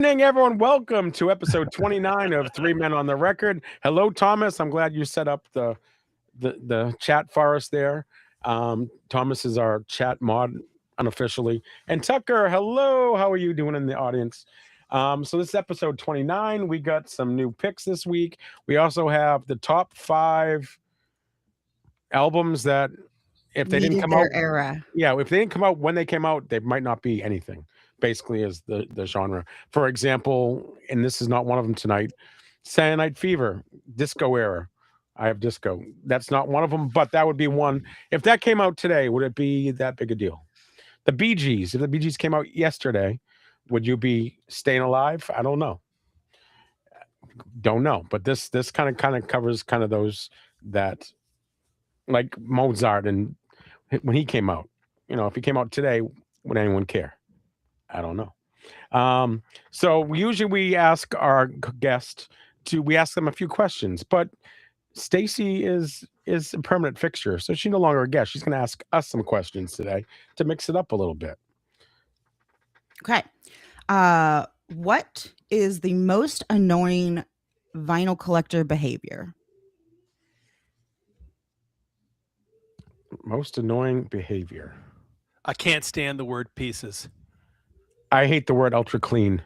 Evening, everyone. Welcome to episode 29 of Three Men on the Record. Hello, Thomas. I'm glad you set up the chat for us there. Thomas is our chat mod unofficially. And Tucker, hello. How are you doing in the audience? So this is episode 29. We got some new picks this week. We also have the top 5 albums that if they didn't Needed come their out, era. yeah, if they didn't come out when they came out, they might not be anything. Basically, is the genre. For example, and this is not one of them tonight. Saturday Night Fever, disco era. I have disco. That's not one of them, but that would be one. If that came out today, would it be that big a deal? The Bee Gees. If the Bee Gees came out yesterday, would you be staying alive? I don't know. Don't know. But this kind of covers kind of those that like Mozart and when he came out. You know, if he came out today, would anyone care? I don't know. So usually we ask our guest we ask them a few questions, but Stacey is a permanent fixture, so she's no longer a guest. She's going to ask us some questions today to mix it up a little bit. Okay. What is the most annoying vinyl collector behavior? Most annoying behavior. I can't stand the word pieces. I hate the word ultra clean.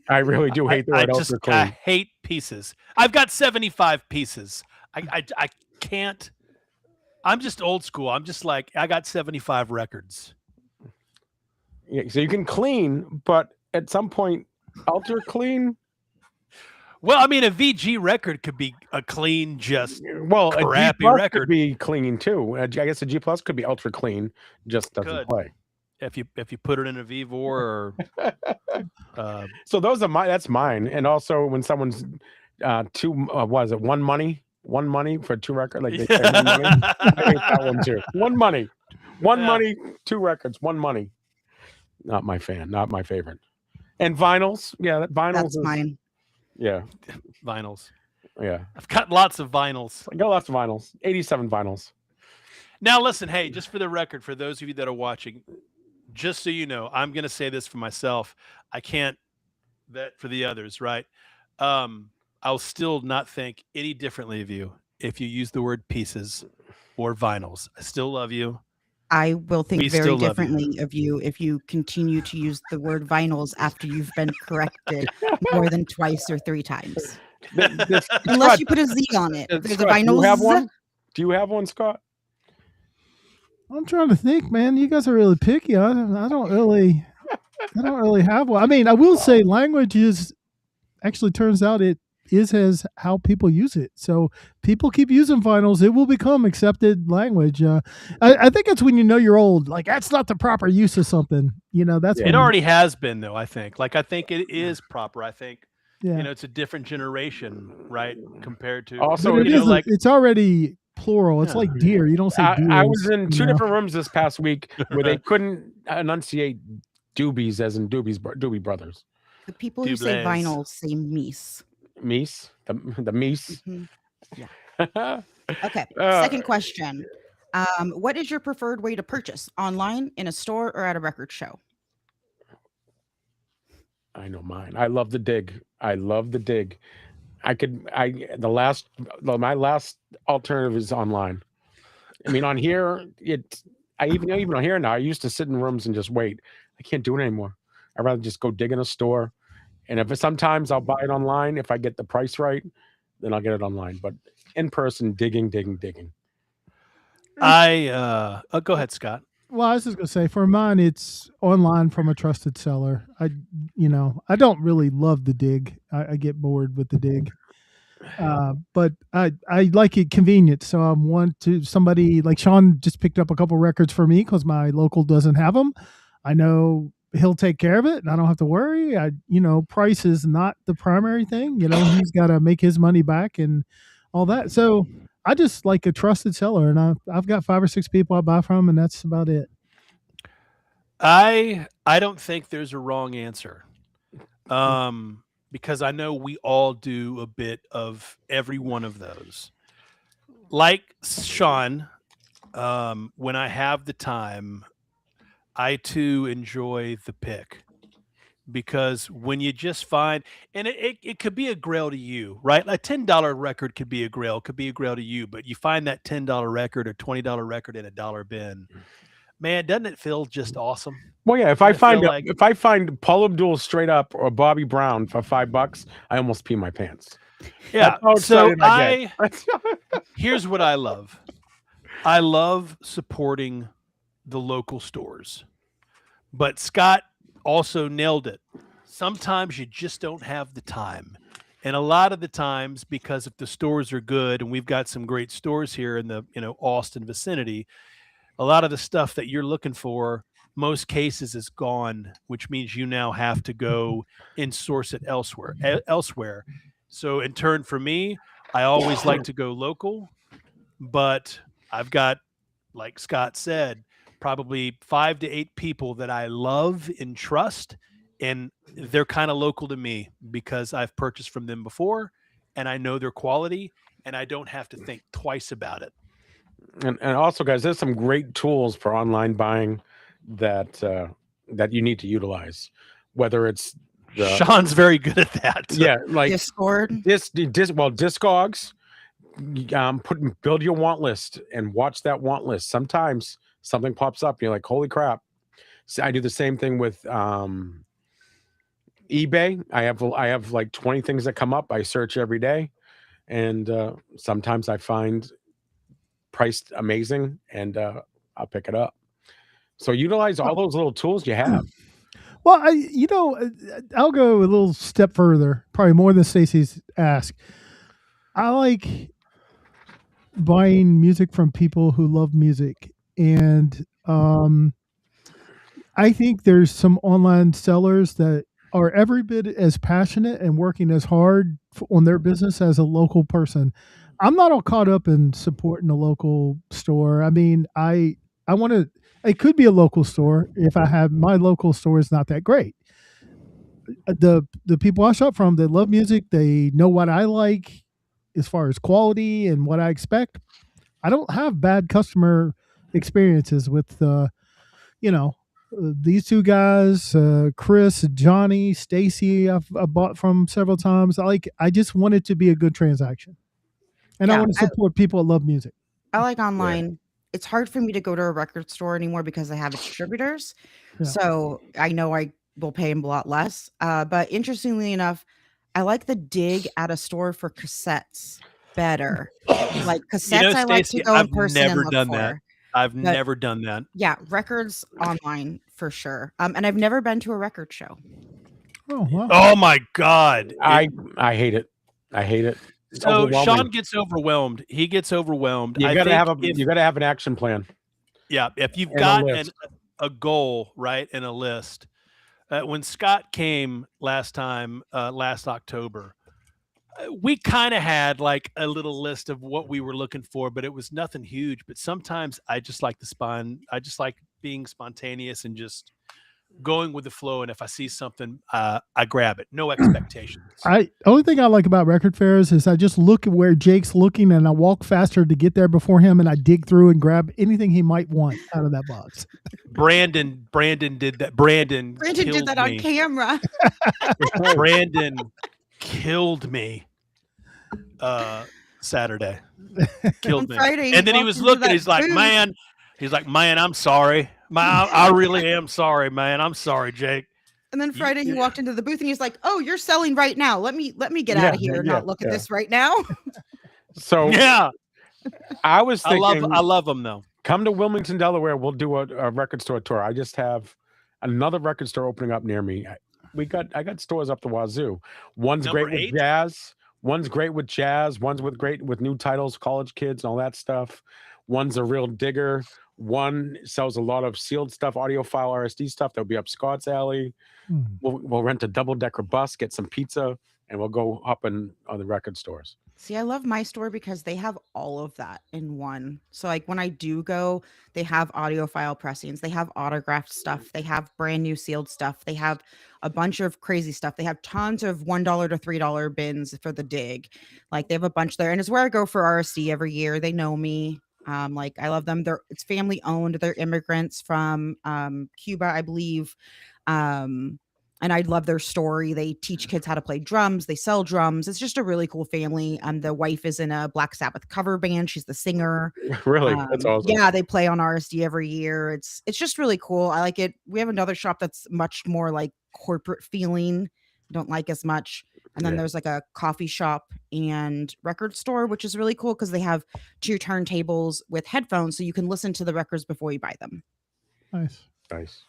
I really do hate the word ultra clean. I hate pieces. I've got 75 pieces. I can't. I'm just old school. I'm just like, I got 75 records. Yeah, so you can clean, but at some point, ultra clean. Well, I mean, a VG record could be a clean, just crappy a G+ record. Could be clean too. I guess a G+ could be ultra clean, just doesn't play. If you put it in a Vivor or so those are that's mine. And also when someone's one money for 2 records, like they say one money. I hate that one too. One money, money, 2 records, one money. Not my favorite. And vinyls, vinyls. That's mine. Yeah, vinyls. Yeah, I've got lots of vinyls. I got lots of vinyls. 87 vinyls. Now listen, hey, just for the record, for those of you that are watching, just so you know, I'm going to say this for myself. I can't vet for the others, right? I'll still not think any differently of you if you use the word pieces or vinyls. I still love you. I will think very differently of you if you continue to use the word vinyls after you've been corrected more than twice or 3 times. Unless you put a Z on it. There's a vinyls. Do you have one? Do you have one, Scott? I'm trying to think, man. You guys are really picky. I don't really have one. I mean, I will say language is actually turns out it is as how people use it. So people keep using vinyls, it will become accepted language. I think it's when you know you're old. Like that's not the proper use of something. You know, that's it already has been though. I think it is proper. I think it's a different generation, right? Compared to also, it's already plural. It's like deer. You don't say deer. I was in 2 different rooms this past week where they couldn't enunciate doobies as in Doobie Brothers. The people who say vinyl say meese. Meese? The meese? Mm-hmm. Yeah. Okay. Second question. What is your preferred way to purchase? Online, in a store, or at a record show? I know mine. I love the dig. My last alternative is online. I mean, on here, even on here now, I used to sit in rooms and just wait. I can't do it anymore. I'd rather just go dig in a store. And sometimes I'll buy it online. If I get the price right, then I'll get it online. But in person, digging. go ahead, Scott. Well, I was just gonna say for mine, it's online from a trusted seller. I don't really love the dig. I get bored with the dig. But I like it convenient. So I want to somebody like Sean just picked up a couple records for me because my local doesn't have them. I know he'll take care of it and I don't have to worry. Price is not the primary thing. He's got to make his money back and all that. So I just like a trusted seller, and I've got 5 or 6 people I buy from, and that's about it. I don't think there's a wrong answer. Because I know we all do a bit of every one of those. Like Sean, when I have the time, I too enjoy the pick. because when you just find, and it could be a grail to you, right? A $10 record could be a grail to you, but you find that $10 record or $20 record in a dollar bin. Man, doesn't it feel just awesome? Well, yeah. If I find Paul Abdul straight up or Bobby Brown for $5, I almost pee my pants. Yeah. So here's what I love. I love supporting the local stores, but Scott also nailed it. Sometimes you just don't have the time. And a lot of the times, because if the stores are good, and we've got some great stores here in the Austin vicinity, a lot of the stuff that you're looking for, most cases is gone, which means you now have to go and source it elsewhere. So in turn for me, I always like to go local, but I've got, like Scott said, probably 5 to 8 people that I love and trust, and they're kind of local to me because I've purchased from them before and I know their quality and I don't have to think twice about it. And also, guys, there's some great tools for online buying that you need to utilize. Whether it's Sean's very good at that. Yeah, like Discord. Discogs. Build your want list and watch that want list. Sometimes something pops up. You're like, holy crap. So I do the same thing with eBay. I have like 20 things that come up. I search every day, and sometimes I find priced amazing, and I'll pick it up. So utilize all those little tools you have. Well, I'll go a little step further, probably more than Stacey's asked. I like buying music from people who love music, and I think there's some online sellers that are every bit as passionate and working as hard on their business as a local person. I'm not all caught up in supporting a local store. I mean, I want to. It could be a local store if I have my local store is not that great. The people I shop from, they love music. They know what I like as far as quality and what I expect. I don't have bad customer experiences with these two guys, Chris, Johnny, Stacey. I've bought from several times. I just want it to be a good transaction, and I want to support people that love music. I like online. Yeah. It's hard for me to go to a record store anymore because I have distributors. Yeah. So I know I will pay them a lot less. But interestingly enough, I like the dig at a store for cassettes better. Like cassettes, I like to go in person and look for. I've never done that. Yeah, records online for sure. And I've never been to a record show. Oh, wow. Oh my God. I hate it. I hate it. So Sean gets overwhelmed. He gets overwhelmed. You gotta have an action plan. Yeah, if you've got a goal, right, and a list. When Scott came last October, we kind of had like a little list of what we were looking for, but it was nothing huge. But sometimes I just like I just like being spontaneous and just going with the flow. And if I see something, I grab it. No expectations. Only thing I like about record fairs is I just look at where Jake's looking and I walk faster to get there before him, and I dig through and grab anything he might want out of that box. Brandon did that. Brandon did that on camera. Brandon killed me Saturday. Killed me. Friday, and then he was looking, he's like, man, I'm sorry. I really am sorry, man. I'm sorry, Jake. And then Friday he walked into the booth and he's like, "Oh, you're selling right now. Let me get out of here and not look at this right now." So yeah, I was thinking, I love them though. Come to Wilmington, Delaware. We'll do a record store tour. I just have another record store opening up near me. I got stores up the wazoo. One's great with jazz. One's great with jazz. One's great with new titles, college kids, and all that stuff. One's a real digger. One sells a lot of sealed stuff, audiophile RSD stuff. That'll be up Scott's alley. We'll rent a double-decker bus, get some pizza, and we'll go up on the record stores. See, I love my store because they have all of that in one. So like when I do go, they have audiophile pressings, they have autographed stuff, they have brand new sealed stuff, they have a bunch of crazy stuff. They have tons of $1 to $3 bins for the dig. Like they have a bunch there, and it's where I go for RSD every year. They know me. Like I love them. It's family owned. They're immigrants from Cuba, I believe. And I love their story. They teach kids how to play drums. They sell drums. It's just a really cool family. The wife is in a Black Sabbath cover band. She's the singer. Really? That's awesome. Yeah, they play on RSD every year. It's just really cool. I like it. We have another shop that's much more like corporate feeling. Don't like as much. And then there's like a coffee shop and record store, which is really cool because they have 2 turntables with headphones so you can listen to the records before you buy them. Nice.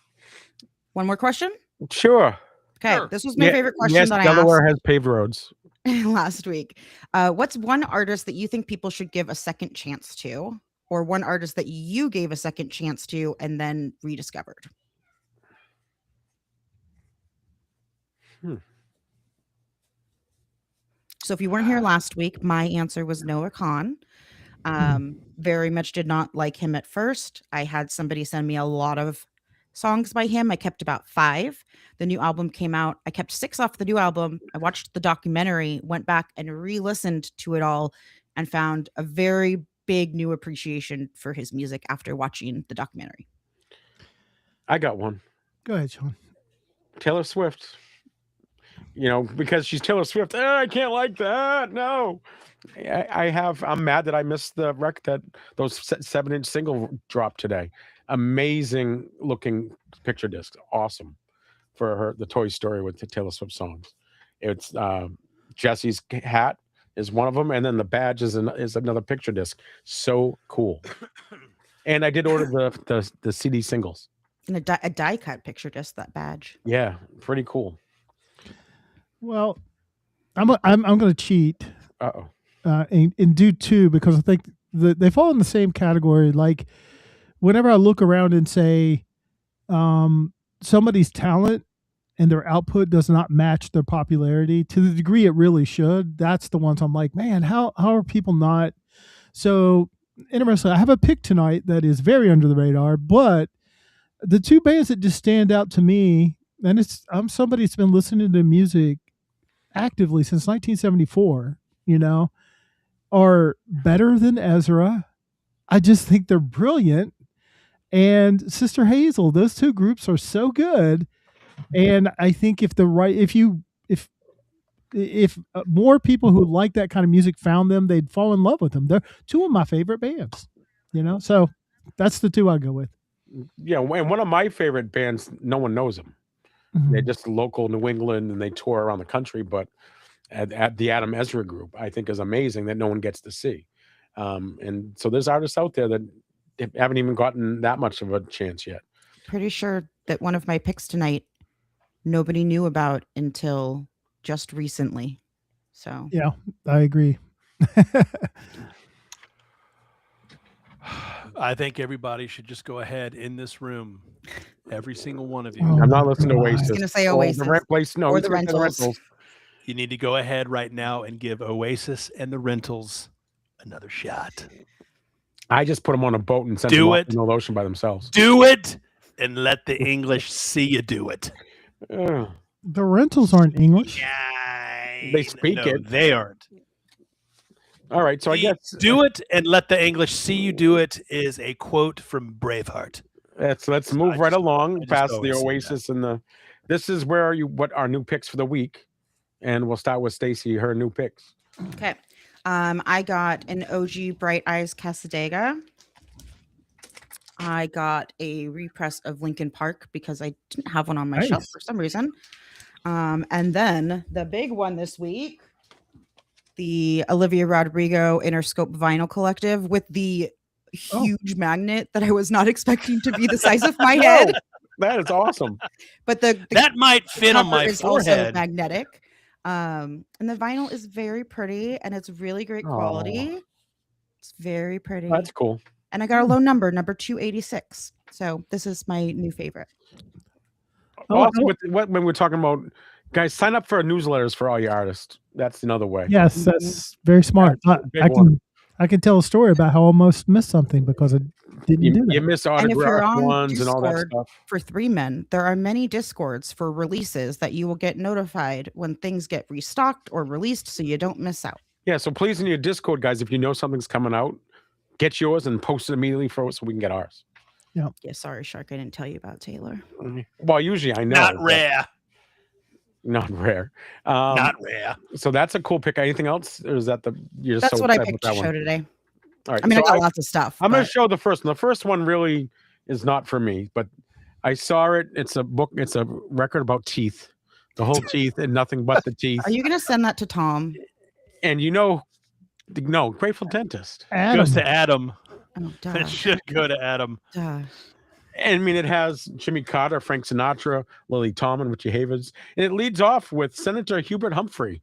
One more question? Sure. Okay, sure. This was my favorite question that I Delaware asked has paved roads. last week. What's one artist that you think people should give a second chance to? Or one artist that you gave a second chance to and then rediscovered? So if you weren't here last week, my answer was Noah Kahan. Very much did not like him at first. I had somebody send me a lot of songs by him. I kept about 5. The new album came out. I kept 6 off the new album. I watched the documentary, went back and re-listened to it all and found a very big new appreciation for his music after watching the documentary. I got one. Go ahead, Sean. Taylor Swift. Because she's Taylor Swift. I can't like that. No. I'm mad that I missed the record that those 7-inch single dropped today. Amazing looking picture disc. Awesome for the Toy Story with the Taylor Swift songs. It's Jesse's hat is one of them, and then the badge is another picture disc. So cool. And I did order the CD singles. And a die cut picture disc, that badge. Yeah, pretty cool. Well, I'm going to cheat. Uh-oh. And do 2 because I think they fall in the same category. Like whenever I look around and say somebody's talent and their output does not match their popularity to the degree it really should, that's the ones I'm like, man, how are people not? So interesting. I have a pick tonight that is very under the radar, but the 2 bands that just stand out to me, and I'm somebody that's been listening to music actively since 1974, are Better Than Ezra. I just think they're brilliant. And Sister Hazel, those 2 groups are so good. And I think if more people who like that kind of music found them, they'd fall in love with them. They're 2 of my favorite bands, so that's the 2 I go with. Yeah. And one of my favorite bands, no one knows them. Mm-hmm. They're just local New England and they tour around the country, but at the Adam Ezra group, I think is amazing that no one gets to see. And so there's artists out there that haven't even gotten that much of a chance yet. Pretty sure that one of my picks tonight, nobody knew about until just recently. So yeah, I agree. I think everybody should just go ahead in this room. Every single one of you. I'm not listening to Oasis. I was going to say Oasis. Or the Rentals. You need to go ahead right now and give Oasis and the Rentals another shot. I just put them on a boat and sent them off in the ocean by themselves. Do it and let the English see you do it. The Rentals aren't English. Yeah, they speak it. They aren't. All right, so I guess do it and let the English see you do it is a quote from Braveheart. Let's move right along past the Oasis and this is what our new picks for the week. And we'll start with Stacey, her new picks. Okay. I got an OG Bright Eyes Casadega. I got a repress of Linkin Park because I didn't have one on my shelf for some reason. And then the big one this week, the Olivia Rodrigo Interscope Vinyl Collective with the huge magnet that I was not expecting to be the size of my head. That is awesome. But that might fit on my forehead. Also magnetic. And the vinyl is very pretty and it's really great quality. It's very pretty. That's cool. And I got a low number 286. So this is my new favorite. Also, when we're talking about guys, sign up for newsletters for all your artists. That's another way. Yes, that's very smart. I can tell a story about how I almost missed something because I didn't do that. You miss autographed ones Discord and all that stuff. For 3 Men, there are many Discords for releases that you will get notified when things get restocked or released so you don't miss out. Yeah, so please in your Discord, guys, if you know something's coming out, get yours and post it immediately for us so we can get ours. Yeah. Yeah, sorry, Shark, I didn't tell you about Taylor. Well, usually I know. Not rare. Not rare. Not rare. So that's a cool pick. Anything else? Or is that you're That's so what I excited picked about to that show one? today. All right. I mean, so I got lots of stuff. I'm going but- to show the first one. The first one really is not for me, but I saw it. It's a book. It's a record about teeth, the whole teeth and nothing but the teeth. Are you going to send that to Tom? And no, Grateful Dentist. Goes to Adam. Oh, It duh. should go to Adam. Duh. I mean, it has Jimmy Carter, Frank Sinatra, Lily Tomlin, Richie Havens, and it leads off with Senator Hubert Humphrey.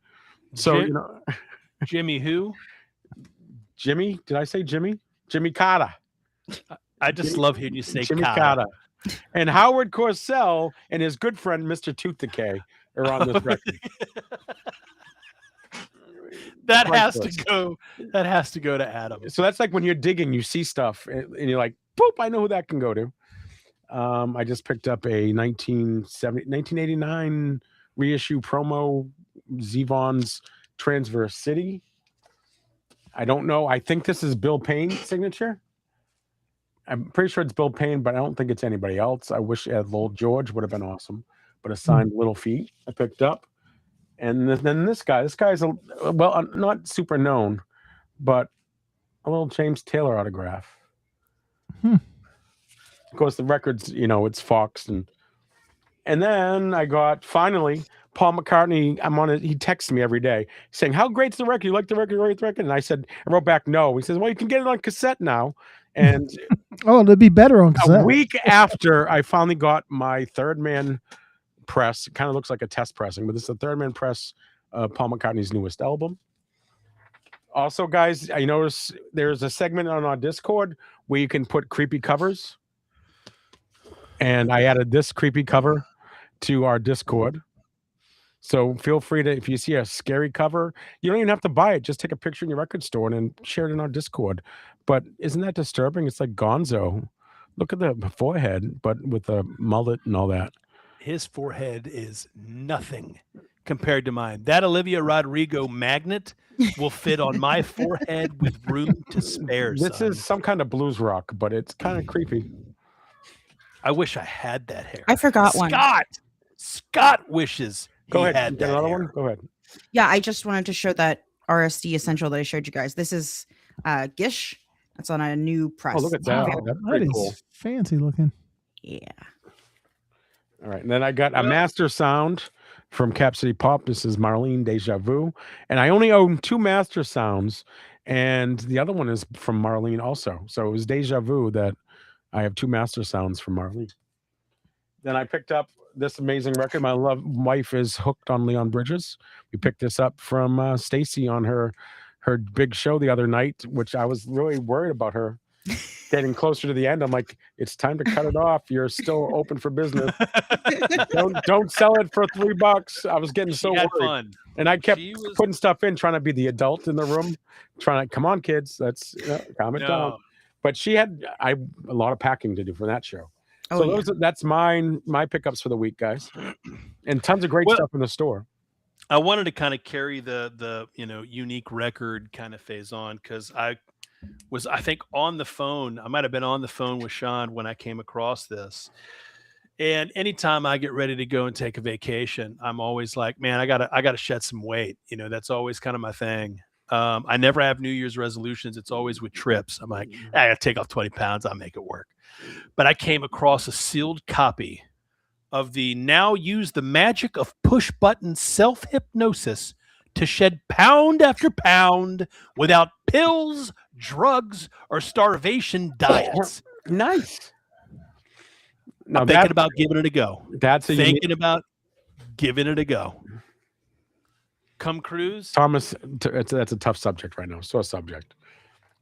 So, Jimmy who? Jimmy, did I say Jimmy? Jimmy Carter. I just love hearing you say Jimmy Carter. Carter. And Howard Cosell and his good friend, Mr. Tooth Decay, are on this record. That has to go to Adam. So that's like when you're digging, you see stuff and you're like, boop, I know who that can go to. I just picked up a 1989 reissue promo, Zevon's Transverse City. I don't know. I think this is Bill Payne's signature. I'm pretty sure it's Bill Payne, but I don't think it's anybody else. I wish Lowell George would have been awesome. But a signed Little Feat I picked up. And then this guy's not super known, but a little James Taylor autograph. Of course, the records, it's Fox. And then I got, finally, Paul McCartney. He texts me every day saying, how great's the record? You like the record? Rate the record? And I wrote back, no. He says, well, you can get it on cassette now. And it'd be better on cassette. A week after I finally got my Third Man press, it kind of looks like a test pressing, but this is the Third Man press of Paul McCartney's newest album. Also, guys, I noticed there's a segment on our Discord where you can put creepy covers. And I added this creepy cover to our Discord. So feel free to, if you see a scary cover, you don't even have to buy it. Just take a picture in your record store and then share it in our Discord. But isn't that disturbing? It's like Gonzo. Look at the forehead, but with a mullet and all that. His forehead is nothing compared to mine. That Olivia Rodrigo magnet will fit on my forehead with room to spare. This is some kind of blues rock, but it's kind of creepy. I wish I had that hair. I forgot one. Scott wishes Go he ahead. had that Another hair. one? Go ahead. Yeah, I just wanted to show that RSD essential that I showed you guys. This is Gish. It's on a new press. Oh, look at that. Wow, That's that pretty is cool. fancy looking. Yeah. All right. And then I got a master sound from Cap City Pop. This is Marlene Deja Vu. And I only own 2 master sounds. And the other one is from Marlene also. So it was Deja Vu that I have 2 master sounds from Marlene. Then I picked up this amazing record. My wife is hooked on Leon Bridges. We picked this up from Stacey on her big show the other night, which I was really worried about her getting closer to the end. I'm like, it's time to cut it off. You're still open for business. don't sell it for $3. I was getting so worried. Fun. And I kept putting stuff in, trying to be the adult in the room, trying to, come on, kids, let's calm it down. But she had a lot of packing to do for that show. So that's my pickups for the week, guys, and tons of great stuff in the store. I wanted to kind of carry the unique record kind of phase on because I think on the phone. I might have been on the phone with Sean when I came across this. And anytime I get ready to go and take a vacation, I'm always like, man, I gotta shed some weight. That's always kind of my thing. I never have New Year's resolutions. It's always with trips. I'm like, I gotta take off 20 pounds. I'll make it work. But I came across a sealed copy of the Now Use the Magic of Push Button Self-Hypnosis to Shed Pound After Pound Without Pills, Drugs, or Starvation Diets. Nice. I'm thinking about giving it a go. That's about giving it a go. Come cruise. Thomas, that's a tough subject right now. So a subject.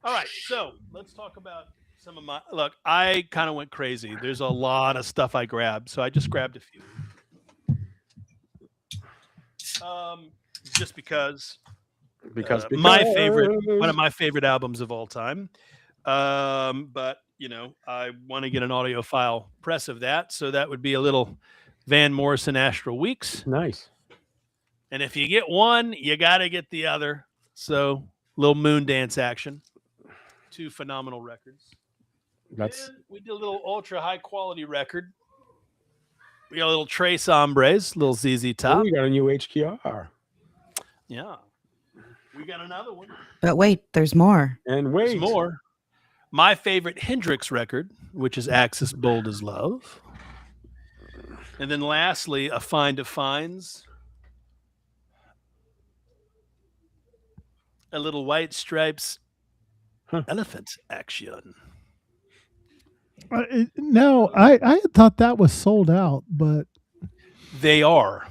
All right, so let's talk about some of my look. I kind of went crazy. There's a lot of stuff I grabbed, so I just grabbed a few. Just because one of my favorite albums of all time. But I want to get an audiophile press of that, so that would be a little Van Morrison Astral Weeks. Nice. And if you get one, you got to get the other. So little moon dance action. 2 phenomenal records. We did a little ultra high quality record. We got a little Trace Hombres, little ZZ Top. Oh, we got a new HQR. Yeah. We got another one. But wait, there's more. And wait. There's more. My favorite Hendrix record, which is Axis Bold as Love. And then lastly, a Find of Finds. A little White Stripes Elephant Action. No, I had thought that was sold out, but they are.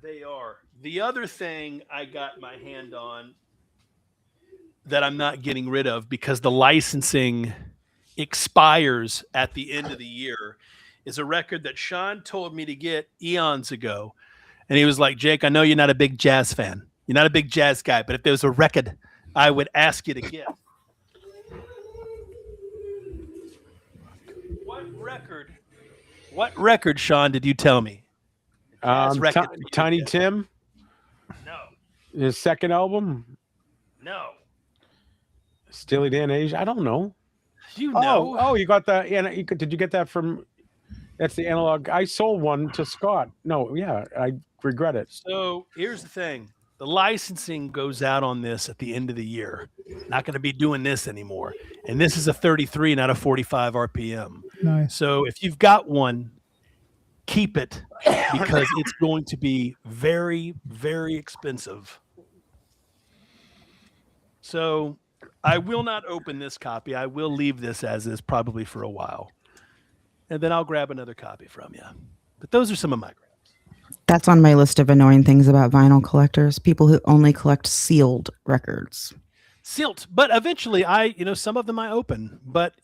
They are. The other thing I got my hand on that I'm not getting rid of because the licensing expires at the end of the year is a record that Sean told me to get eons ago. And he was like, Jake, I know you're not a big jazz fan. You're not a big jazz guy, but if there was a record I would ask you to get. What record, Sean, did you tell me? Tiny Tim? No. His second album? No. Steely Dan Asia? I don't know. You know. Oh, you got that. Yeah, did you get that from... That's the analog. I sold one to Scott. No, yeah, I regret it. So here's the thing. The licensing goes out on this at the end of the year. Not going to be doing this anymore. And this is a 33, not a 45 RPM. Nice. So if you've got one, keep it because it's going to be very, very expensive. So I will not open this copy. I will leave this as is probably for a while. And then I'll grab another copy from you. But those are some of my grabs. That's on my list of annoying things about vinyl collectors. People who only collect sealed records. Sealed. But eventually some of them I open. But,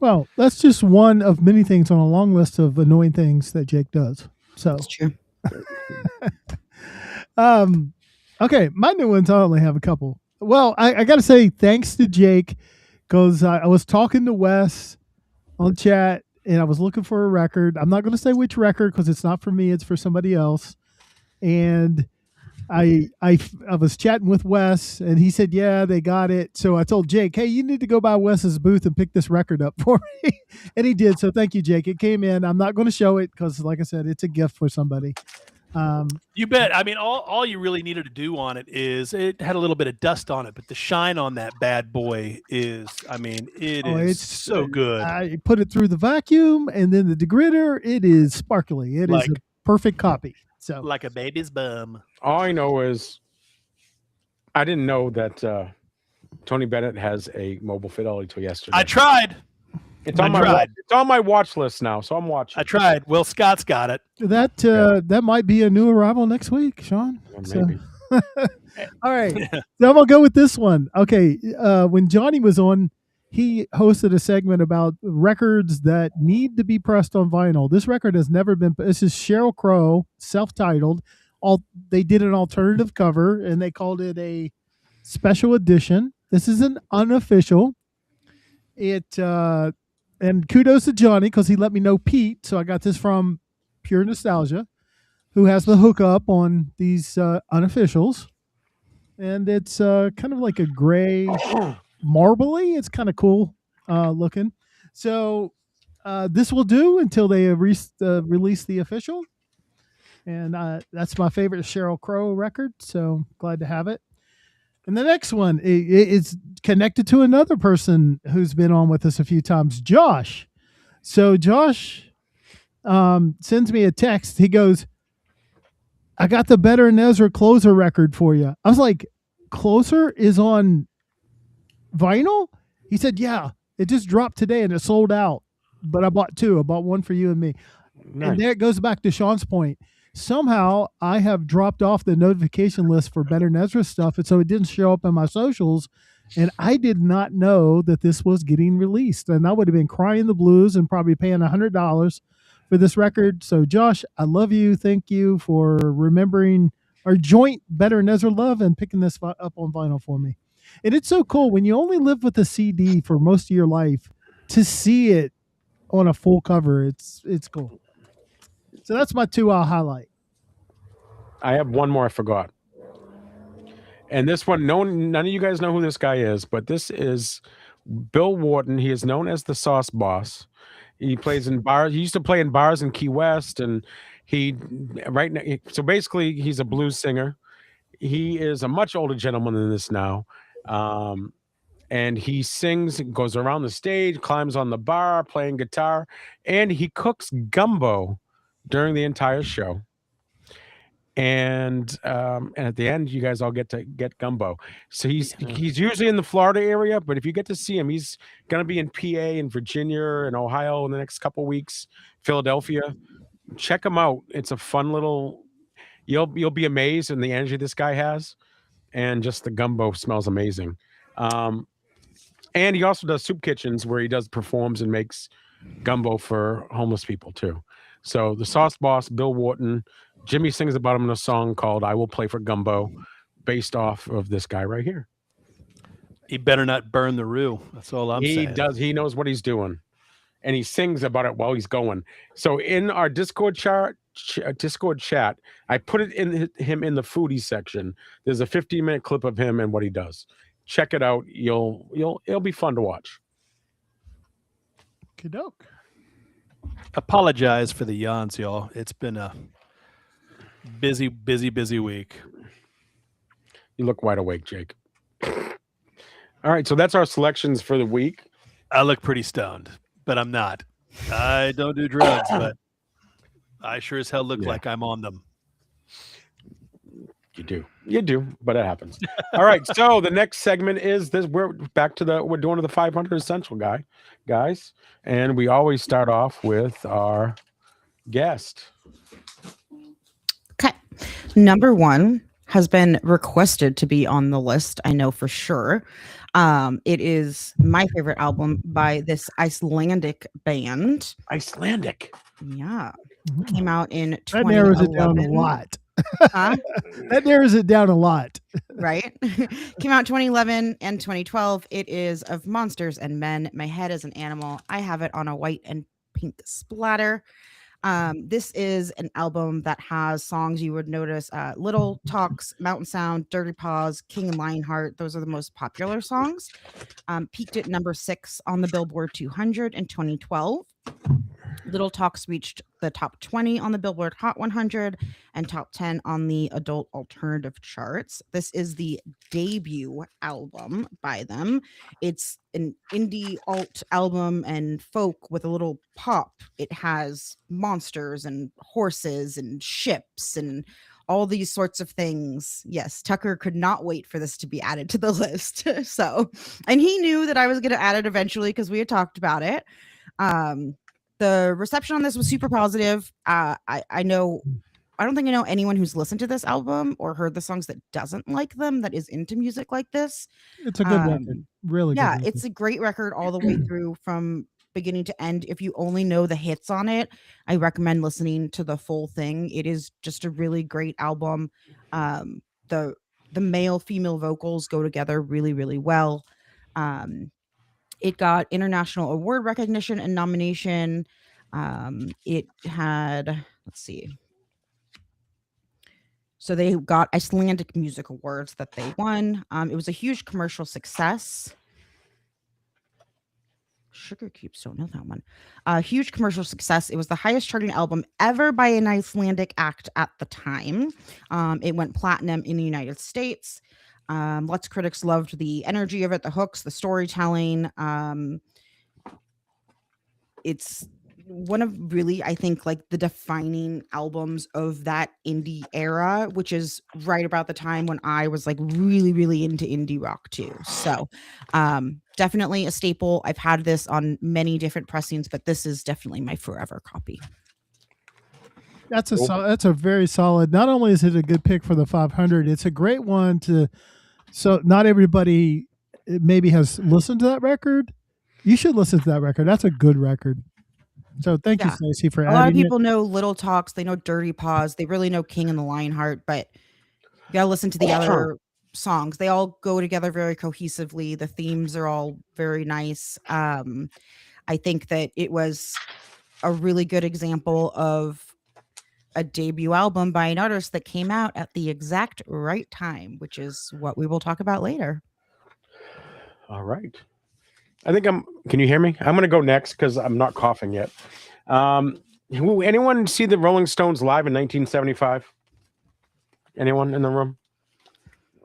Well, that's just one of many things on a long list of annoying things that Jake does. So That's true. Okay, my new ones, I only have a couple. Well, I got to say thanks to Jake because I was talking to Wes on chat and I was looking for a record. I'm not going to say which record because it's not for me. It's for somebody else. And I was chatting with Wes and he said, yeah, they got it. So I told Jake, hey, you need to go by Wes's booth and pick this record up for me. And he did. So thank you, Jake. It came in. I'm not going to show it because like I said, it's a gift for somebody. You bet. I mean, all you really needed to do on it is it had a little bit of dust on it, but the shine on that bad boy is, it's so good. I put it through the vacuum and then the degritter. It is sparkly. It is a perfect copy. So like a baby's bum. All I know is I didn't know that Tony Bennett has a mobile fidelity till yesterday. I tried. It's on my watch list now, so I'm watching. I tried. Will Scott's got it. That might be a new arrival next week, Sean. Maybe. All right. So I'm gonna go with this one. Okay. When Johnny was on, he hosted a segment about records that need to be pressed on vinyl. This record has never been. This is Sheryl Crow, self-titled. They did an alternative cover and they called it a special edition. This is an unofficial. And kudos to Johnny because he let me know Pete. So I got this from Pure Nostalgia, who has the hookup on these unofficials. And it's kind of like a gray marbly. It's kind of cool looking. So this will do until they release the official. And that's my favorite Sheryl Crow record. So glad to have it. And the next one is connected to another person who's been on with us a few times, Josh. So Josh sends me a text. He goes, I got the Better and Ezra Closer record for you. I was like, Closer is on vinyl? He said, yeah, it just dropped today and it sold out. But I bought two. I bought one for you and me. Nice. And there it goes back to Sean's point. Somehow I have dropped off the notification list for Better and Ezra stuff. And so it didn't show up in my socials. And I did not know that this was getting released. And I would have been crying the blues and probably paying $100 for this record. So Josh, I love you. Thank you for remembering our joint Better and Ezra love and picking this up on vinyl for me. And it's so cool when you only live with a CD for most of your life to see it on a full cover. It's cool. So that's my two I'll highlight. I have one more I forgot. And this one, none of you guys know who this guy is, but this is Bill Wharton. He is known as the Sauce Boss. He plays in bars. He used to play in bars in Key West, and he right now. So basically, he's a blues singer. He is a much older gentleman than this now. And he sings, goes around the stage, climbs on the bar, playing guitar, and he cooks gumbo during the entire show. And at the end, you guys all get to get gumbo. So he's usually in the Florida area, but if you get to see him, he's going to be in PA and Virginia and Ohio in the next couple weeks, Philadelphia. Check him out. It's a fun little. You'll be amazed in the energy this guy has, and just the gumbo smells amazing. And he also does soup kitchens where he performs and makes gumbo for homeless people too. So the Sauce Boss, Bill Wharton, Jimmy sings about him in a song called "I Will Play for Gumbo," based off of this guy right here. He better not burn the roux. That's all I'm saying. He does. He knows what he's doing, and he sings about it while he's going. So in our Discord chat, I put it in him in the foodie section. There's a 15-minute clip of him and what he does. Check it out. It'll be fun to watch. Kadoke. Apologize for the yawns, y'all. It's been a busy week. You look wide awake, Jake. All right, so that's our selections for the week. I look pretty stoned, but I'm not. I don't do drugs, but I sure as hell look like I'm on them. You do, but it happens. All right, so the next segment is this. We're doing the 500 essential guys, and we always start off with our guest. Okay, number 1 has been requested to be on the list. I know for sure. It is my favorite album by this Icelandic band. Icelandic, yeah, came out in 2011. That narrows it down a lot. Huh? That narrows it down a lot. Right? Came out 2011 and 2012. It is Of Monsters and Men. My Head is an Animal. I have it on a white and pink splatter. This is an album that has songs you would notice. Little Talks, Mountain Sound, Dirty Paws, King and Lionheart. Those are the most popular songs. Peaked at number 6 on the Billboard 200 in 2012. Little Talks reached the top 20 on the Billboard Hot 100 and top 10 on the adult alternative charts. This is the debut album by them. It's an indie alt album and folk with a little pop. It has monsters and horses and ships and all these sorts of things. Yes, Tucker could not wait for this to be added to the list. And he knew that I was going to add it eventually because we had talked about it. The reception on this was super positive. I don't think I know anyone who's listened to this album or heard the songs that doesn't like them, that is into music like this. It's a good record. Really good record. It's a great record all the way through from beginning to end. If you only know the hits on it, I recommend listening to the full thing. It is just a really great album. The male female vocals go together really, really well. It got international award recognition and nomination. It had, let's see. So they got Icelandic Music Awards that they won. It was a huge commercial success. Sugar Cubes don't know that one. Huge commercial success. It was the highest charting album ever by an Icelandic act at the time. It went platinum in the United States. Lots of critics loved the energy of it, the hooks, the storytelling. It's one of really, I think, like the defining albums of that indie era, which is right about the time when I was like really, really into indie rock too. So definitely a staple. I've had this on many different pressings, but this is definitely my forever copy. That's a very solid. Not only is it a good pick for the 500, it's a great one to. So not everybody maybe has listened to that record. You should listen to that record. That's a good record. So thank you, Stacey, for adding it. A lot of people know Little Talks. They know Dirty Paws. They really know King and the Lionheart, but you got to listen to the other songs. They all go together very cohesively. The themes are all very nice. I think that it was a really good example of a debut album by an artist that came out at the exact right time, which is what we will talk about later. All right. I think can you hear me? I'm going to go next because I'm not coughing yet. Anyone see the Rolling Stones live in 1975? Anyone in the room?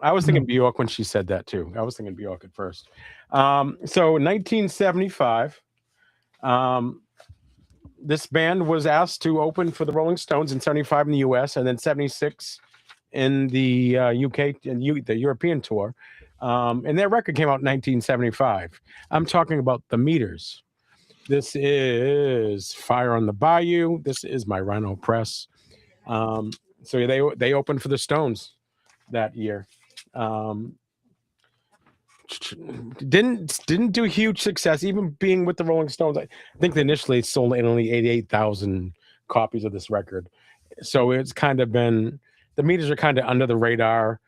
I was thinking Bjork when she said that too. I was thinking Bjork at first. So 1975, this band was asked to open for the Rolling Stones in 75 in the US and then 76 in the UK and the European tour. And their record came out in 1975. I'm talking about the Meters. This is Fire on the Bayou. This is My Rhino Press. So they opened for the Stones that year. Didn't do huge success, even being with the Rolling Stones. I think they initially sold only 88,000 copies of this record. So it's kind of been, the Meters are kind of under the radar.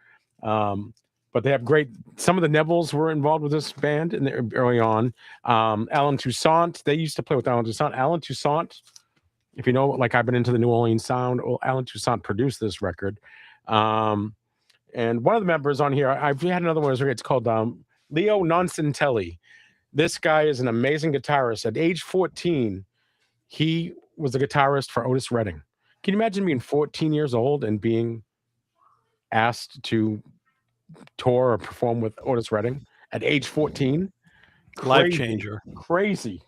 But they have some of the Nevilles were involved with this band early on. Alan Toussaint, they used to play with Alan Toussaint. Alan Toussaint, if you know, like I've been into the New Orleans sound, Alan Toussaint produced this record. And one of the members on here, I've had another one, it's called Leo Noncentelli. This guy is an amazing guitarist. At age 14, he was a guitarist for Otis Redding. Can you imagine being 14 years old and being asked to tour or perform with Otis Redding at age 14? Life changer. Crazy.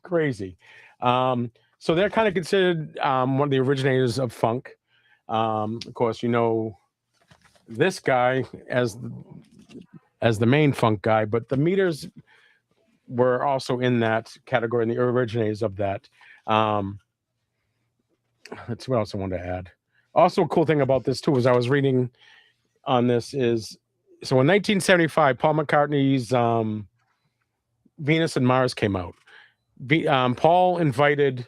So they're kind of considered one of the originators of funk. Of course, you know this guy as the main funk guy, but the Meters were also in that category and the originators of that. Let's see what else I wanted to add. Also, a cool thing about this too is I was reading on this is, so in 1975, Paul McCartney's Venus and Mars came out. Paul invited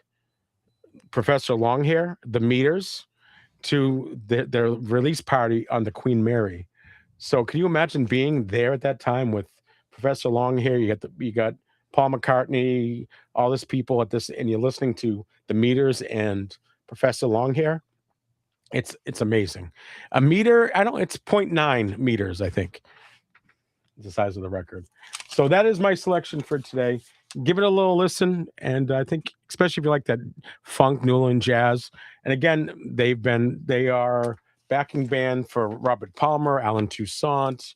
Professor Longhair, the Meters, to their release party on the Queen Mary. So can you imagine being there at that time with Professor Longhair? You got Paul McCartney, all this people at this, and you're listening to the Meters and Professor Longhair. It's amazing. A meter, it's 0.9 meters, I think, the size of the record. So that is my selection for today. Give it a little listen, and I think especially if you like that funk, New Orleans jazz. And again, they are backing band for Robert Palmer, Alan Toussaint,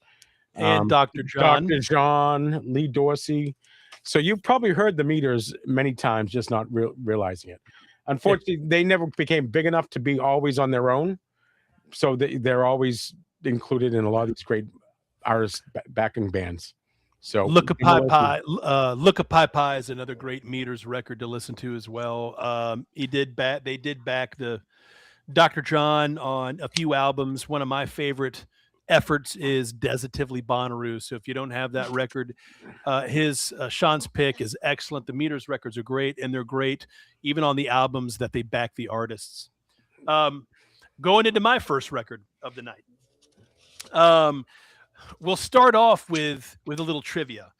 and Dr. John, Lee Dorsey. So you've probably heard the Meters many times, just not realizing it. Unfortunately, they never became big enough to be always on their own. So they're always included in a lot of these great artists backing bands. So Look a Pie Pie. Look a Pie Pie is another great Meters record to listen to as well. They did back the Dr. John on a few albums. One of my favorite efforts is Desertively Bonnaroo. So if you don't have that record, Sean's pick is excellent. The Meters records are great, and they're great even on the albums that they back the artists. Going into my first record of the night. We'll start off with a little trivia.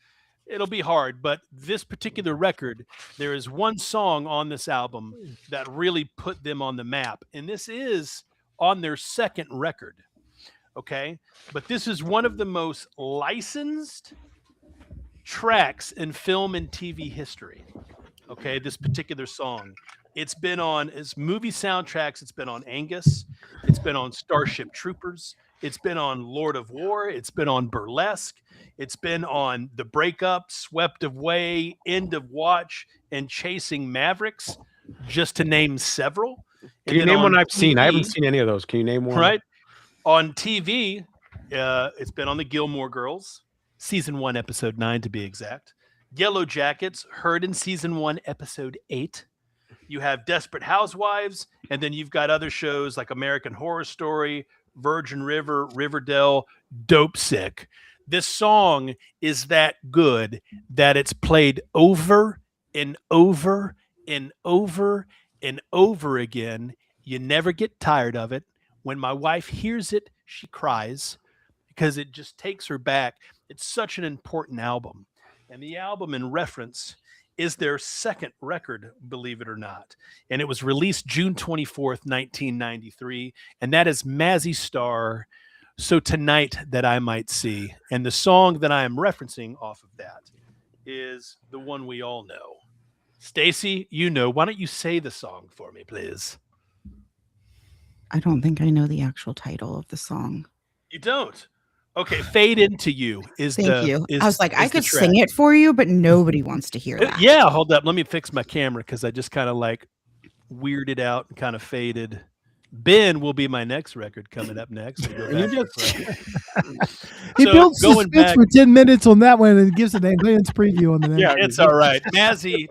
It'll be hard, but this particular record, there is one song on this album that really put them on the map, and this is on their second record. Okay, but this is one of the most licensed tracks in film and TV history. Okay, this particular song. It's been on movie soundtracks. It's been on Angus. It's been on Starship Troopers. It's been on Lord of War. It's been on Burlesque. It's been on The Breakup, Swept Away, End of Watch, and Chasing Mavericks, just to name several. Can you name one I've seen? I haven't seen any of those. Can you name one? Right. On TV, it's been on the Gilmore Girls, season 1, episode 9 to be exact. Yellow Jackets, heard in season 1, episode 8. You have Desperate Housewives, and then you've got other shows like American Horror Story, Virgin River, Riverdale, Dope Sick. This song is that good that it's played over and over and over and over again. You never get tired of it. When my wife hears it, she cries because it just takes her back. It's such an important album. And the album in reference is their second record, believe it or not. And it was released June 24th, 1993. And that is Mazzy Star, So Tonight That I Might See. And the song that I am referencing off of that is the one we all know. Stacey, you know. Why don't you say the song for me, please? I don't think I know the actual title of the song. You don't? Okay, Fade Into You is Thank you. I was like, I could sing it for you, but nobody wants to hear that. Yeah, hold up. Let me fix my camera because I just kind of like weirded out and kind of faded. Ben will be my next record coming up next. He builds suspense for 10 minutes on that one and gives an advance preview on the next. Yeah, it's all right. Mazzy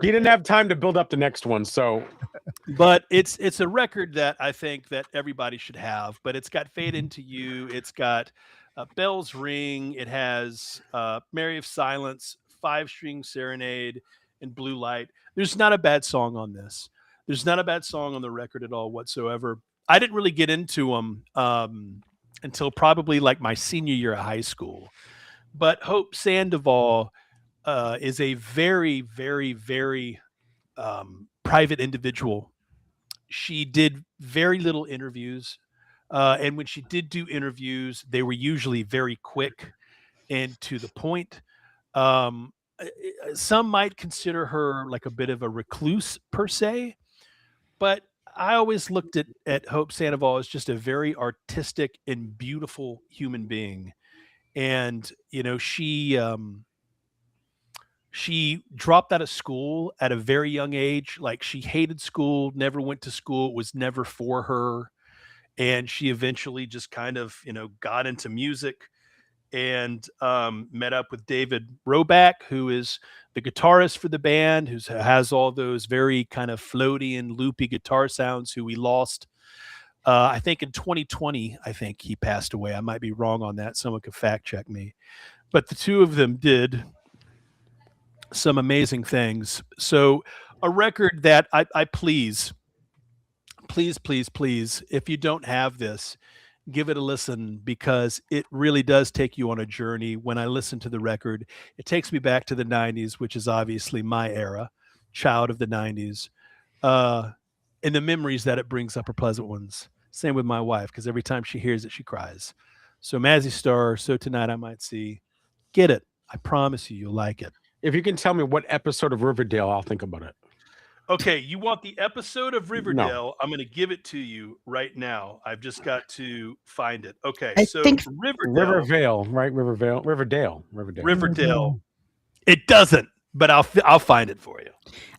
he didn't have time to build up the next one, so. But it's a record that I think that everybody should have. But it's got Fade Into You. It's got Bells Ring. It has Mary of Silence, 5-String Serenade, and Blue Light. There's not a bad song on this. There's not a bad song on the record at all whatsoever. I didn't really get into them until probably like my senior year of high school. But Hope Sandoval is a very, very, very private individual. She did very little interviews. And when she did do interviews, they were usually very quick and to the point. Some might consider her like a bit of a recluse per se. But I always looked at Hope Sandoval as just a very artistic and beautiful human being. And, you know, she dropped out of school at a very young age. Like she hated school, never went to school. It was never for her. And she eventually just kind of, you know, got into music and met up with David Roback, who is the guitarist for the band, who has all those very kind of floaty and loopy guitar sounds, who we lost, I think in 2020, I think he passed away. I might be wrong on that. Someone could fact check me. But the two of them did some amazing things. So a record that I please, if you don't have this, give it a listen because it really does take you on a journey. When I listen to the record, it takes me back to the 90s, which is obviously my era, child of the 90s. And the memories that it brings up are pleasant ones. Same with my wife, because every time she hears it, she cries. So Mazzy Star, So Tonight I Might See. Get it. I promise you'll like it. If you can tell me what episode of Riverdale, I'll think about it. Okay, you want the episode of Riverdale? No. I'm going to give it to you right now. I've just got to find it. Okay, so Riverdale, right? Riverdale. It doesn't, but I'll find it for you.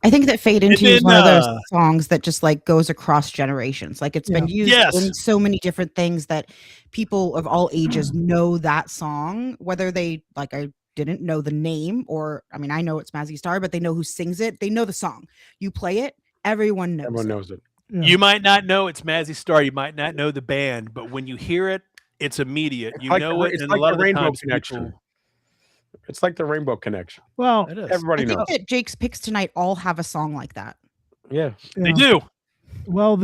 I think that Fade Into You is one of those songs that just like goes across generations. Like it's been used in so many different things that people of all ages know that song, whether they like I didn't know the name or I mean I know it's Mazzy Star, but they know who sings it. They know the song. You play it, everyone knows it. Yeah. You might not know it's Mazzy Star. You might not know the band, but when you hear it, it's immediate. You know it, and a lot of the times connection. It's like the Rainbow Connection. Well, everybody knows. I think that Jake's picks tonight all have a song like that. Yeah. They do. Well,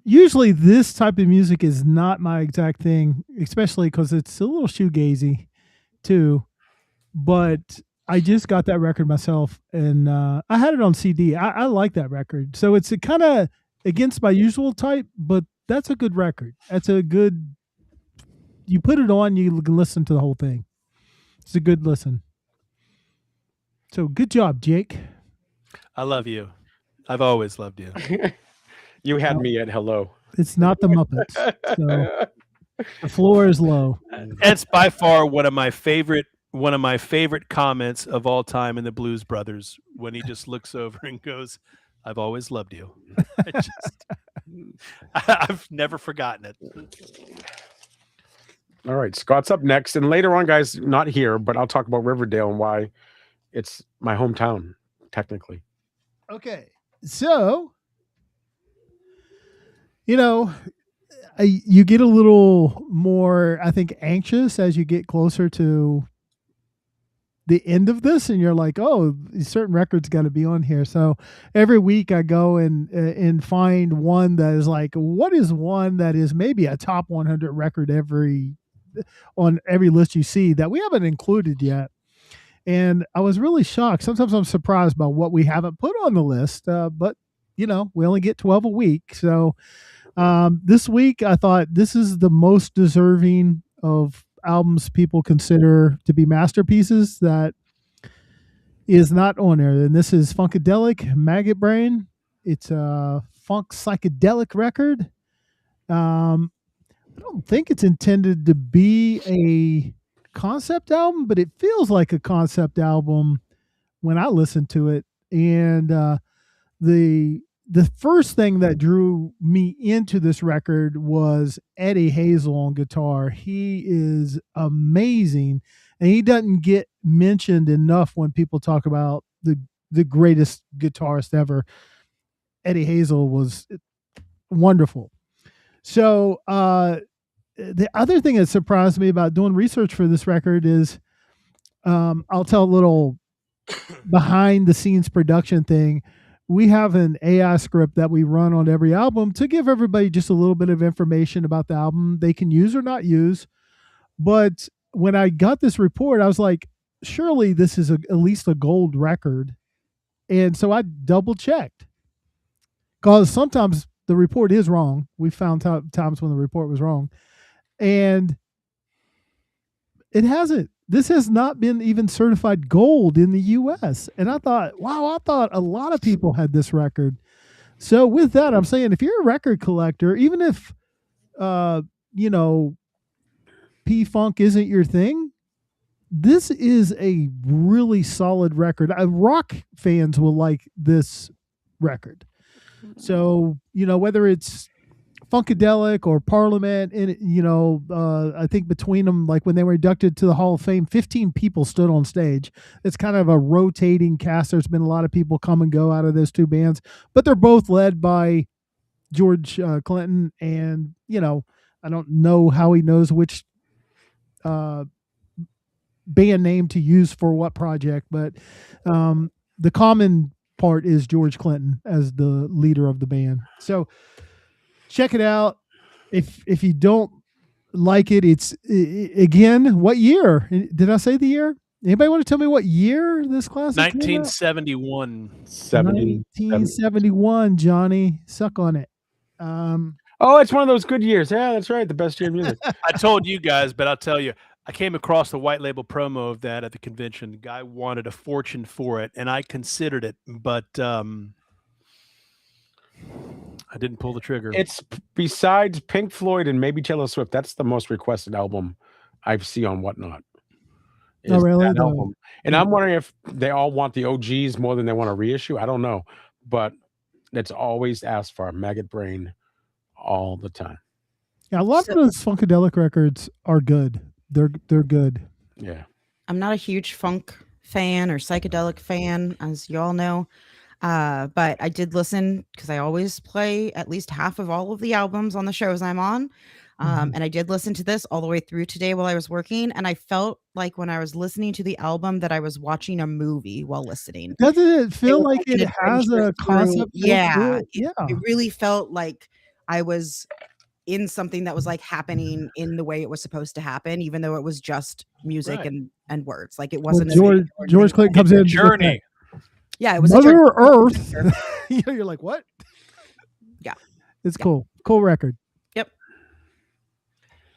usually this type of music is not my exact thing, especially because it's a little shoegazy too. But I just got that record myself, and I had it on CD. I like that record. So it's kind of against my usual type, but that's a good record. That's a good. You put it on, you can listen to the whole thing. It's a good listen. So good job, Jake. I love you. I've always loved you. You had me at hello. It's not the Muppets. So the floor is low. That's by far one of my favorite comments of all time in the Blues Brothers, when he just looks over and goes, "I've always loved you." I've never forgotten it. All right, Scott's up next, and later on, guys, not here, but I'll talk about Riverdale and why it's my hometown, technically. Okay, so you get a little more, I think, anxious as you get closer to the end of this, and you're like, oh, certain records got to be on here. So every week I go and find one that is like, what is one that is maybe a top 100 record on every list you see that we haven't included yet. And I was really shocked. Sometimes I'm surprised by what we haven't put on the list, but we only get 12 a week. So this week I thought this is the most deserving of albums people consider to be masterpieces that is not on there. And this is Funkadelic, Maggot Brain. It's a funk psychedelic record. I don't think it's intended to be a concept album, but it feels like a concept album when I listen to it. And the first thing that drew me into this record was Eddie Hazel on guitar. He is amazing, and he doesn't get mentioned enough when people talk about the greatest guitarist ever. Eddie Hazel was wonderful. So the other thing that surprised me about doing research for this record is I'll tell a little behind the scenes production thing. We have an AI script that we run on every album to give everybody just a little bit of information about the album they can use or not use. But when I got this report, I was like, surely this is at least a gold record. And so I double checked, because sometimes the report is wrong. We found times when the report was wrong, and it hasn't. This has not been even certified gold in the US. And I thought, wow, I thought a lot of people had this record. So with that, I'm saying, if you're a record collector, even if, P-Funk isn't your thing, this is a really solid record. Rock fans will like this record. So, whether it's Funkadelic or Parliament, and I think between them, like when they were inducted to the Hall of Fame, 15 people stood on stage. It's kind of a rotating cast. There's been a lot of people come and go out of those two bands, but they're both led by George Clinton. And I don't know how he knows which band name to use for what project, but the common part is George Clinton as the leader of the band. So check it out. If you don't like it, it's again, what year? Did I say the year? Anybody want to tell me what year this classic 1971. 1971, Johnny. Suck on it. It's one of those good years. Yeah, that's right. The best year of music. I told you guys, but I'll tell you, I came across the white label promo of that at the convention. The guy wanted a fortune for it, and I considered it, but I didn't pull the trigger. It's besides Pink Floyd and maybe Taylor Swift, that's the most requested album I see on Whatnot. Oh, really? That album. And I'm wondering if they all want the OGs more than they want a reissue. I don't know, but it's always asked for. Maggot Brain all the time. Yeah, a lot of those Funkadelic records are good. They're good. Yeah. I'm not a huge funk fan or psychedelic fan, as you all know. But I did listen, because I always play at least half of all of the albums on the shows I'm on. And I did listen to this all the way through today while I was working. And I felt like when I was listening to the album that I was watching a movie while listening. Doesn't it feel like it has a concept? Yeah. It really felt like I was in something that was like happening in the way it was supposed to happen, even though it was just music and words. Like it wasn't. George Clinton comes in. Journey. Yeah, it was Mother Earth. You're like, what? Yeah, it's cool. Cool record. Yep.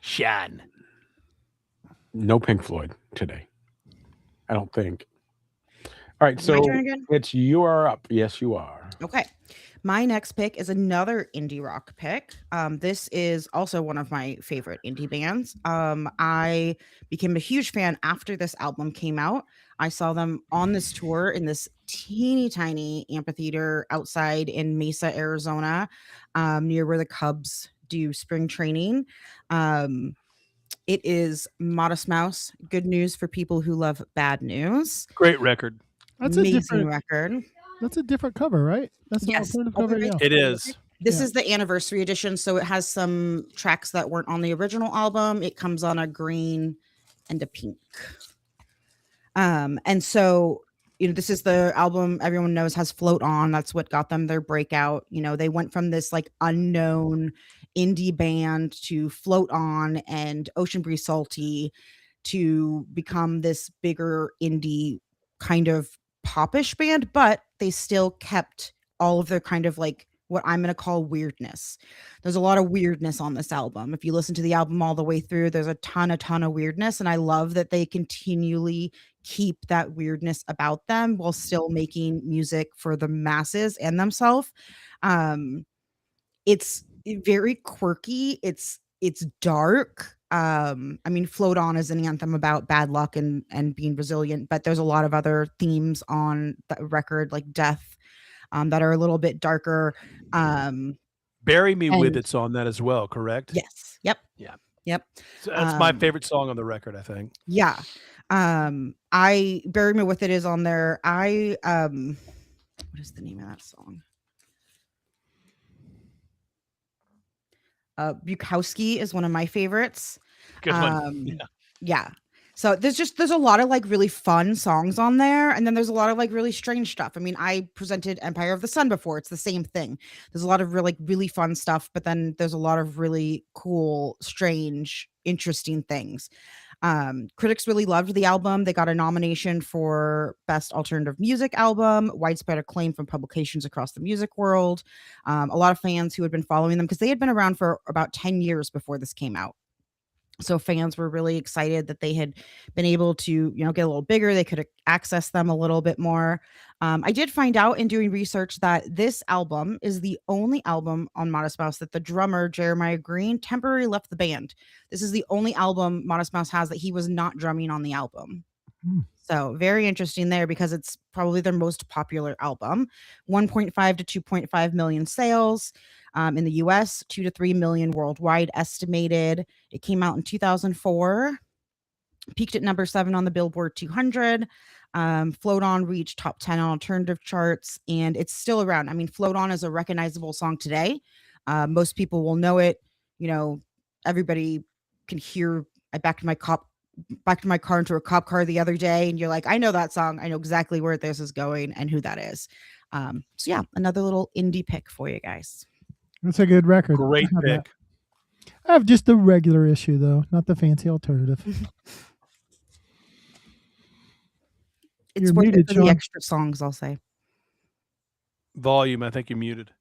Shan. No Pink Floyd today, I don't think. All right, so it's you are up. Yes, you are. Okay. My next pick is another indie rock pick. This is also one of my favorite indie bands. I became a huge fan after this album came out. I saw them on this tour in this teeny tiny amphitheater outside in Mesa, Arizona, near where the Cubs do spring training. It is Modest Mouse. Good news for people who love bad news. Great record. That's amazing record. That's a different cover, right? That's an alternative cover. Yeah. It is. This is the anniversary edition, so it has some tracks that weren't on the original album. It comes on a green and a pink. And so, this is the album everyone knows has Float On. That's what got them their breakout. They went from this like unknown indie band to Float On and Ocean Breeze Salty to become this bigger indie kind of popish band, but they still kept all of their kind of like what I'm going to call weirdness. There's a lot of weirdness on this album. If you listen to the album all the way through, there's a ton of weirdness. And I love that they continually keep that weirdness about them while still making music for the masses and themselves. It's very quirky. It's dark. I mean, Float On is an anthem about bad luck and being resilient, but there's a lot of other themes on the record, like death, that are a little bit darker. Bury Me With It's on that as well, correct? Yes. Yep. Yeah. Yep. So that's my favorite song on the record, I think. Yeah. I Bury Me With It is on there. What is the name of that song? Bukowski is one of my favorites. Good one. Yeah. So there's a lot of like really fun songs on there, and then there's a lot of like really strange stuff. I mean, I presented Empire of the Sun before. It's the same thing. There's a lot of really fun stuff, but then there's a lot of really cool, strange, interesting things. Critics really loved the album. They got a nomination for Best Alternative Music Album, widespread acclaim from publications across the music world. A lot of fans who had been following them, because they had been around for about 10 years before this came out. So fans were really excited that they had been able to, get a little bigger. They could access them a little bit more. I did find out in doing research that this album is the only album on Modest Mouse that the drummer, Jeremiah Green, temporarily left the band. This is the only album Modest Mouse has that he was not drumming on the album. So very interesting there, because it's probably their most popular album. 1.5 to 2.5 million sales in the US, 2 to 3 million worldwide estimated. It came out in 2004, peaked at number 7 on the Billboard 200. Float On reached top 10 on alternative charts, and it's still around. I mean, Float On is a recognizable song today. Most people will know it. Everybody can hear. I backed my car into a cop car the other day, and you're like, I know that song. I know exactly where this is going and who that is. So yeah, another little indie pick for you guys. That's a good record. Great pick. I have just the regular issue though, not the fancy alternative. It's worth it for the extra songs, I'll say. Volume, I think you're muted.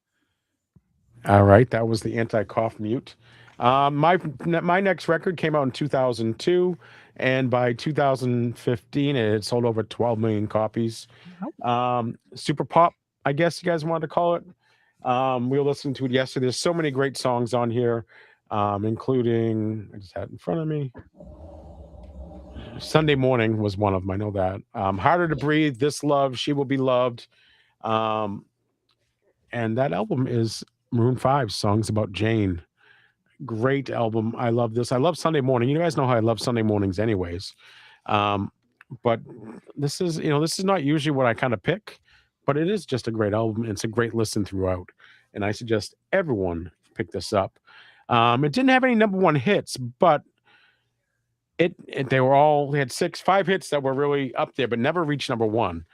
All right, that was the anti-cough mute. My next record came out in 2002, and by 2015 it had sold over 12 million copies. Super pop, I guess you guys wanted to call it. We were listening to it yesterday. There's so many great songs on here, including, I just had it in front of me, Sunday Morning was one of them. I know that. Harder to Breathe, This Love, She Will Be Loved. And that album is Maroon 5's Songs About Jane. Great album. I love this. I love Sunday Morning. You guys know how I love Sunday mornings anyways. But this is not usually what I kind of pick, but it is just a great album. It's a great listen throughout. And I suggest everyone pick this up. It didn't have any number one hits, but they had 5 hits that were really up there, but never reached number one.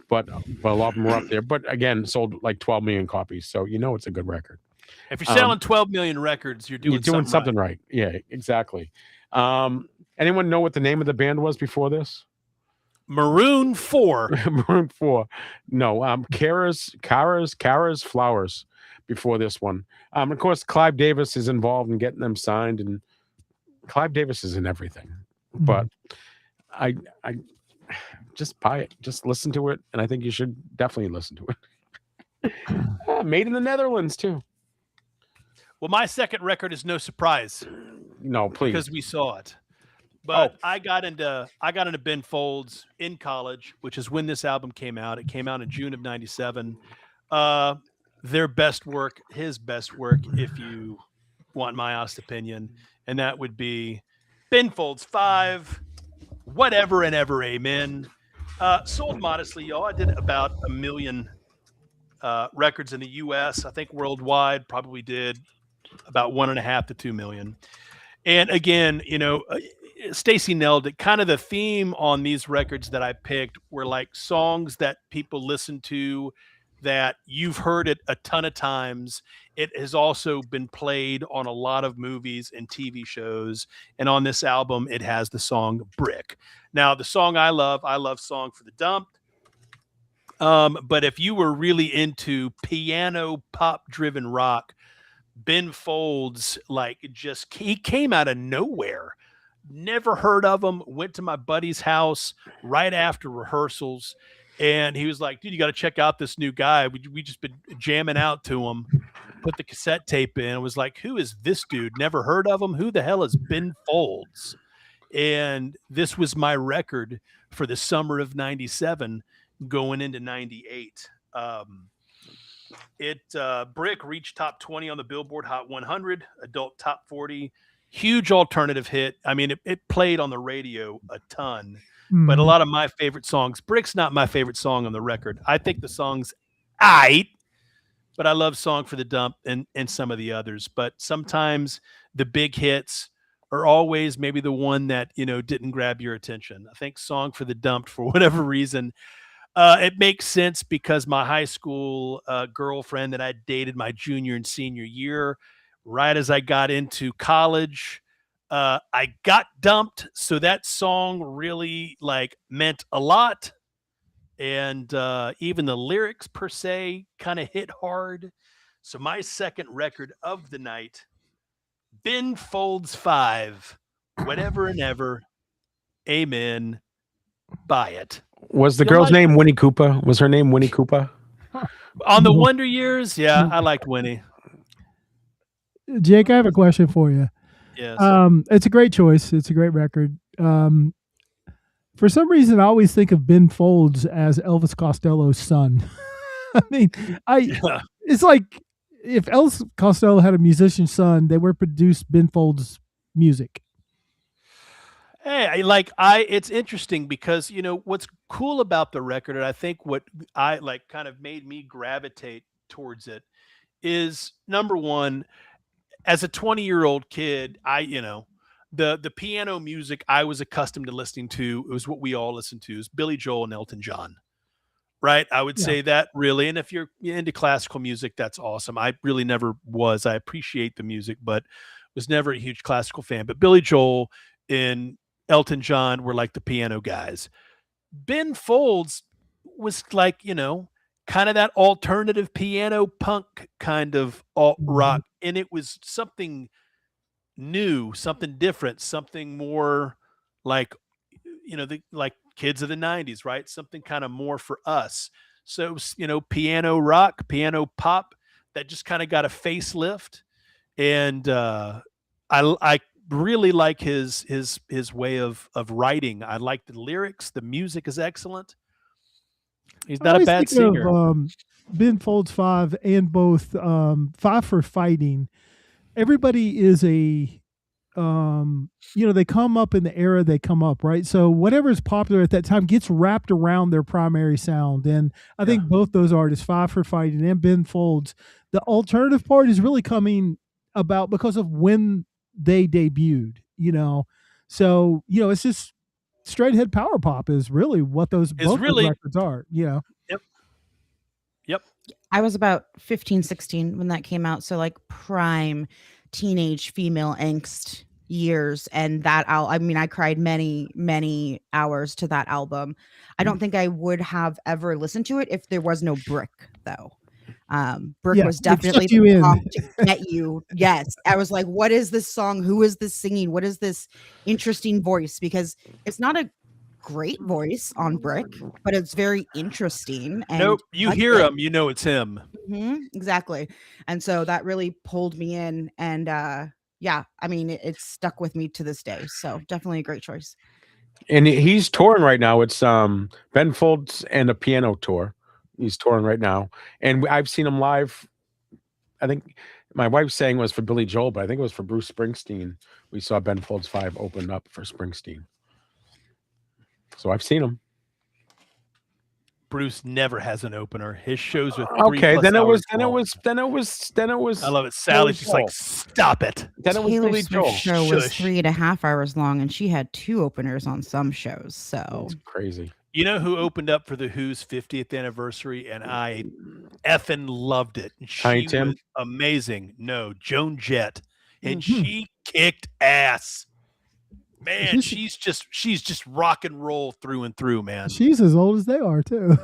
But a lot of them were up there. But again, sold like 12 million copies. So it's a good record. If you're selling 12 million records, you're doing something right. Yeah, exactly. Anyone know what the name of the band was before this? Maroon 4. Maroon 4. No, Kara's Flowers before this one. Of course, Clive Davis is involved in getting them signed, and Clive Davis is in everything. But I just buy it. Just listen to it, and I think you should definitely listen to it. Made in the Netherlands, too. Well, my second record is no surprise. No, please. Because we saw it. But I got into Ben Folds in college, which is when this album came out. It came out in June of '97. Their best work, his best work, if you want my honest opinion, and that would be Ben Folds 5, Whatever and Ever Amen. Sold modestly, y'all. I did about 1 million records in the U.S. I think worldwide probably did about 1.5 to 2 million. And again, Stacey nailed it. Kind of the theme on these records that I picked were like songs that people listen to, that you've heard it a ton of times. It has also been played on a lot of movies and TV shows. And on this album, it has the song Brick. Now, the song I love Song for the Dump. But if you were really into piano pop driven rock, Ben Folds, like, he came out of nowhere. Never heard of him. Went to my buddy's house right after rehearsals, and he was like, "Dude, you got to check out this new guy. We just been jamming out to him." Put the cassette tape in. I was like, "Who is this dude? Never heard of him. Who the hell is Ben Folds?" And this was my record for the summer of '97, going into '98. Brick reached top 20 on the Billboard Hot 100, adult top 40. Huge alternative hit. I mean, it played on the radio a ton, but a lot of my favorite songs. Brick's not my favorite song on the record. I think the song's aight, but I love Song for the Dump and some of the others. But sometimes the big hits are always maybe the one that, didn't grab your attention. I think Song for the Dump, for whatever reason, it makes sense because my high school girlfriend that I dated my junior and senior year, right as I got into college, I got dumped. So that song really meant a lot. And even the lyrics per se kind of hit hard. So my second record of the night, Ben Folds 5, Whatever and Ever, Amen, buy it. Was the girl's name Winnie Cooper? Was her name Winnie Cooper? On the Wonder Years? Yeah, I liked Winnie. Jake, I have a question for you. Yes. It's a great choice. It's a great record. For some reason, I always think of Ben Folds as Elvis Costello's son. I mean, it's like if Elvis Costello had a musician's son, they would produce Ben Folds' music. Hey, it's interesting because, what's cool about the record, and I think what I kind of made me gravitate towards it is, number one, as a 20-year-old kid, the piano music I was accustomed to listening to, it was what we all listened to, is Billy Joel and Elton John, right? I would say that really, and if you're into classical music, that's awesome. I really never was. I appreciate the music, but was never a huge classical fan. But Billy Joel and Elton John were like the piano guys. Ben Folds was kind of that alternative piano punk kind of alt rock. And it was something new, something different, something more like kids of the 90s, right? Something kind of more for us. So, piano rock, piano pop that just kind of got a facelift. And I really like his way of writing. I like the lyrics. The music is excellent. He's not a bad singer. Ben Folds 5 and both 5 for Fighting. Everybody is they come up in the era they come up, right? So whatever is popular at that time gets wrapped around their primary sound. And I think both those artists, 5 for Fighting and Ben Folds, the alternative part is really coming about because of when they debuted, So, it's just straight ahead power pop is really what those records are, Yep. I was about 15, 16 when that came out. So prime teenage female angst years. And I cried many, many hours to that album. I don't think I would have ever listened to it if there was no Brick, though. Brick was definitely the song to get you. Yes. I was like, what is this song? Who is this singing? What is this interesting voice? Because it's not a great voice on Brick, but it's very interesting. And nope, you hear him, it's him. Exactly. And so that really pulled me in. And it's stuck with me to this day. So definitely a great choice. And he's touring right now. It's Ben Folds and a piano tour. He's touring right now. And I've seen him live. I think my wife's saying it was for Billy Joel, but I think it was for Bruce Springsteen. We saw Ben Folds 5 open up for Springsteen. So I've seen him. Bruce never has an opener. His shows with then it was. I love it. Sally's just like, stop it. Then it was Taylor Billy Joel. Swift's show was 3.5 hours long, and she had 2 openers on some shows. So it's crazy. You know who opened up for the Who's 50th anniversary, and I effing loved it. She was amazing. No, Joan Jett, and she kicked ass. Man, she's just rock and roll through and through, man. She's as old as they are too.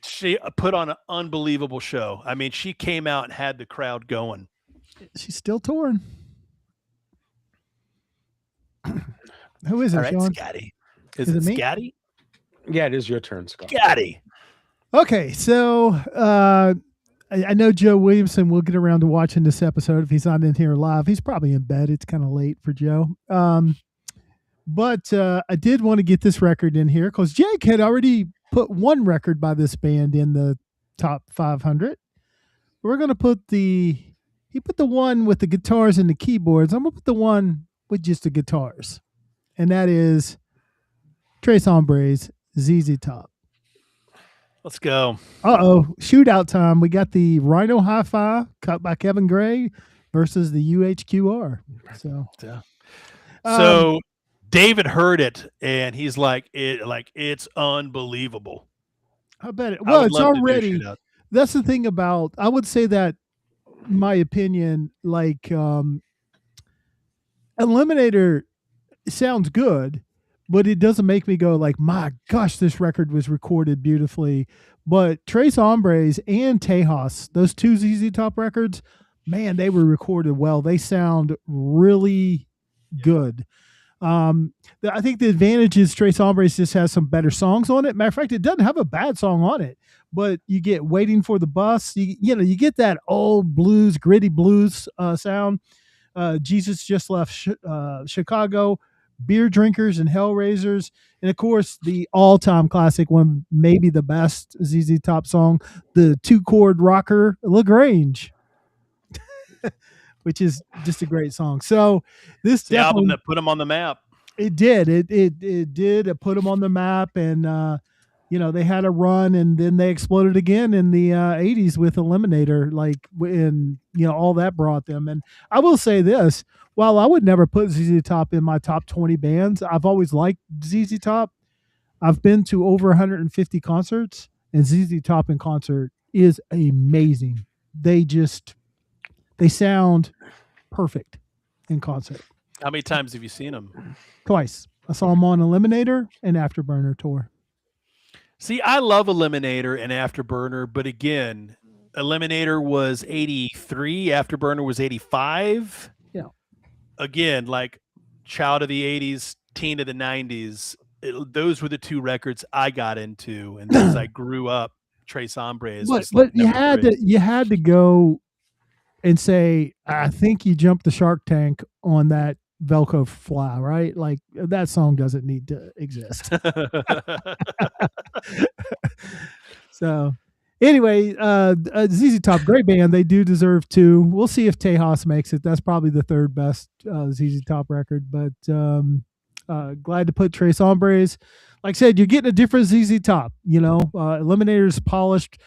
She put on an unbelievable show. I mean, she came out and had the crowd going. She's still touring. Who is it, All right, Sean? Scotty. Is it it me? Scotty? Yeah, it is your turn, Scott. Scotty. Okay, so I know Joe Williamson will get around to watching this episode if he's not in here live. He's probably in bed. It's kind of late for Joe. But I did want to get this record in here because Jake had already put one record by this band in the top 500. We're going to put he put the one with the guitars and the keyboards. I'm going to put the one with just the guitars. And that is Tres Hombres, ZZ Top. Let's go. Shootout time. We got the Rhino Hi-Fi cut by Kevin Gray versus the UHQR. So David heard it and he's like, it's unbelievable. I bet it. Well, it's already. That's the thing about. I would say that, my opinion, like Eliminator sounds good, but it doesn't make me go like, my gosh, this record was recorded beautifully. But Tres Hombres and Tejas, those two ZZ Top records, man, they were recorded well. They sound really good. I think the advantage is Tres Hombres just has some better songs on it. Matter of fact, it doesn't have a bad song on it, but you get Waiting for the Bus. You get that old blues, gritty blues sound. Jesus Just Left Chicago, Beer Drinkers and Hellraisers. And of course, the all-time classic one, maybe the best ZZ Top song, the 2-chord rocker LaGrange, which is just a great song. So this the album that put them on the map. It did. It did. It put them on the map, and they had a run, and then they exploded again in the 80s with Eliminator, all that brought them. And I will say this, while I would never put ZZ Top in my top 20 bands, I've always liked ZZ Top. I've been to over 150 concerts, and ZZ Top in concert is amazing. They sound perfect in concert. How many times have you seen them? Twice. I saw them on Eliminator and Afterburner tour. See, I love Eliminator and Afterburner, but again, Eliminator was 83, Afterburner was 85. Yeah. Again, like child of the 80s, teen of the 90s. Those were the two records I got into, and as I grew up, Tres Hombres. But you had to go and say, I think you jumped the Shark Tank on that Velcro Fly, right? Like, that song doesn't need to exist. So anyway, ZZ Top, great band. They do deserve two. We'll see if Tejas makes it. That's probably the third best ZZ Top record, but glad to put Tres Hombres. Like I said, you're getting a different ZZ Top, Eliminator's polished,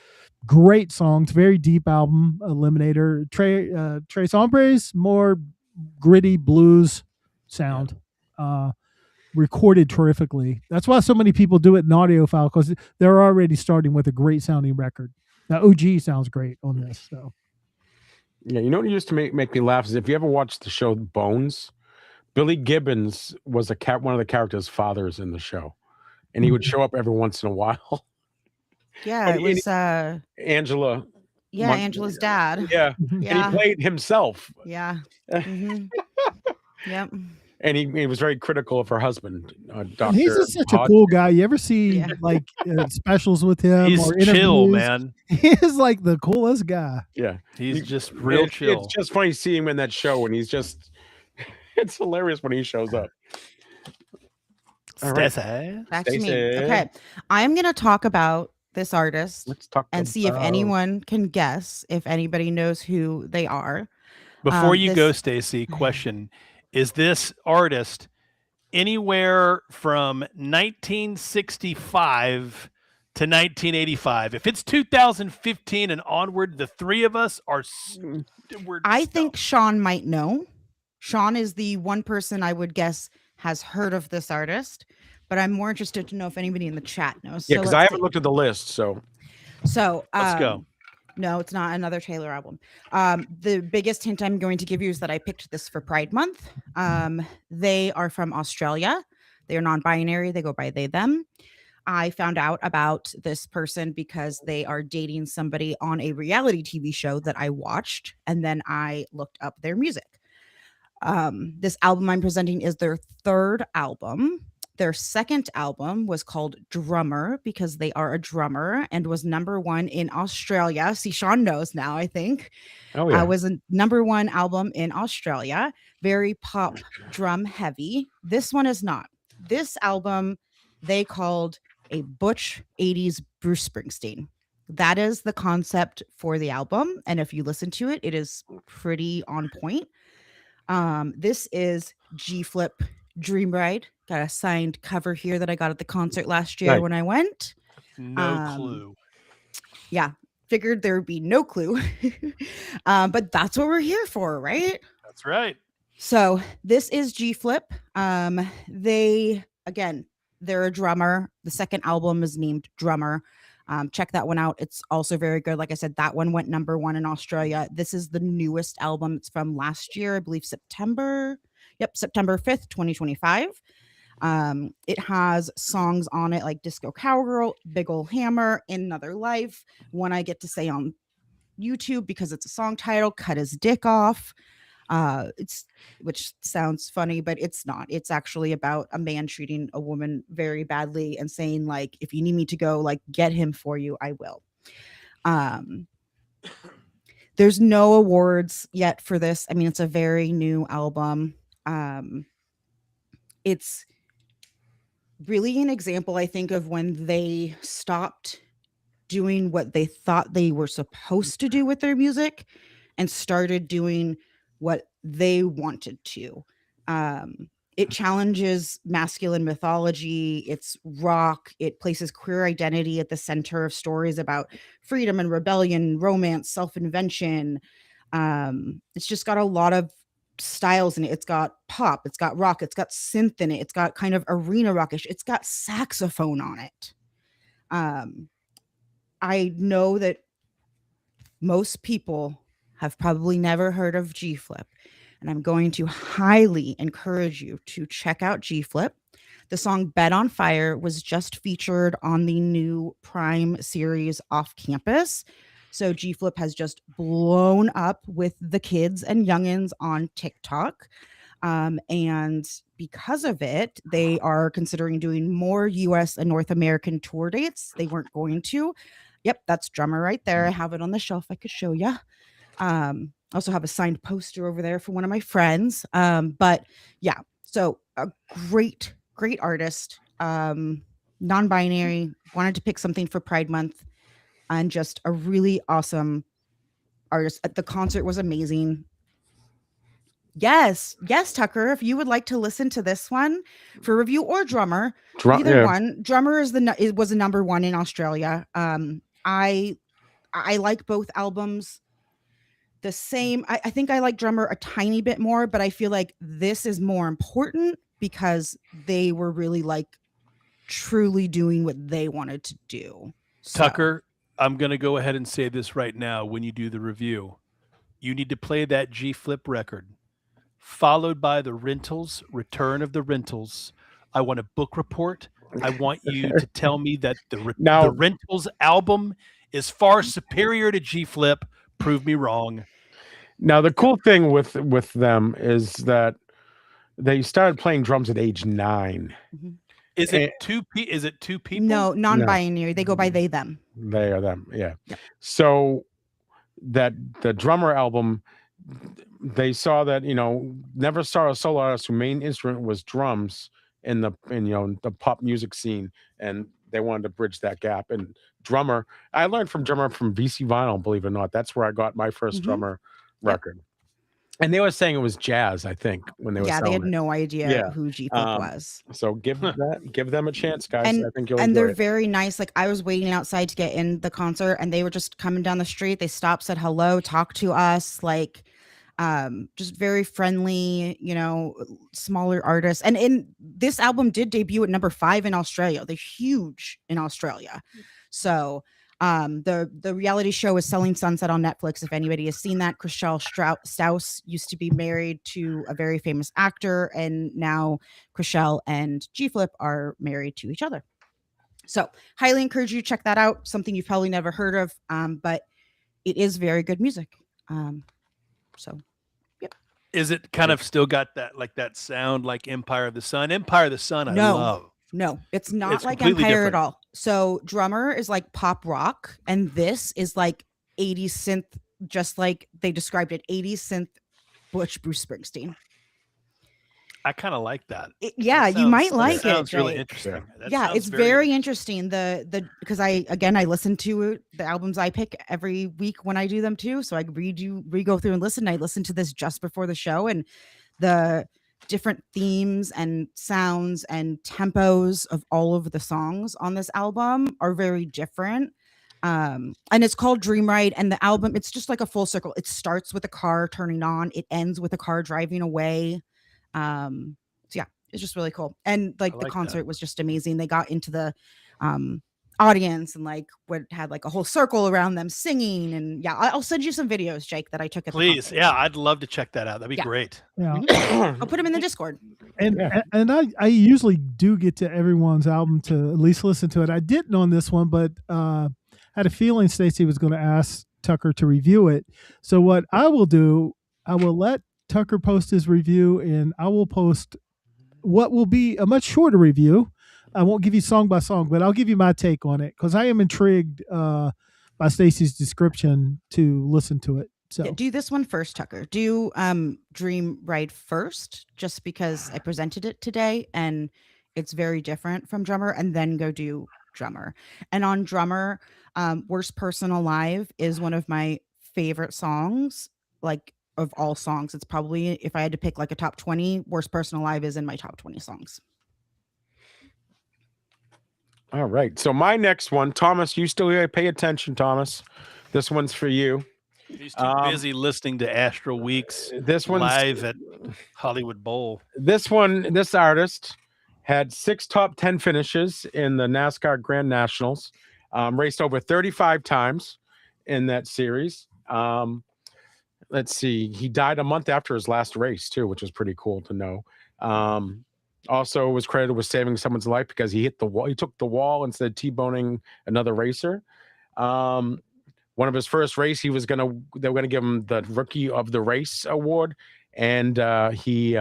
great songs, very deep album. Eliminator, Tres Hombres, more gritty blues sound, recorded terrifically. That's why so many people do it in audiophile, because they're already starting with a great sounding record. Now OG sounds great on this. So yeah, you know what used to make me laugh is if you ever watched the show Bones, Billy Gibbons was one of the characters' fathers in the show, and he would show up every once in a while. Yeah, it was Angela. Yeah, Angela's dad. Yeah. Yeah. And he played himself. Yeah. Mm-hmm. Yep. And he was very critical of her husband, Dr. He's such a cool guy. You ever see specials with him? He's or interviews? Chill, man. He is like the coolest guy. Yeah. He's just real chill. It's just funny seeing him in that show, and it's hilarious when he shows up. Stacey. Back to me. Okay. I'm going to talk about this artist and see if anyone can guess, if anybody knows who they are. Before you go, Stacey, question. Is this artist anywhere from 1965 to 1985? If it's 2015 and onward, the three of us are I think Sean might know. Sean is the one person I would guess has heard of this artist, but I'm more interested to know if anybody in the chat knows. Yeah, because I haven't looked at the list. So let's go. No, it's not another Taylor album. The biggest hint I'm going to give you is that I picked this for Pride Month. They are from Australia. They are non-binary. They go by they, them. I found out about this person because they are dating somebody on a reality TV show that I watched, and then I looked up their music. This album I'm presenting is their third album. Their second album was called Drummer because they are a drummer and was #1 in Australia. See, Sean knows now, I think. Oh yeah. Was a #1 album in Australia. Very pop drum heavy. This one is not. This album they called a butch 80s Bruce Springsteen. That is the concept for the album. And if you listen to it, it is pretty on point. This is G-Flip Dream Ride. Got a signed cover here that I got at the concert last year when I went. No clue. Yeah, figured there would be no clue. But that's what we're here for, right? That's right. So this is G-Flip. They're a drummer. The second album is named Drummer. Check that one out. It's also very good. Like I said, that one went #1 in Australia. This is the newest album. It's from last year, I believe September 5th, 2025. It has songs on it like Disco Cowgirl, Big Ol' Hammer, Another Life, one I get to say on YouTube because it's a song title, Cut His Dick Off. Which sounds funny, but it's not. It's actually about a man treating a woman very badly and saying, like, if you need me to go, like, get him for you, I will. There's no awards yet for this. I mean, it's a very new album. It's really an example, I think, of when they stopped doing what they thought they were supposed to do with their music and started doing what they wanted to. It challenges masculine mythology. It's rock. It places queer identity at the center of stories about freedom and rebellion, romance, self-invention. It's just got a lot of styles in it. It's got pop. It's got rock. It's got synth in it. It's got kind of arena rockish. It's got saxophone on it. I know that most people have probably never heard of G-Flip, and I'm going to highly encourage you to check out G-Flip. The song Bed on Fire was just featured on the new Prime series Off Campus. So G-Flip has just blown up with the kids and youngins on TikTok. And because of it, they are considering doing more US and North American tour dates. They weren't going to. Yep, that's Drummer right there. I have it on the shelf. I could show you. Also have a signed poster over there for one of my friends. But yeah, so a great artist, non-binary, wanted to pick something for Pride Month, and just a really awesome artist. The concert was amazing. Yes, Tucker, if you would like to listen to this one for review, or Drummer, either one. Drummer was a #1 in Australia. I like both albums the same. I think I like Drummer a tiny bit more, but I feel like this is more important because they were really like truly doing what they wanted to do. Tucker, I'm going to go ahead and say this right now. When you do the review, you need to play that G-Flip record, followed by the Rentals, Return of the Rentals. I want a book report. I want you to tell me that the Rentals album is far superior to G-Flip. Prove me wrong. Now, the cool thing with them is that they started playing drums at age 9. Mm-hmm. Is it two people? No, non-binary. No. They go by they, them. They are them, yeah. Yep. So that the Drummer album, they saw that, never saw a solo artist whose main instrument was drums in the pop music scene, and they wanted to bridge that gap. And Drummer, I learned from Drummer from VC Vinyl, believe it or not. That's where I got my first Drummer record. And they were saying it was jazz, I think, when they were selling they had it. no idea who G-Flip was. So give them a chance, guys. I think you'll enjoy and they're it. Very nice. Like, I was waiting outside to get in the concert, and they were just coming down the street. They stopped, said hello, talked to us, like just very friendly, smaller artists. And in this album did debut at #5 in Australia. They're huge in Australia. So the reality show is Selling Sunset on Netflix. If anybody has seen that, Chriselle Staus used to be married to a very famous actor, and now Chriselle and G-Flip are married to each other. So highly encourage you to check that out. Something you've probably never heard of, but it is very good music. So, yep. Is it kind of still got that sound like Empire of the Sun? Empire of the Sun, I love. No, it's not like Empire different. At all. So Drummer is like pop rock, and this is like 80s synth, just like they described it, 80s synth Bruce Springsteen. I kind of like that. You might like it. Sounds really interesting. Yeah, it's very interesting. Because I listen to the albums I pick every week when I do them too. So I go through and listen. I listen to this just before the show, and the different themes and sounds and tempos of all of the songs on this album are very different. And it's called Dream Ride, and the album, it's just like a full circle. It starts with a car turning on, it ends with a car driving away. So yeah, it's just really cool. And like the concert was just amazing. They got into the audience and like had like a whole circle around them singing. And yeah, I'll send you some videos, Jake, that I took at Please. Yeah, I'd love to check that out. That'd be great. Yeah. I'll put them in the Discord. And I usually do get to everyone's album to at least listen to it. I didn't on this one, but I had a feeling Stacey was going to ask Tucker to review it. So what I will do, I will let Tucker post his review, and I will post what will be a much shorter review. I won't give you song by song, but I'll give you my take on it because I am intrigued by Stacey's description to listen to it. So do this one first, Tucker. Do Dream Ride first, just because I presented it today and it's very different from Drummer, and then go do Drummer. And on Drummer, Worst Person Alive is one of my favorite songs, like of all songs. It's probably, if I had to pick like a top 20, Worst Person Alive is in my top 20 songs. All right. So my next one, Thomas, you still here? Pay attention, Thomas. This one's for you. He's too busy listening to Astral Weeks. This one's live at Hollywood Bowl. This artist had 6 top 10 finishes in the NASCAR Grand Nationals, raced over 35 times in that series. Let's see. He died a month after his last race too, which was pretty cool to know. Also was credited with saving someone's life because he hit the wall. He took the wall instead of T-boning another racer. One of his first race, they were gonna give him the Rookie of the Race award, and he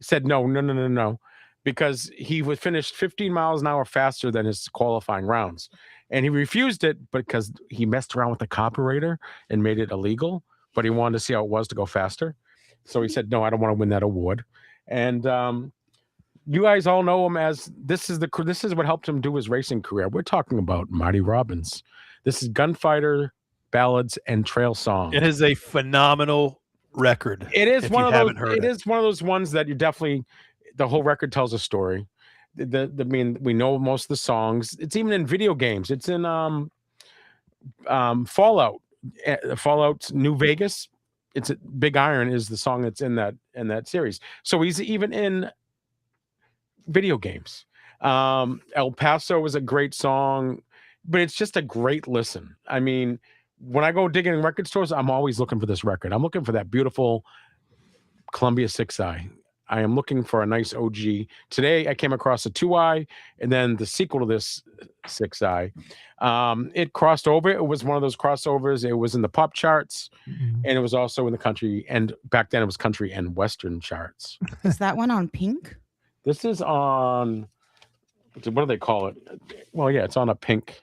said no, because he would finish 15 miles an hour faster than his qualifying rounds. And he refused it because he messed around with the carburetor and made it illegal, but he wanted to see how it was to go faster. So he said, no, I don't want to win that award. And you guys all know him as, this is what helped him do his racing career. We're talking about Marty Robbins. This is Gunfighter, Ballads, and Trail Song. It is a phenomenal record. It is one of those. It is one of those ones that you definitely, the whole record tells a story. We know most of the songs. It's even in video games. It's in Fallout, New Vegas. It's Big Iron is the song that's in that series. So he's even in video games. El Paso is a great song, but it's just a great listen. I mean, when I go digging in record stores, I'm always looking for this record. I'm looking for that beautiful Columbia 6i. I am looking for a nice OG. Today, I came across a 2i and then the sequel to this 6i. It crossed over. It was one of those crossovers. It was in the pop charts, and it was also in the country. And back then, it was country and Western charts. Is that one on Pink? This is on, what do they call it? Well, yeah, it's on a pink.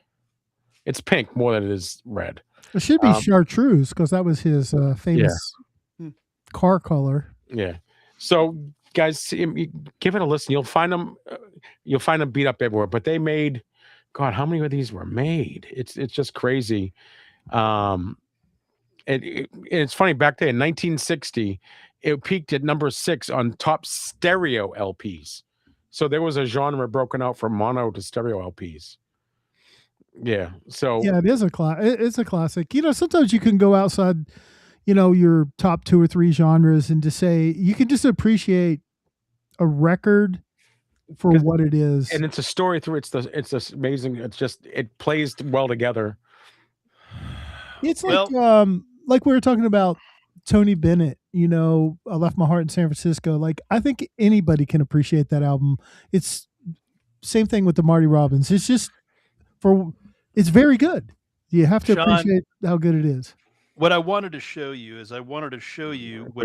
It's pink more than it is red. It should be chartreuse because that was his famous car color. Yeah. So, guys, give it a listen. You'll find them beat up everywhere. But they made, God, how many of these were made? It's just crazy. It's funny. Back then in 1960, it peaked at number 6 on top stereo LPs. So there was a genre broken out from mono to stereo LPs. Yeah. So yeah, it's a classic. You know, sometimes you can go outside, you know, your top 2 or 3 genres and just say you can just appreciate a record for what it is. And it's a story through. It's this amazing. It's just, it plays well together. It's like we were talking about Tony Bennett, you know, I Left My Heart in San Francisco. Like, I think anybody can appreciate that album. It's same thing with the Marty Robbins. It's just it's very good. You have to Sean, appreciate how good it is. What I wanted to show you what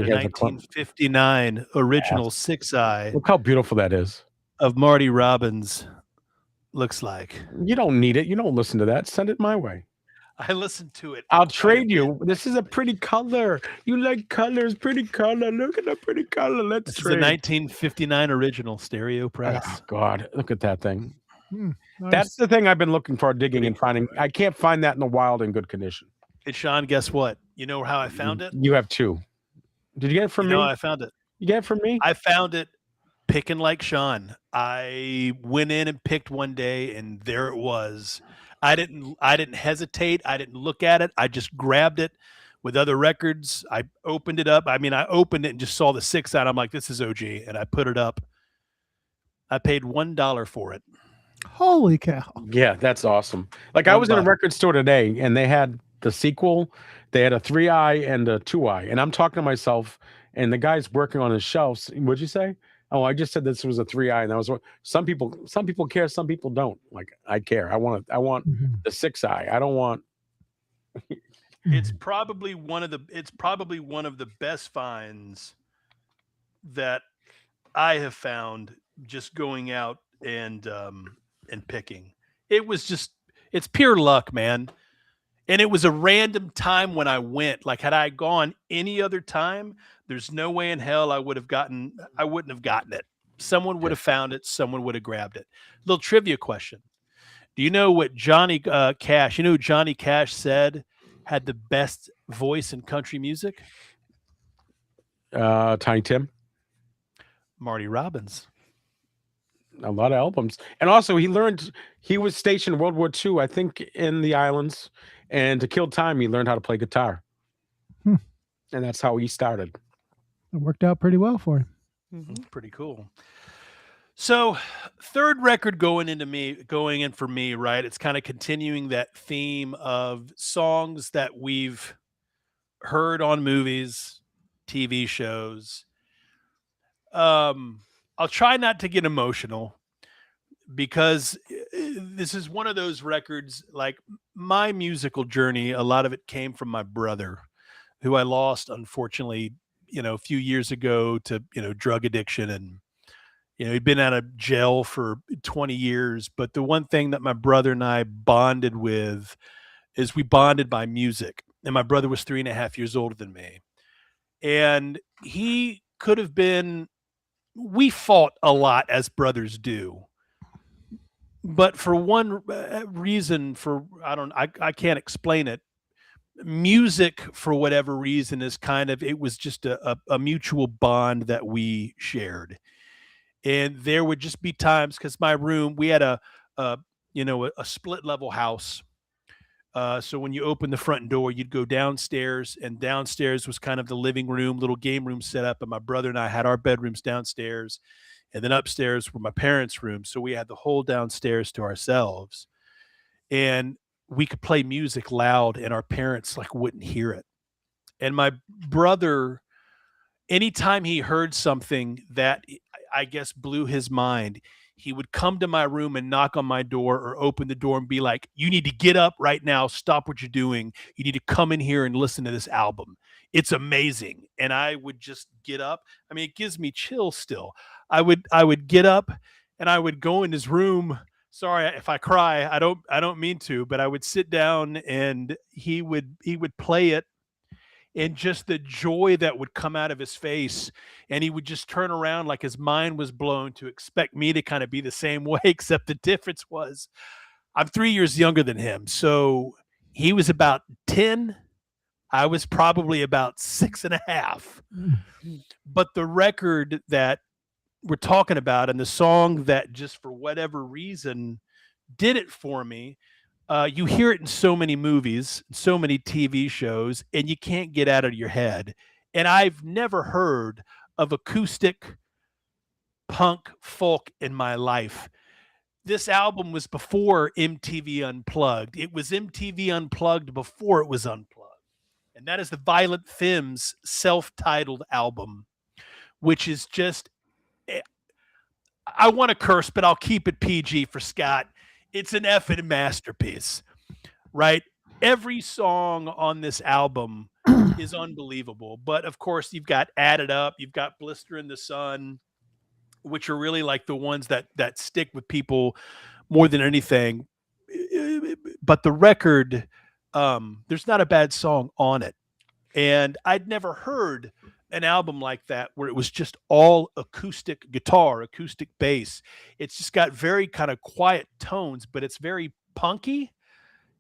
a 1959 original 6-eye. Look how beautiful that is. Of Marty Robbins looks like. You don't need it. You don't listen to that. Send it my way. I listened to it. I'll trade you. This is a pretty color. You like colors, pretty color. Look at the pretty color. Let's trade. This is a 1959 original stereo press. Oh, God. Look at that thing. Nice. That's the thing I've been looking for, digging and finding. I can't find that in the wild in good condition. Hey, Sean, guess what? You know how I found it? You have two. Did you get it from me? No, I found it. You get it from me? I found it picking like Sean. I went in and picked one day, and there it was. I didn't hesitate. I didn't look at it. I just grabbed it with other records. I opened it up. I mean, I opened it and just saw the 6-eye. I'm like, this is OG, and I put it up. I paid $1 for it. Holy cow! Yeah, that's awesome. Like I was in a record store today, and they had the sequel. They had a 3-eye and a 2-eye, and I'm talking to myself, and the guy's working on his shelves. What'd you say? Oh, I just said this was a 3-eye, and that was some people care, some people don't. Like I care. I want the 6-eye. I don't want. It's probably one of the best finds that I have found just going out and picking. It's pure luck, man. And it was a random time when I went. Like had I gone any other time, there's no way in hell I wouldn't have gotten it. Someone would have found it. Someone would have grabbed it. Little trivia question. Do you know what Johnny Cash, who Johnny Cash said had the best voice in country music? Tiny Tim. Marty Robbins. A lot of albums. And also he was stationed in World War II, I think in the islands. And to kill time, he learned how to play guitar. And that's how he started. It worked out pretty well for him. Mm-hmm. Pretty cool. So third record going in for me, right? It's kind of continuing that theme of songs that we've heard on movies, TV shows. I'll try not to get emotional because this is one of those records, like my musical journey, a lot of it came from my brother, who I lost, unfortunately, a few years ago to, drug addiction. And, he'd been out of jail for 20 years. But the one thing that my brother and I bonded with is we bonded by music. And my brother was 3.5 years older than me. And he could have been, we fought a lot as brothers do. But for one reason, I can't explain it. Music, for whatever reason, is it was just a mutual bond that we shared. And there would just be times, because my room, we had a split level house. So when you open the front door, you'd go downstairs, and downstairs was kind of the living room, little game room set up. And my brother and I had our bedrooms downstairs, and then upstairs were my parents' rooms. So we had the whole downstairs to ourselves, and we could play music loud, and our parents wouldn't hear it. And my brother, anytime he heard something that I guess blew his mind, he would come to my room and knock on my door or open the door and be like, you need to get up right now. Stop what you're doing. You need to come in here and listen to this album. It's amazing. And I would just get up. I mean, it gives me chills still. I would get up and I would go in his room. Sorry if I cry. I don't mean to, but I would sit down and he would play it. And just the joy that would come out of his face, and he would just turn around like his mind was blown to expect me to kind of be the same way, except the difference was I'm 3 years younger than him. So he was about 10. I was probably about 6.5. But the record that we're talking about and the song that just for whatever reason did it for me, you hear it in so many movies, so many TV shows, and you can't get out of your head. And I've never heard of acoustic punk folk in my life. This album was before MTV Unplugged. It was MTV Unplugged before it was Unplugged. And that is the Violent Femmes self-titled album, which is just, I want to curse, but I'll keep it PG for Scott. It's an effing masterpiece, right? Every song on this album is unbelievable. But of course, you've got Add It Up, you've got Blister in the Sun, which are really like the ones that stick with people more than anything. But the record, there's not a bad song on it. And I'd never heard an album like that where it was just all acoustic guitar, acoustic bass. It's just got very kind of quiet tones, but it's very punky.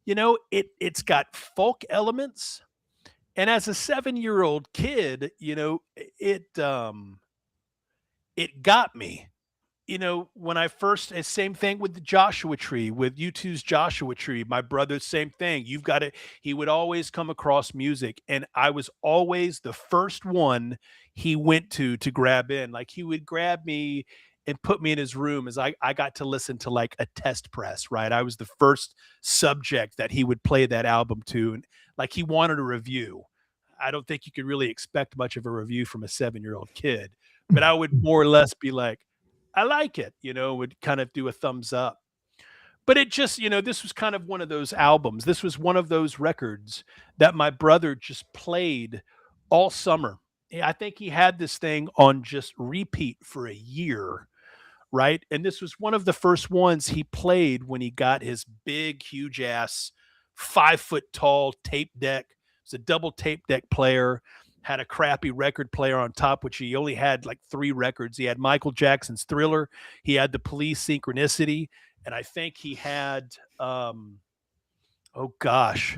You know, it's got folk elements. And as a 7-year-old kid, you know, it got me. You know, when I first, same thing with the Joshua Tree, with U2's Joshua Tree, my brother, same thing. You've got it. He would always come across music, and I was always the first one he went to grab in. Like, he would grab me and put me in his room as I got to listen to like a test press, right? I was the first subject that he would play that album to, and like he wanted a review. I don't think you could really expect much of a review from a 7-year-old kid, but I would more or less be like, I like it, you know, would kind of do a thumbs up. But it just, you know, this was kind of one of those albums. This was one of those records that my brother just played all summer. I think he had this thing on just repeat for a year, right? And this was one of the first ones he played when he got his big, huge ass, 5-foot tall tape deck. It's a double tape deck player. Had a crappy record player on top, which he only had like 3 records. He had Michael Jackson's Thriller. He had the Police Synchronicity. And I think he had, oh gosh,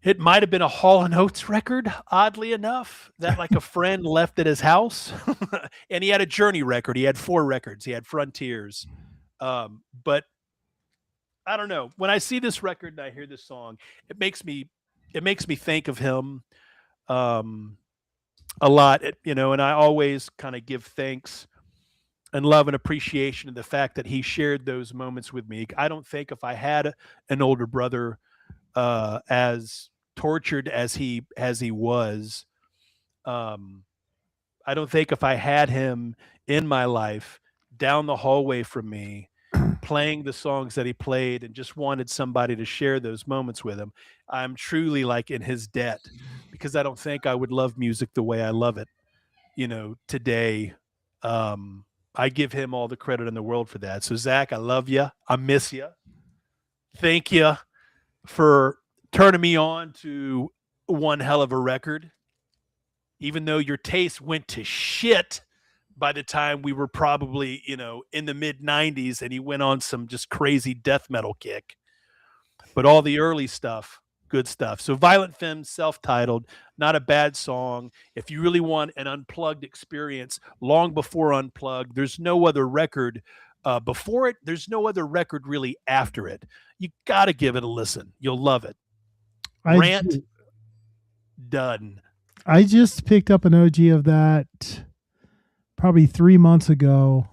it might have been a Hall & Oates record, oddly enough, that like a friend left at his house. And he had a Journey record. He had 4 records. He had Frontiers. But I don't know. When I see this record and I hear this song, it makes me think of him a lot, you know, and I always kind of give thanks and love and appreciation of the fact that he shared those moments with me. I don't think if I had an older brother as tortured as he was, I don't think if I had him in my life down the hallway from me, playing the songs that he played and just wanted somebody to share those moments with him, I'm truly like in his debt, because I don't think I would love music the way I love it, you know, today. I give him all the credit in the world for that. So Zach, I love you. I miss you. Thank you for turning me on to one hell of a record, even though your taste went to shit by the time we were probably, you know, in the mid 90s, and he went on some just crazy death metal kick. But all the early stuff, good stuff. So Violent Femmes, self-titled, not a bad song. If you really want an unplugged experience, long before Unplugged, there's no other record before it. There's no other record really after it. You got to give it a listen. You'll love it. Rant, done. I just picked up an OG of that probably 3 months ago.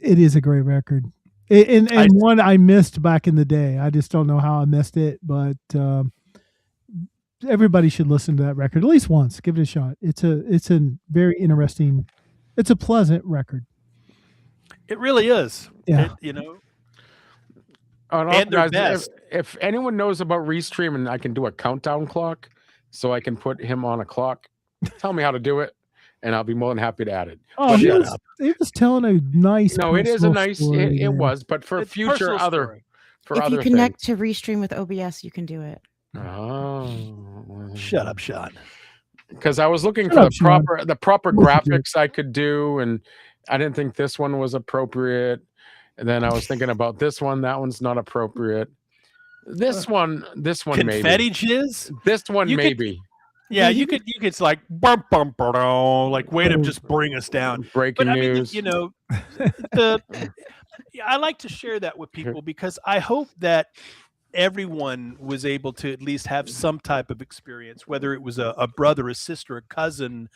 It is a great record. And one I missed back in the day. I just don't know how I missed it, but everybody should listen to that record at least once. Give it a shot. It's a very interesting, it's a pleasant record. It really is. Yeah. You know. And guys, if anyone knows about Restream, I can do a countdown clock, so I can put him on a clock, tell me how to do it, and I'll be more than happy to add it. Oh, he was telling a nice. No, it is a nice. It was, but for it's future other, for if other you connect things. to Restream with OBS, you can do it. Oh, shut up, Sean. Because I was looking for the proper graphics I could do, and I didn't think this one was appropriate. And then I was thinking about this one. That one's not appropriate. This one confetti maybe. Jizz. This one maybe. Yeah, you could like bum, bum, bum, like way to just bring us down. Breaking news. You know, I like to share that with people because I hope that everyone was able to at least have some type of experience, whether it was a brother, a sister, a cousin,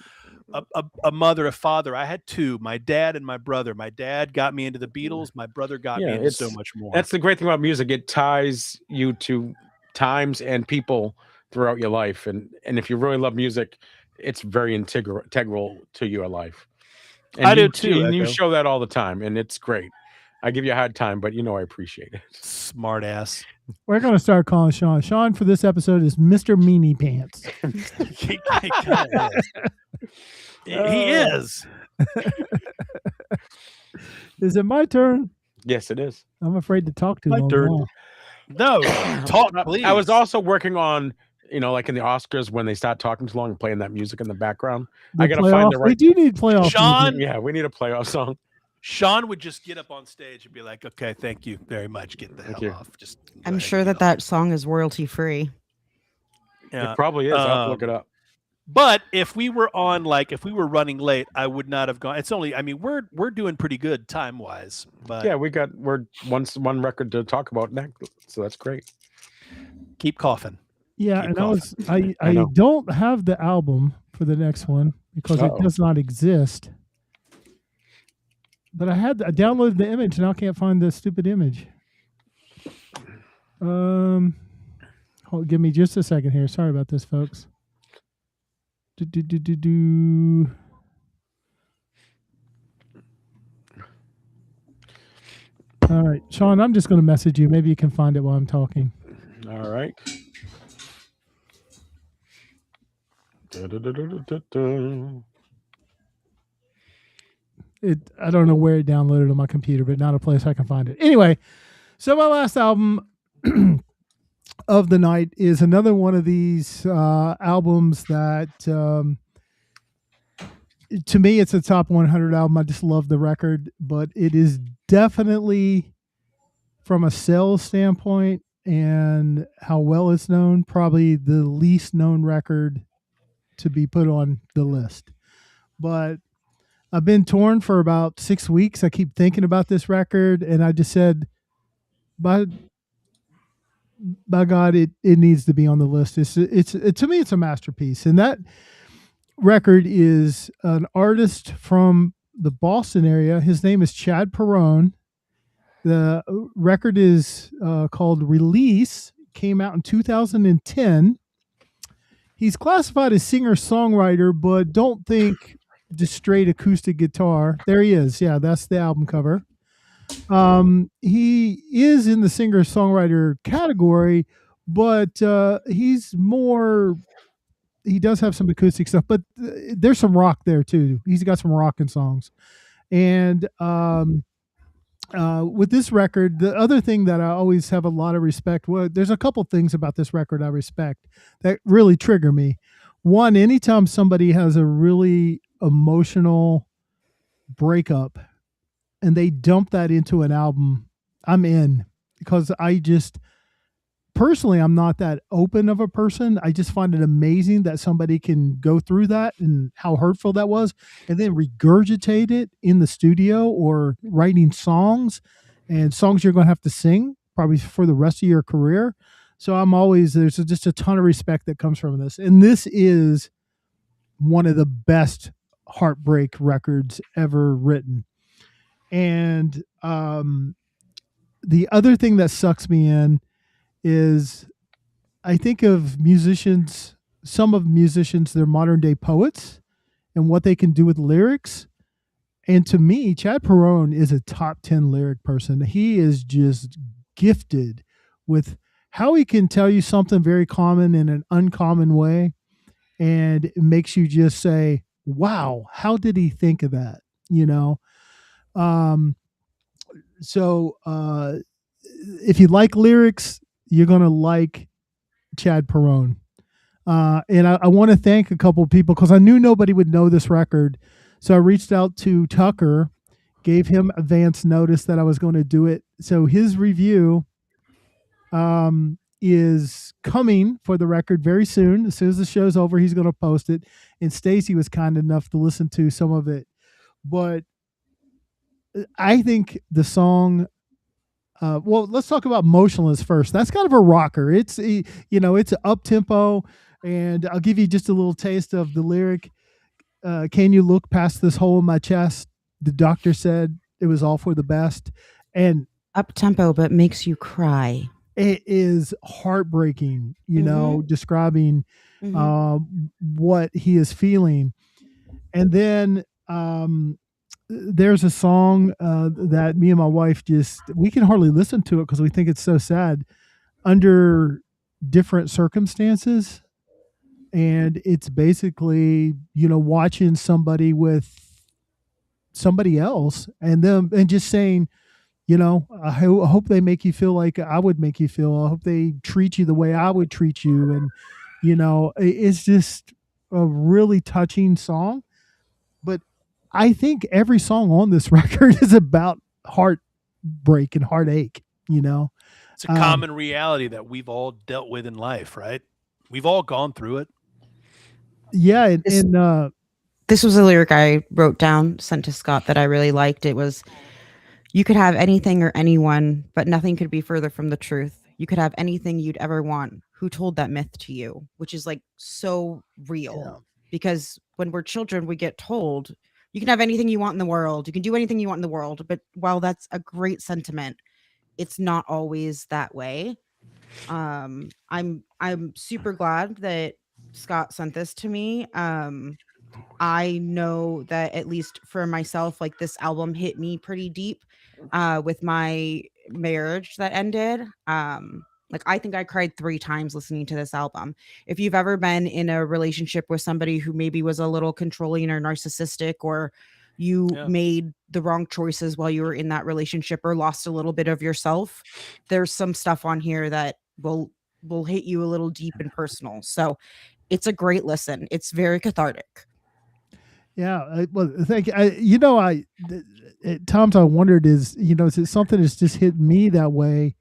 a mother, a father. I had 2, my dad and my brother. My dad got me into the Beatles. My brother got me into so much more. That's the great thing about music. It ties you to times and people throughout your life. And if you really love music, it's very integral to your life. And I do too. And you Echo. show that all the time, and it's great. I give you a hard time, but I appreciate it. Smart ass. We're going to start calling Sean. Sean for this episode is Mr. Meanie Pants. He is. Is it my turn? Yes, it is. I'm afraid to talk too My long. turn. No, talk, please. I was also working on, like in the Oscars when they start talking too long and playing that music in the background. I got to find the right. We do need playoff. Sean, music. Yeah, we need a playoff song. Sean would just get up on stage and be like, "Okay, thank you very much. Get the hell off." Just. I'm sure that song is royalty free. Yeah. It probably is. I'll have to look it up. But if we were running late, I would not have gone. It's only, we're doing pretty good time wise. But yeah, we're one record to talk about next, so that's great. Keep coughing. Yeah, Keep and coughing. I don't have the album for the next one because it does not exist. But I downloaded the image, and now I can't find the stupid image. Give me just a second here. Sorry about this, folks. All right, Sean, I'm just going to message you. Maybe you can find it while I'm talking. All right. I don't know where it downloaded on my computer, but not a place I can find it. Anyway, so my last album of the night is another one of these albums that to me it's a top 100 album. I just love the record, but it is definitely, from a sales standpoint and how well it's known, probably the least known record to be put on the list. But I've been torn for about 6 weeks. I keep thinking about this record, and I just said, by God, it needs to be on the list. To me, it's a masterpiece. And that record is an artist from the Boston area. His name is Chad Perrone. The record is called Release. Came out in 2010. He's classified as singer-songwriter, but don't think just straight acoustic guitar. There he is. Yeah, that's the album cover. He is in the singer-songwriter category, but he does have some acoustic stuff, but there's some rock there too. He's got some rockin' songs. And with this record, the other thing that I always have a lot of respect, there's a couple things about this record I respect that really trigger me. One, anytime somebody has a really emotional breakup and they dump that into an album, I'm in, because personally, I'm not that open of a person. I just find it amazing that somebody can go through that and how hurtful that was and then regurgitate it in the studio or writing songs you're going to have to sing probably for the rest of your career. So there's just a ton of respect that comes from this. And this is one of the best heartbreak records ever written. And the other thing that sucks me in is I think of some of musicians, they're modern day poets and what they can do with lyrics. And to me, Chad Perrone is a top 10 lyric person. He is just gifted with how he can tell you something very common in an uncommon way. And it makes you just say, wow, how did he think of that? So if you like lyrics, you're going to like Chad Perrone. And I want to thank a couple of people because I knew nobody would know this record. So I reached out to Tucker, gave him advance notice that I was going to do it. So his review is coming for the record very soon. As soon as the show's over, he's going to post it. And Stacey was kind enough to listen to some of it. But I think the song, let's talk about Motionless first. That's kind of a rocker. It's up tempo, and I'll give you just a little taste of the lyric. Can you look past this hole in my chest? The doctor said it was all for the best. And up tempo, but makes you cry. It is heartbreaking, describing what he is feeling. And then there's a song that me and my wife we can hardly listen to it because we think it's so sad. Under Different Circumstances, and it's basically watching somebody with somebody else and them and just saying, I hope they make you feel like I would make you feel. I hope they treat you the way I would treat you. And it's just a really touching song. But I think every song on this record is about heartbreak and heartache. It's a common reality that we've all dealt with in life, right? We've all gone through it. Yeah, this was a lyric I wrote down, sent to Scott, that I really liked. It was, "You could have anything or anyone, but nothing could be further from the truth. You could have anything you'd ever want. Who told that myth to you?" Which is like so real. Yeah. Because when we're children, we get told you can have anything you want in the world. You can do anything you want in the world. But while that's a great sentiment, it's not always that way. I'm super glad that Scott sent this to me. I know that at least for myself, like, this album hit me pretty deep with my marriage that ended. Like, I think I cried 3 times listening to this album. If you've ever been in a relationship with somebody who maybe was a little controlling or narcissistic, or you made the wrong choices while you were in that relationship or lost a little bit of yourself, there's some stuff on here that will hit you a little deep and personal. So it's a great listen. It's very cathartic. Yeah, well, thank you. At times I wondered, is it something that's just hit me that way?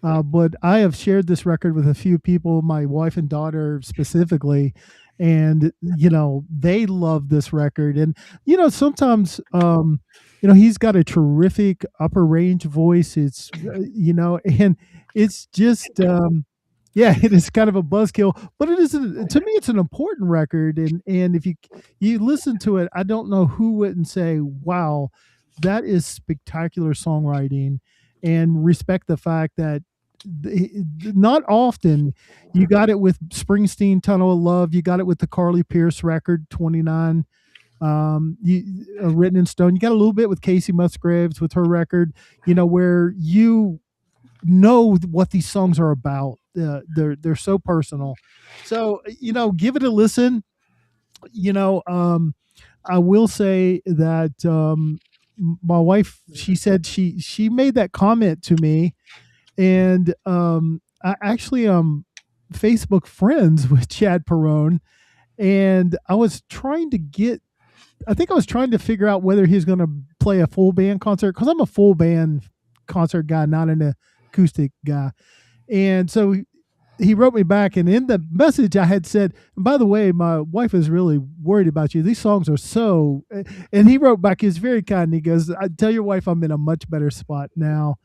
But I have shared this record with a few people, my wife and daughter specifically, and they love this record. And sometimes he's got a terrific upper range voice. It's and it's just it is kind of a buzzkill, but it is to me it's an important record. And if you listen to it, I don't know who wouldn't say, wow, that is spectacular songwriting, and respect the fact that not often you got it with Springsteen, Tunnel of Love. You got it with the Carly Pearce record, 29, Written in Stone. You got a little bit with Casey Musgraves with her record, where you know what these songs are about. They're so personal. So, give it a listen. I will say that my wife, she said she made that comment to me. And I actually am Facebook friends with Chad Perrone, and I was trying to figure out whether he's going to play a full band concert, because I'm a full band concert guy, not an acoustic guy. And so he wrote me back, and in the message I had said, and by the way, my wife is really worried about you. These songs are so, and he wrote back, he was very kind. He goes, "I tell your wife I'm in a much better spot now."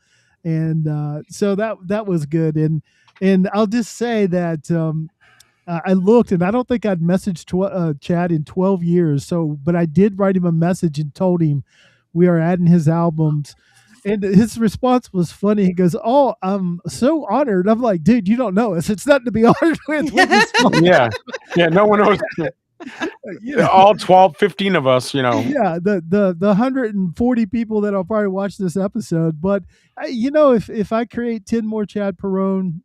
And so that was good. And I'll just say that I looked, and I don't think I'd messaged Chad in 12 years. So, but I did write him a message and told him we are adding his albums. And his response was funny. He goes, "Oh, I'm so honored." I'm like, "Dude, you don't know us. It's nothing to be honored with." Yeah. No one knows. All 12, 15 of us, Yeah, the 140 people that'll probably watch this episode. But if I create 10 more Chad Perrone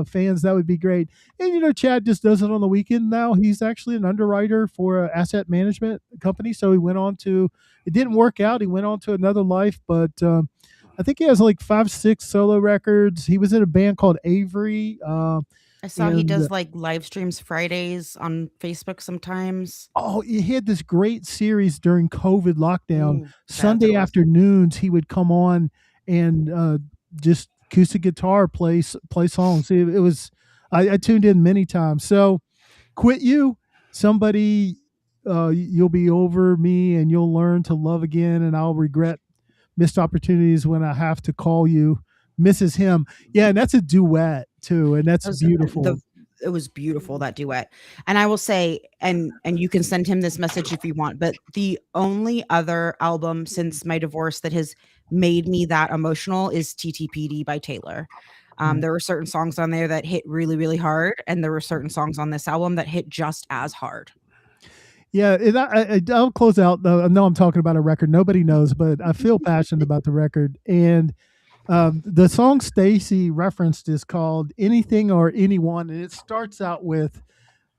fans, that would be great. And Chad just does it on the weekend now. He's actually an underwriter for an asset management company. So he went on to, it didn't work out. He went on to another life, but I think he has like 5-6 solo records. He was in a band called Avery. I saw he does like live streams Fridays on Facebook sometimes. Oh, he had this great series during COVID lockdown. Sunday afternoons, he would come on and just acoustic guitar, play songs. It was, I tuned in many times. So, Quit You, somebody, you'll be over me and you'll learn to love again, and I'll regret missed opportunities when I have to call you. Misses Him. Yeah, and that's a duet too, and that's beautiful. It was beautiful, that duet. And I will say, and you can send him this message if you want, but the only other album since my divorce that has made me that emotional is TTPD by Taylor. There were certain songs on there that hit really, really hard, and there were certain songs on this album that hit just as hard. Yeah, I'll close out. I know I'm talking about a record nobody knows, but I feel passionate about the record. And the song Stacey referenced is called "Anything or Anyone," and it starts out with,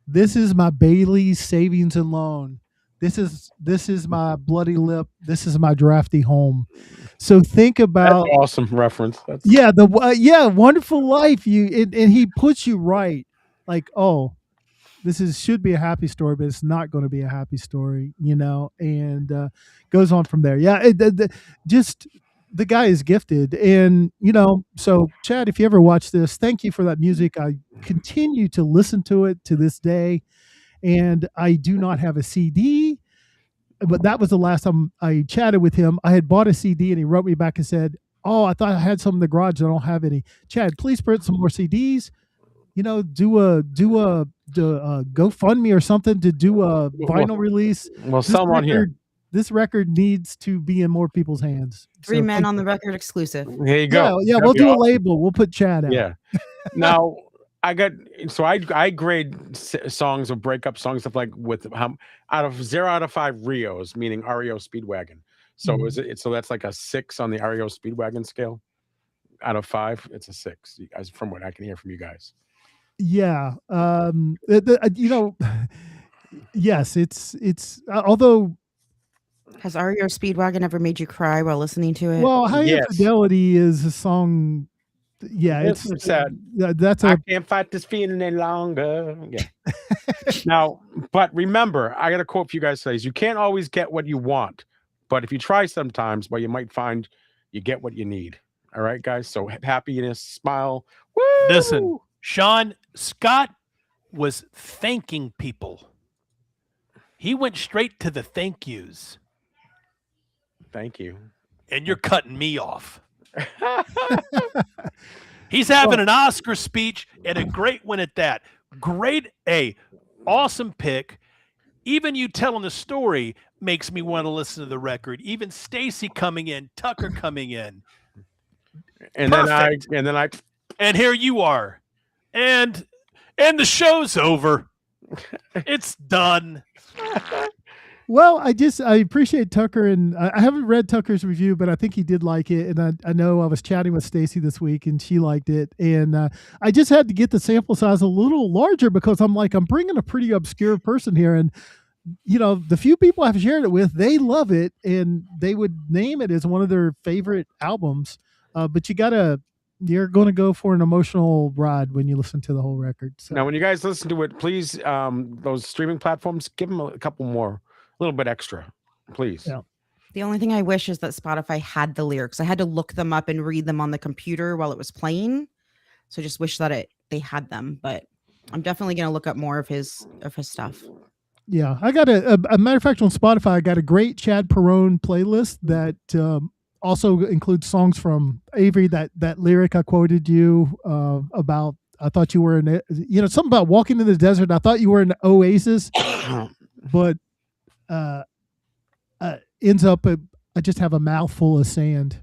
"This is my Bailey's savings and loan. This is my bloody lip. This is my drafty home." So think about That's awesome reference. That's Wonderful Life. And he puts you right, like, oh, should be a happy story, but it's not going to be a happy story, and goes on from there. Yeah, just the guy is gifted, and so Chad, if you ever watch this, thank you for that music. I continue to listen to it to this day, and I do not have a CD, but that was the last time I chatted with him. I had bought a CD, and he wrote me back and said, "Oh, I thought I had some in the garage. I don't have any. Chad, please print some more CDs. Do a GoFundMe or something to do a vinyl release." Well, some on here. This record needs to be in more people's hands. Three Men on the Record exclusive. There you go. Yeah, we'll do a label. We'll put Chad out. Yeah. Now I grade songs or breakup songs stuff like with out of 0 out of 5 Rios, meaning REO Speedwagon. So so that's like a 6 on the REO Speedwagon scale. Out of 5, it's a 6. As from what I can hear from you guys. Yeah. Yes, it's although. Has REO Speedwagon ever made you cry while listening to it? Well, Higher Fidelity is a song. Yeah, it's sad. I can't fight this feeling any longer. Yeah. Now, but remember, I got a quote for you guys says, "You can't always get what you want, but if you try sometimes, well, you might find you get what you need." All right, guys. So happiness, smile. Woo! Listen, Sean, Scott was thanking people. He went straight to the thank yous. Thank you. And you're cutting me off. He's having an Oscar speech and a great one at that. Great, awesome pick. Even you telling the story makes me want to listen to the record. Even Stacey coming in, Tucker coming in. And Perfect. then I and here you are. And the show's over. It's done. Well, I appreciate Tucker, and I haven't read Tucker's review, but I think he did like it. And I know I was chatting with Stacey this week, and she liked it. And I just had to get the sample size a little larger because I'm bringing a pretty obscure person here. And, the few people I've shared it with, they love it, and they would name it as one of their favorite albums. But you're going to go for an emotional ride when you listen to the whole record. So. Now, when you guys listen to it, please, those streaming platforms, give them a couple more. A little bit extra, please. Yeah. The only thing I wish is that Spotify had the lyrics. I had to look them up and read them on the computer while it was playing. So I just wish that they had them. But I'm definitely going to look up more of his stuff. Yeah, I got a matter of fact on Spotify. I got a great Chad Perrone playlist that also includes songs from Avery. That lyric I quoted you about. I thought you were in something about walking in the desert. I thought you were an oasis, but. Ends up I just have a mouthful of sand.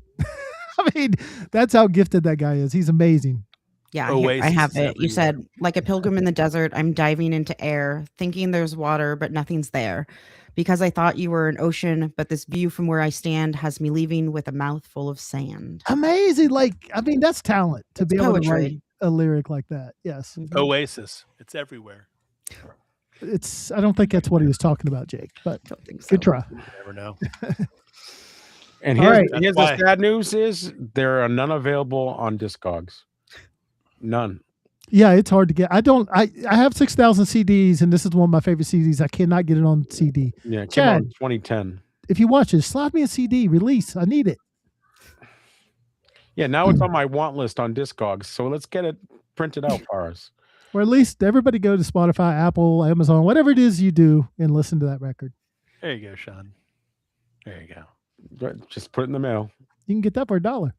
I mean, that's how gifted that guy is. He's amazing. Yeah, I have it. You said, like a pilgrim in the desert, I'm diving into air, thinking there's water, but nothing's there. Because I thought you were an ocean, but this view from where I stand has me leaving with a mouthful of sand. Amazing. That's talent to be able to write a lyric like that. Yes. Oasis. It's everywhere. I don't think that's what he was talking about, Jake, but good try. You never know. And here's the sad news is there are none available on Discogs. None. Yeah, it's hard to get. I have 6,000 CDs, and this is one of my favorite CDs. I cannot get it on CD. Yeah, it came out in 2010. If you watch this, slap me a CD release. I need it. Yeah, now it's on my want list on Discogs, so let's get it printed out for us. Or at least everybody go to Spotify, Apple, Amazon, whatever it is you do, and listen to that record. There you go, Sean. There you go. Just put it in the mail. You can get that for $1.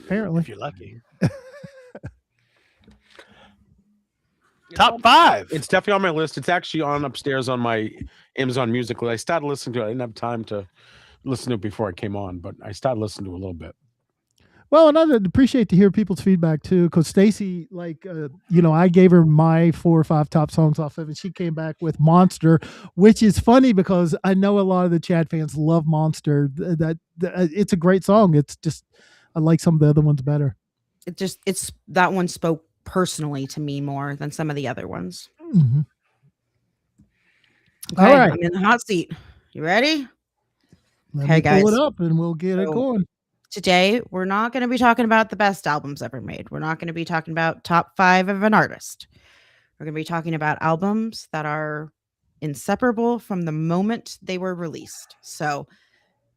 Apparently. If you're lucky. Top 5. It's definitely on my list. It's actually on upstairs on my Amazon Music list. I started listening to it. I didn't have time to listen to it before I came on, but I started listening to it a little bit. Well, and I'd appreciate to hear people's feedback too, because Stacey, like, I gave her my 4 or 5 top songs off of it. She came back with Monster, which is funny because I know a lot of the Chad fans love Monster. That it's a great song. It's just I like some of the other ones better. It's that one spoke personally to me more than some of the other ones. Mm-hmm. Okay, all right, I'm in the hot seat. You ready? Let me pull it up and we'll get it going. Today, we're not going to be talking about the best albums ever made. We're not going to be talking about top 5 of an artist. We're going to be talking about albums that are inseparable from the moment they were released. So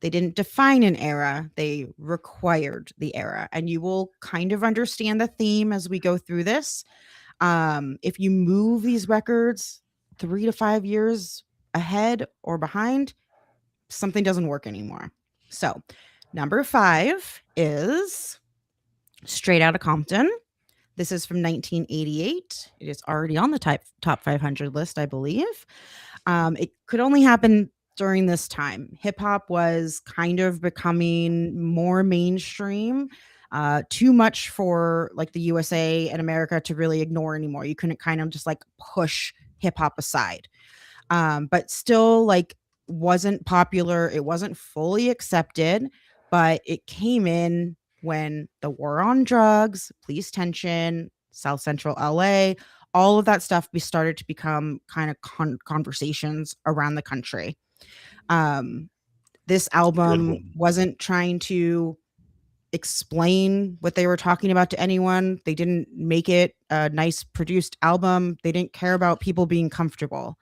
they didn't define an era, they required the era. And you will kind of understand the theme as we go through this. If you move these records 3 to 5 years ahead or behind, something doesn't work anymore. So number 5 is Straight Outta Compton. This is from 1988. It is already on the top 500 list, I believe. It could only happen during this time. Hip hop was kind of becoming more mainstream, too much for like the USA and America to really ignore anymore. You couldn't kind of just like push hip hop aside, but still like wasn't popular. It wasn't fully accepted, but it came in when the war on drugs, police tension, South Central LA, all of that stuff started to become kind of conversations around the country. This album wasn't trying to explain what they were talking about to anyone. They didn't make it a nice produced album. They didn't care about people being comfortable.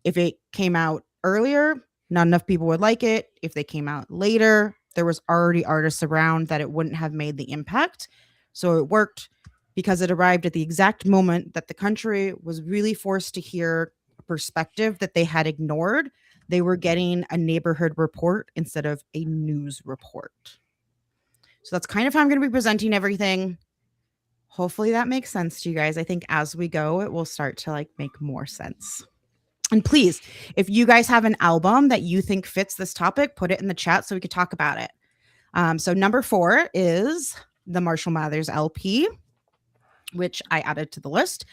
If it came out earlier, not enough people would like it. If they came out later, there was already artists around that it wouldn't have made the impact. So it worked because it arrived at the exact moment that the country was really forced to hear a perspective that they had ignored. They were getting a neighborhood report instead of a news report. So that's kind of how I'm going to be presenting everything. Hopefully that makes sense to you guys. I think as we go, it will start to like make more sense. And please, if you guys have an album that you think fits this topic, put it in the chat so we could talk about it. So number 4 is the Marshall Mathers LP, which I added to the list.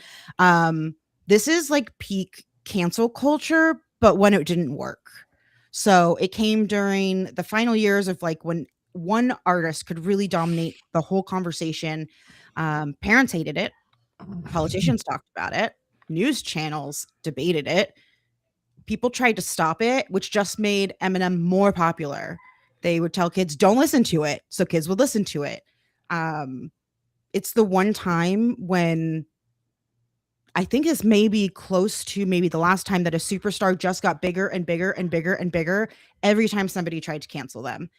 This is like peak cancel culture, but when it didn't work. So it came during the final years of like when one artist could really dominate the whole conversation. Parents hated it. Politicians talked about it. News channels debated it. People tried to stop it, which just made Eminem more popular. They would tell kids, don't listen to it. So kids would listen to it. It's the one time when I think is maybe close to maybe the last time that a superstar just got bigger and bigger and bigger and bigger every time somebody tried to cancel them.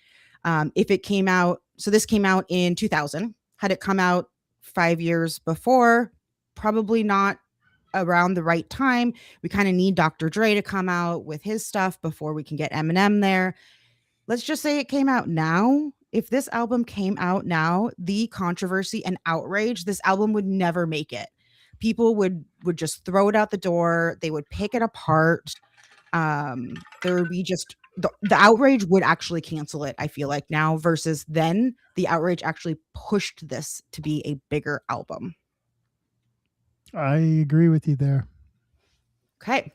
If it came out, so this came out in 2000. Had it come out 5 years before, probably not around the right time. We kind of need Dr. Dre to come out with his stuff before we can get Eminem there. Let's just say it came out now. If this album came out now, the controversy and outrage, this album would never make it. People would just throw it out the door. They would pick it apart. There would be just the outrage would actually cancel it, I feel like now, versus then the outrage actually pushed this to be a bigger album. I agree with you there. Okay.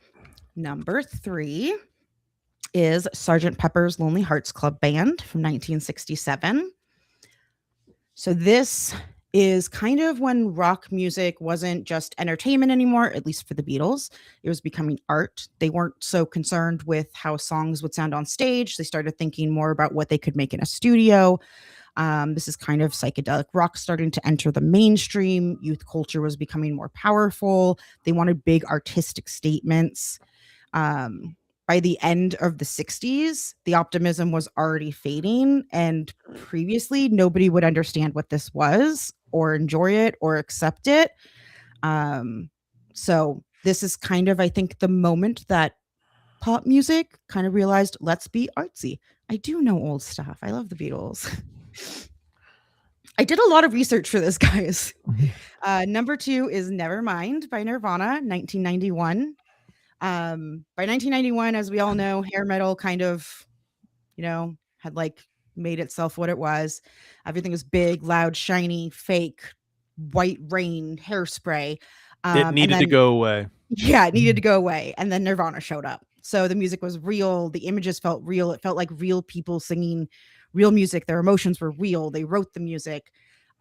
Number 3 is Sgt. Pepper's Lonely Hearts Club Band from 1967. So this is kind of when rock music wasn't just entertainment anymore, at least for the Beatles. It was becoming art. They weren't so concerned with how songs would sound on stage. They started thinking more about what they could make in a studio. This is kind of psychedelic rock starting to enter the mainstream. Youth culture was becoming more powerful. They wanted big artistic statements. By the end of the 60s, the optimism was already fading. And previously, nobody would understand what this was or enjoy it or accept it. So this is kind of, I think, the moment that pop music kind of realized, let's be artsy. I do know old stuff. I love the Beatles. I did a lot of research for this, guys. Number 2 is Nevermind by Nirvana, 1991. By 1991, as we all know, hair metal kind of, had like made itself what it was. Everything was big, loud, shiny, fake, white rain, hairspray. It needed to go away. Yeah, it needed to go away. And then Nirvana showed up. So the music was real. The images felt real. It felt like real people singing real music. Their emotions were real. They wrote the music.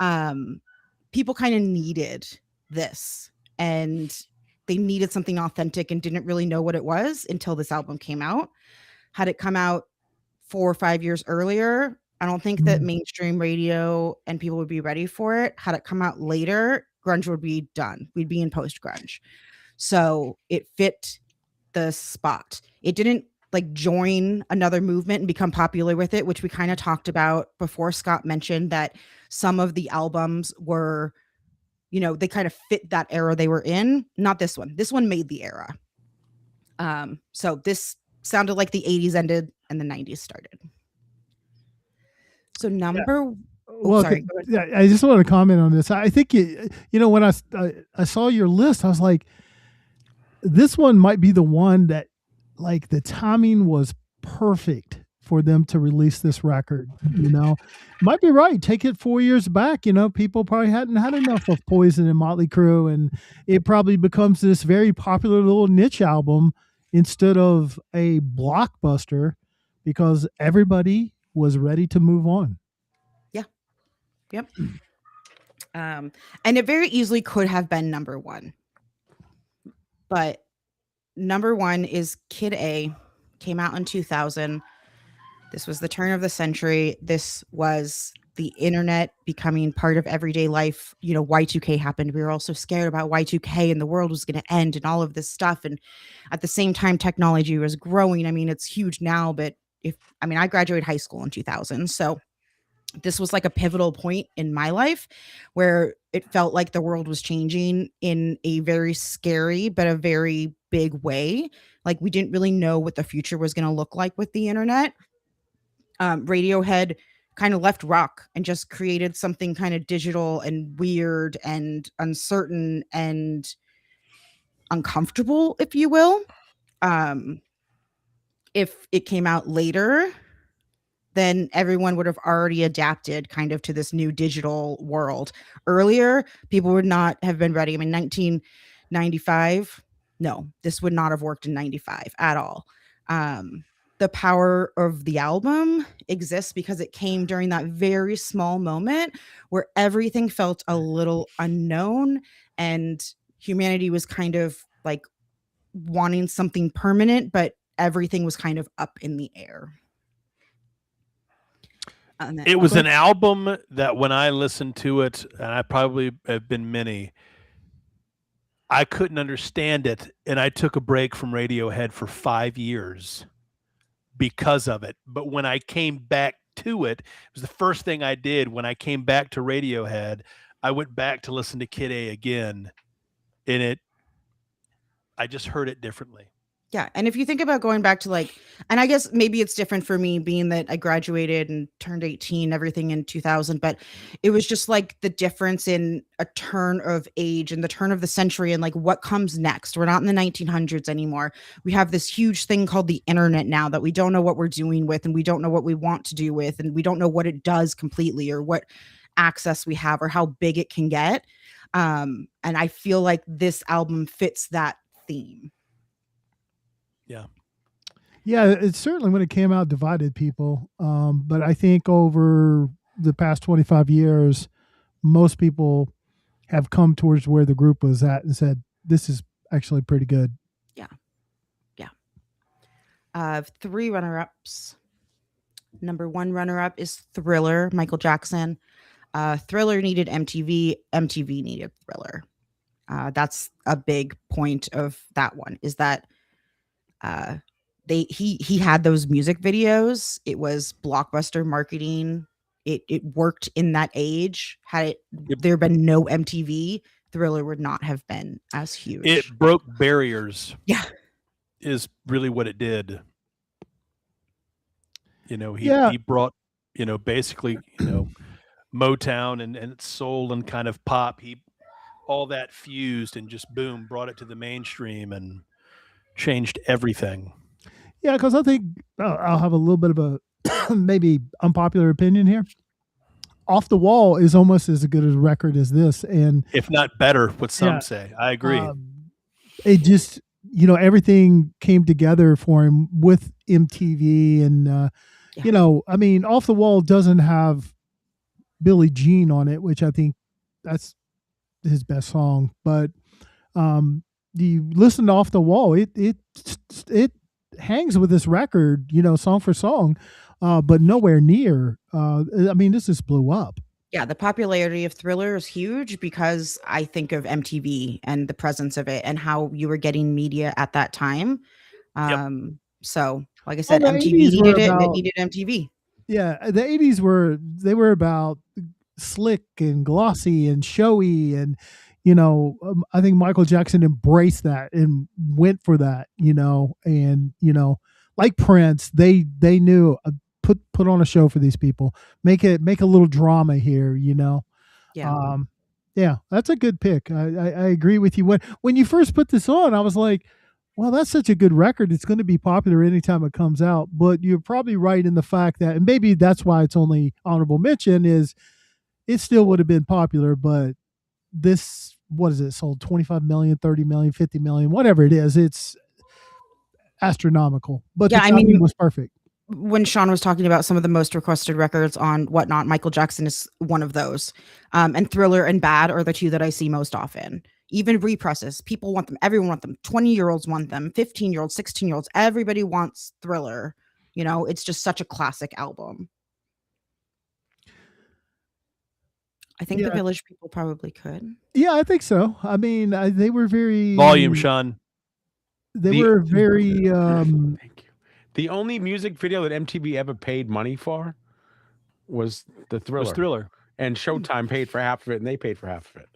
People kind of needed this, and they needed something authentic and didn't really know what it was until this album came out. Had it come out 4 or 5 years earlier, I don't think that mainstream radio and people would be ready for it. Had it come out later, grunge would be done. We'd be in post grunge. So it fit the spot. It didn't like join another movement and become popular with it, which we kind of talked about before. Scott mentioned that some of the albums were, you know, they kind of fit that era they were in. Not this one. This one made the era. So this sounded like the 80s ended and the 90s started. So sorry. Yeah, I just want to comment on this. I think you know, when I saw your list, I was like, this one might be the one that, like, the timing was perfect for them to release this record. You know, might be right. Take it 4 years back. You know, people probably hadn't had enough of Poison and Motley Crue, and it probably becomes this very popular little niche album instead of a blockbuster because everybody was ready to move on. Yeah. Yep. And it very easily could have been number one. But number one is Kid A, came out in 2000. This was the turn of the century. This was the internet becoming part of everyday life. You know, Y2K happened. We were also scared about Y2K and the world was going to end and all of this stuff. And at the same time, technology was growing. I mean, it's huge now, but I graduated high school in 2000. So this was like a pivotal point in my life where it felt like the world was changing in a very scary, but a very big way. Like we didn't really know what the future was going to look like with the internet. Radiohead kind of left rock and just created something kind of digital and weird and uncertain and uncomfortable, if you will. If it came out later, then everyone would have already adapted kind of to this new digital world. Earlier, people would not have been ready. I mean, 1995, no, this would not have worked in 95 at all. The power of the album exists because it came during that very small moment where everything felt a little unknown and humanity was kind of like wanting something permanent, but everything was kind of up in the air. It was an album that when I listened to it, and I probably have been many, I couldn't understand it. And I took a break from Radiohead for 5 years because of it. But when I came back to it, it was the first thing I did. When I came back to Radiohead, I went back to listen to Kid A again. And I just heard it differently. Yeah. And if you think about going back to like, and I guess maybe it's different for me being that I graduated and turned 18, everything in 2000, but it was just like the difference in a turn of age and the turn of the century and like what comes next. We're not in the 1900s anymore. We have this huge thing called the internet now that we don't know what we're doing with, and we don't know what we want to do with, and we don't know what it does completely or what access we have or how big it can get. And I feel like this album fits that theme. Yeah, it certainly, when it came out, divided people. But I think over the past 25 years, most people have come towards where the group was at and said, this is actually pretty good. Yeah. Yeah. 3 runner-ups. Number 1 runner-up is Thriller, Michael Jackson. Thriller needed MTV. MTV needed Thriller. That's a big point of that one, is that he had those music videos. It was blockbuster marketing. It worked in that age. Had there been no MTV, Thriller would not have been as huge. It broke barriers. Yeah, is really what it did. You know, he brought, you know, basically, you know, Motown and soul and kind of pop. All that fused and just boom, brought it to the mainstream and changed everything. Yeah, because I think I'll have a little bit of maybe unpopular opinion here. Off the Wall is almost as good a record as this, and if not better, what some say. I agree. It just, everything came together for him with MTV, and I mean, Off the Wall doesn't have Billie Jean on it, which I think that's his best song. But you listen to Off the Wall, it hangs with this record, song for song, but nowhere near. I mean, this just blew up. Yeah, the popularity of Thriller is huge because I think of MTV and the presence of it and how you were getting media at that time. So, like I said, MTV needed it, and it needed MTV. Yeah, the 80s were about slick and glossy and showy, and I think Michael Jackson embraced that and went for that, and like Prince, they knew put on a show for these people, make a little drama here, yeah, that's a good pick. I agree with you. When you first put this on, I was like, well, that's such a good record, it's going to be popular anytime it comes out. But you're probably right in the fact that, and maybe that's why it's only honorable mention, is it still would have been popular, but this, what is it, sold 25 million, 30 million, 50 million, whatever it is, it's astronomical. But the timing was perfect. When Sean was talking about some of the most requested records on Whatnot, Michael Jackson is one of those. And Thriller and Bad are the two that I see most often. Even represses, people want them. Everyone wants them. 20-year-olds want them. 15-year-olds, 16-year-olds. Everybody wants Thriller. It's just such a classic album. I think the Village People probably could. Yeah, I think so. I mean, they were very... Volume, Sean. They were very... Thank you. The only music video that MTV ever paid money for was the Thriller. And Showtime paid for half of it, and they paid for half of it.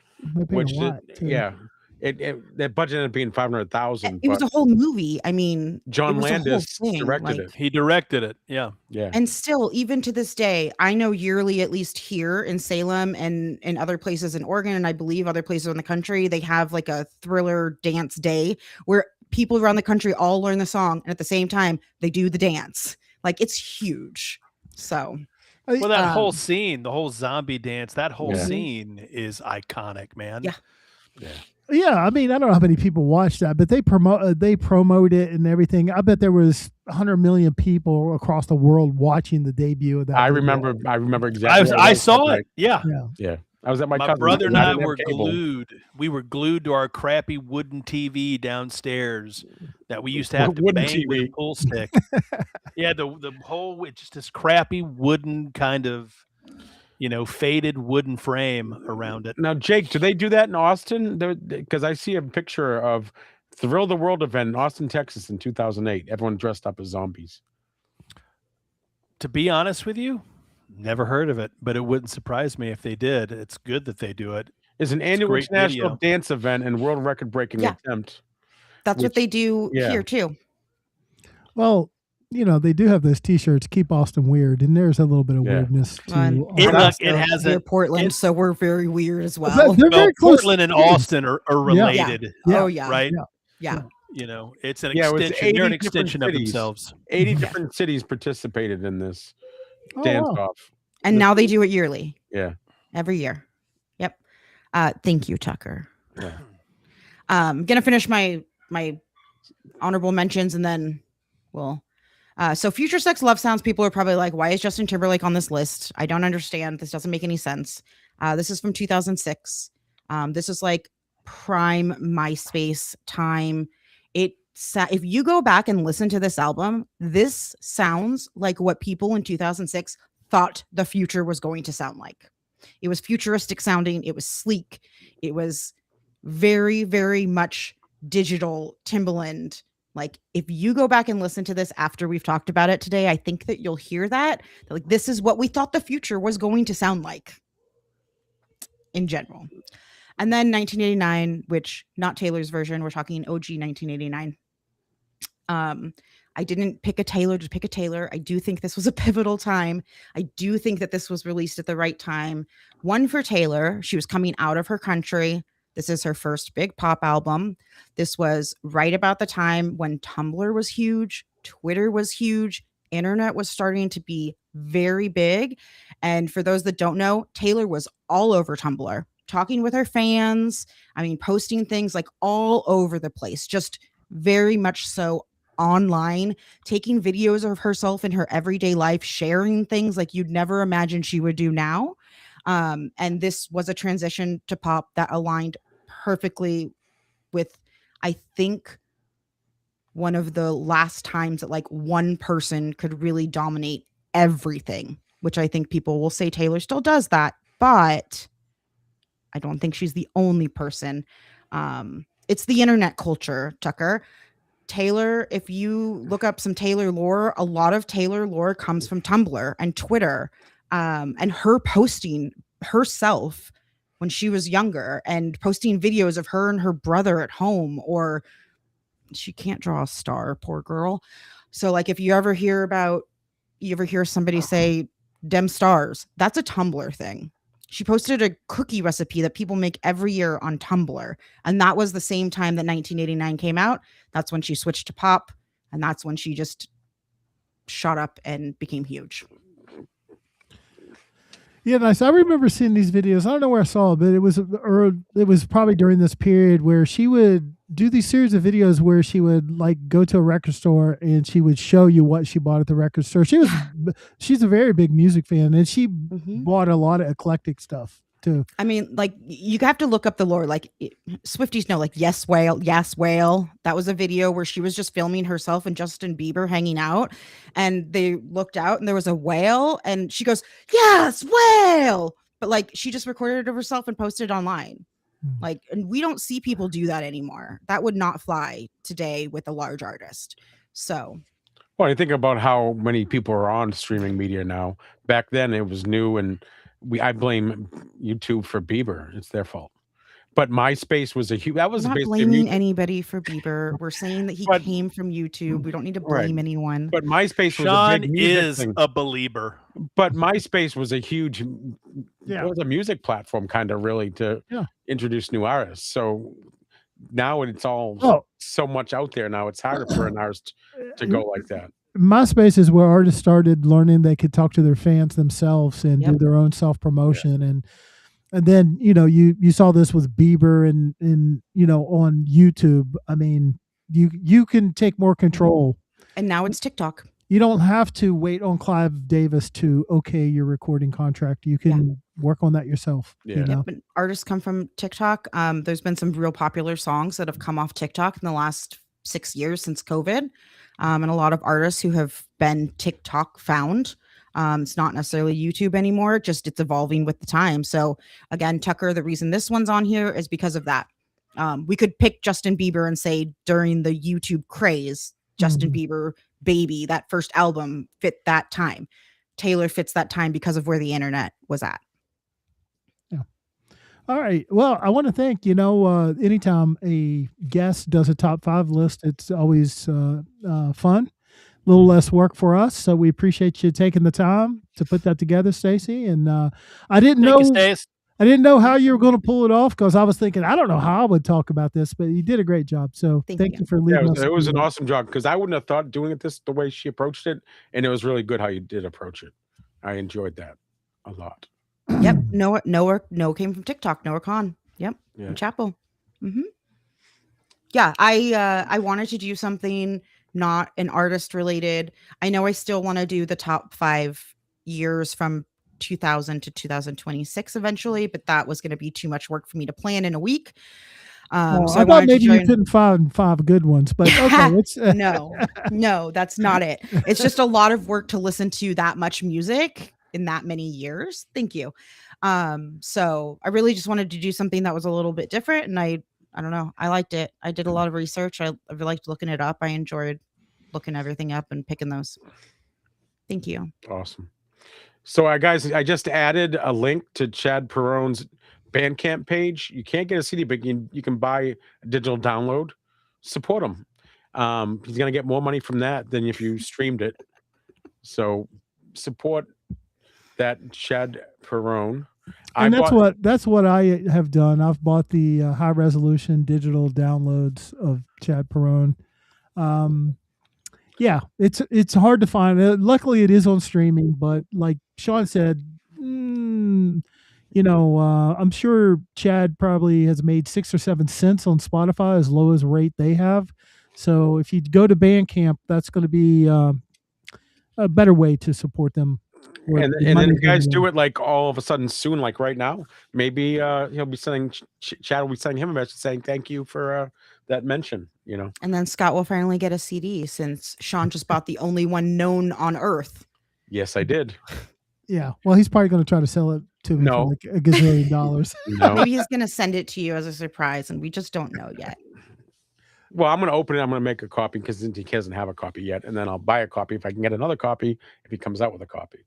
Their budget ended up being $500,000. It was a whole movie. I mean, John Landis directed it. He directed it. Yeah. And still, even to this day, I know yearly, at least here in Salem and in other places in Oregon, and I believe other places in the country, they have like a Thriller dance day where people around the country all learn the song, and at the same time they do the dance. Like, it's huge. So well, that whole scene, the whole zombie dance, that whole scene is iconic, man. Yeah, I mean, I don't know how many people watched that, but they promote it and everything. I bet there was 100 million people across the world watching the debut of that. I remember exactly. I saw it. Yeah. I was at my cousin's. Brother and I were glued. We were glued to our crappy wooden TV downstairs that we used to have to bang with a pool stick. Yeah, the whole, it's just this crappy wooden kind of, faded wooden frame around it. Now, Jake, do they do that in Austin? Because I see a picture of Thrill the World event in Austin, Texas in 2008. Everyone dressed up as zombies. To be honest with you, never heard of it, but it wouldn't surprise me if they did. It's good that they do it. It's an annual international dance event and world record-breaking attempt. That's what they do here, too. Well, they do have those T-shirts, "Keep Austin Weird," and there's a little bit of weirdness to it has a Portland, so we're very weird as well. They're very close. Portland and Austin are related. Yeah. Oh yeah, right. Yeah. It's an extension. They're an extension of themselves. 80 different cities participated in this dance off, and now they do it yearly. Yeah, every year. Yep. Thank you, Tucker. Yeah. I'm gonna finish my honorable mentions, and then we'll. So Future Sex Love Sounds, people are probably like, why is Justin Timberlake on this list? I don't understand. This doesn't make any sense. This is from 2006. This is like prime MySpace time. If you go back and listen to this album, this sounds like what people in 2006 thought the future was going to sound like. It was futuristic sounding. It was sleek. It was very, very much digital Timbaland. Like, if you go back and listen to this after we've talked about it today, I think that you'll hear that. Like, this is what we thought the future was going to sound like in general. And then 1989, which not Taylor's version, we're talking OG 1989. I didn't pick a Taylor to pick a Taylor. I do think this was a pivotal time. I do think that this was released at the right time. One for Taylor. She was coming out of her country. This is her first big pop album. This was right about the time when Tumblr was huge, Twitter was huge, internet was starting to be very big. And for those that don't know, Taylor was all over Tumblr, talking with her fans. I mean, posting things like all over the place, just very much so online, taking videos of herself in her everyday life, sharing things like you'd never imagine she would do now. And this was a transition to pop that aligned perfectly with, I think, one of the last times that like one person could really dominate everything, which I think people will say Taylor still does that, but I don't think she's the only person. It's the internet culture, Tucker. Taylor, if you look up some Taylor lore, a lot of Taylor lore comes from Tumblr and Twitter, and her posting herself when she was younger and posting videos of her and her brother at home, or she can't draw a star, poor girl. So like if you ever hear somebody say dem stars, that's a Tumblr thing. She posted a cookie recipe that people make every year on Tumblr. And that was the same time that 1989 came out. That's when she switched to pop. And that's when she just shot up and became huge. Yeah, nice. I remember seeing these videos. I don't know where I saw it, but it was probably during this period where she would do these series of videos where she would like go to a record store and she would show you what she bought at the record store. She's a very big music fan, and she bought a lot of eclectic stuff too. I mean, like you have to look up the lore. Like Swifties know, like Yes Whale. That was a video where she was just filming herself and Justin Bieber hanging out, and they looked out and there was a whale, and she goes, "Yes, whale!" But like she just recorded it of herself and posted it online. Like, and we don't see people do that anymore. That would not fly today with a large artist. So, well, I think about how many people are on streaming media now. Back then, it was new, and I blame YouTube for Bieber. It's their fault. But MySpace was a huge. That was we're not blaming anybody for Bieber. We're saying that he came from YouTube. We don't need to blame anyone. But MySpace was Sean a big music is thing. a believer. But MySpace was a huge. It was a music platform, kind of really to introduce new artists. So now it's all so much out there. Now it's harder for an artist to go like that. MySpace is where artists started learning they could talk to their fans themselves and do their own self-promotion. And then, you saw this with Bieber and on YouTube. I mean, you can take more control. And now it's TikTok. You don't have to wait on Clive Davis to okay your recording contract. You can work on that yourself. But artists come from TikTok. There's been some real popular songs that have come off TikTok in the last 6 years since COVID. And a lot of artists who have been TikTok found. It's not necessarily YouTube anymore, just it's evolving with the time. So again, Tucker, the reason this one's on here is because of that. We could pick Justin Bieber and say during the YouTube craze, Justin Bieber, Baby, that first album fit that time. Taylor fits that time because of where the internet was at. Yeah. All right. Well, I want to thank, anytime a guest does a top 5 list, it's always fun. A little less work for us, so we appreciate you taking the time to put that together, Stacey. And I didn't know how you were going to pull it off, because I was thinking I don't know how I would talk about this, but you did a great job. So thank you for leaving us. It was an awesome job, because I wouldn't have thought doing it the way she approached it, and it was really good how you did approach it. I enjoyed that a lot. Yep. Noah came from TikTok. Noah Khan. Yep. From Chapel. Yeah. I wanted to do something not an artist related. I know I still want to do the top 5 years from 2000 to 2026 eventually, but that was going to be too much work for me to plan in a week. So I thought maybe you couldn't find 5 good ones, but okay, no, that's not it. It's just a lot of work to listen to that much music in that many years. Thank you. So I really just wanted to do something that was a little bit different, and I don't know. I liked it. I did a lot of research. I liked looking it up. I enjoyed looking everything up and picking those. Thank you. Awesome. So, guys, I just added a link to Chad Perrone's Bandcamp page. You can't get a CD, but you can buy a digital download. Support him. He's going to get more money from that than if you streamed it. So, support that Chad Perrone. And that's what I have done. I've bought the high resolution digital downloads of Chad Perrone. Yeah, it's hard to find. Luckily, it is on streaming, but like Sean said, I'm sure Chad probably has made 6 or 7 cents on Spotify, as low as rate they have. So if you go to Bandcamp, that's going to be a better way to support them. And then if you guys do it like all of a sudden soon, like right now, maybe he'll be sending Chad will be sending him a message saying thank you for that mention, And then Scott will finally get a CD since Sean just bought the only one known on Earth. Yes, I did. Yeah, well, he's probably going to try to sell it to me for like $1 gazillion. No. Maybe he's going to send it to you as a surprise, and we just don't know yet. Well, I'm going to open it. I'm going to make a copy because he doesn't have a copy yet, and then I'll buy a copy if I can get another copy if he comes out with a copy.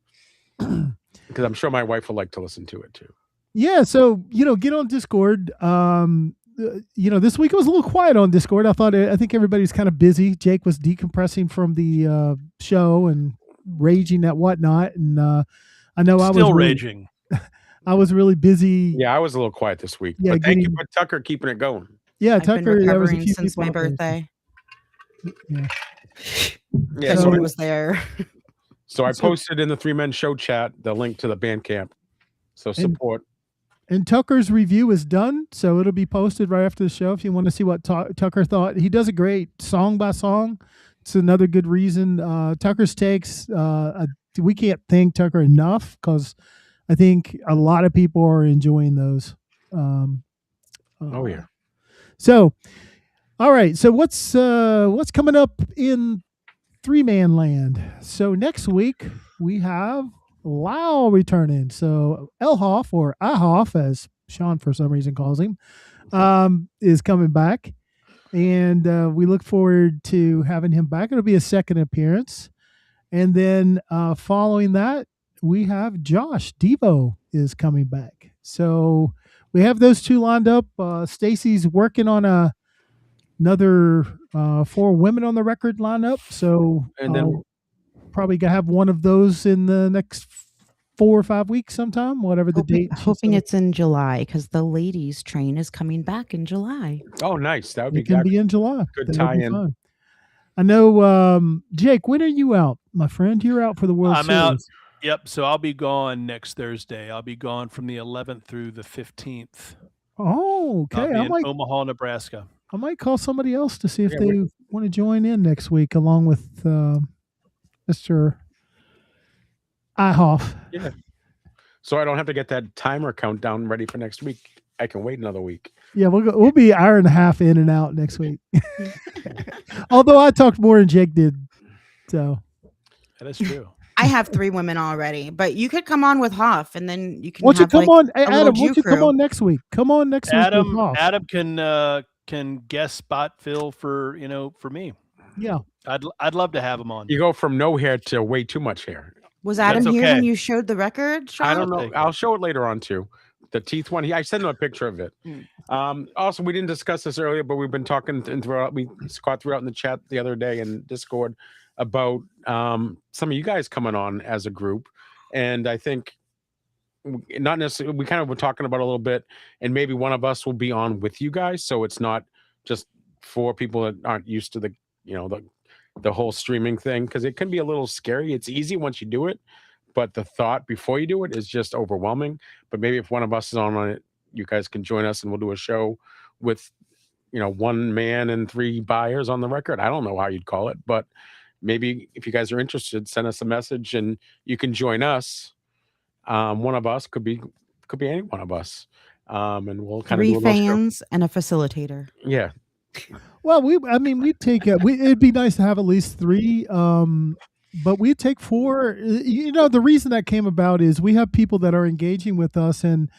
Because I'm sure my wife will like to listen to it too. Yeah, so get on Discord. This week it was a little quiet on Discord. I think everybody's kind of busy. Jake was decompressing from the show and raging at whatnot, and I know I was still raging. I was really busy. Yeah, I was a little quiet this week. Yeah, but thank you for Tucker keeping it going. Yeah, I've Tucker. been That was recovering since my birthday. Yeah, so it was there. So I posted in the 3 Men Show chat the link to the Bandcamp. So support. And Tucker's review is done, so it'll be posted right after the show if you want to see what Tucker thought. He does a great song by song. It's another good reason. Tucker's takes, we can't thank Tucker enough because I think a lot of people are enjoying those. Oh yeah. So, all right. So what's coming up in 3-Man land? So next week we have Lau returning. So Elhoff, or Ahoff, as Sean for some reason calls him, is coming back, and we look forward to having him back. It'll be a second appearance, and then following that we have Josh Devo is coming back. So we have those two lined up. Stacey's working on another 4 women on the record lineup. So and then probably gonna have one of those in the next 4 or 5 weeks sometime, whatever the date. Hoping it's in July because the ladies train is coming back in July. Oh, nice. That would be it can be in July. Good tie-in. Fun. I know, Jake, when are you out, my friend? You're out for the World Series. I'm out. Yep. So I'll be gone next Thursday. I'll be gone from the 11th through the 15th. Oh, okay. I'll be in Omaha, Nebraska. I might call somebody else to see if they want to join in next week along with Mr. Ihoff. Yeah. So I don't have to get that timer countdown ready for next week. I can wait another week. Yeah, we'll be an hour and a half in and out next week. Although I talked more than Jake did. So that is true. I have 3 women already, but you could come on with Hoff, and then you can. Why don't you come on, hey, Adam? Why don't you crew. come on next week? Come on next week with Hoff. Adam can guest spot fill for me. Yeah, I'd love to have him on. You go from no hair to way too much hair. Was Adam here when you showed the record, Sean? I don't know. I'll show it later on too. The teeth one. I sent him a picture of it. Also, we didn't discuss this earlier, but we've been talking throughout in the chat the other day in Discord about some of you guys coming on as a group, and I think not necessarily. We kind of were talking about a little bit, and maybe one of us will be on with you guys, so it's not just for people that aren't used to the whole streaming thing, because it can be a little scary. It's easy once you do it, but the thought before you do it is just overwhelming. But maybe if one of us is on it, you guys can join us and we'll do a show with 1 man and 3 buyers on the record. I don't know how you'd call it, but maybe if you guys are interested, send us a message and you can join us. One of us could be any one of us, and we'll kind 3 of do fans and a facilitator. Yeah. Well, we'd take it'd be nice to have at least 3, but we'd take 4. The reason that came about is we have people that are engaging with us, and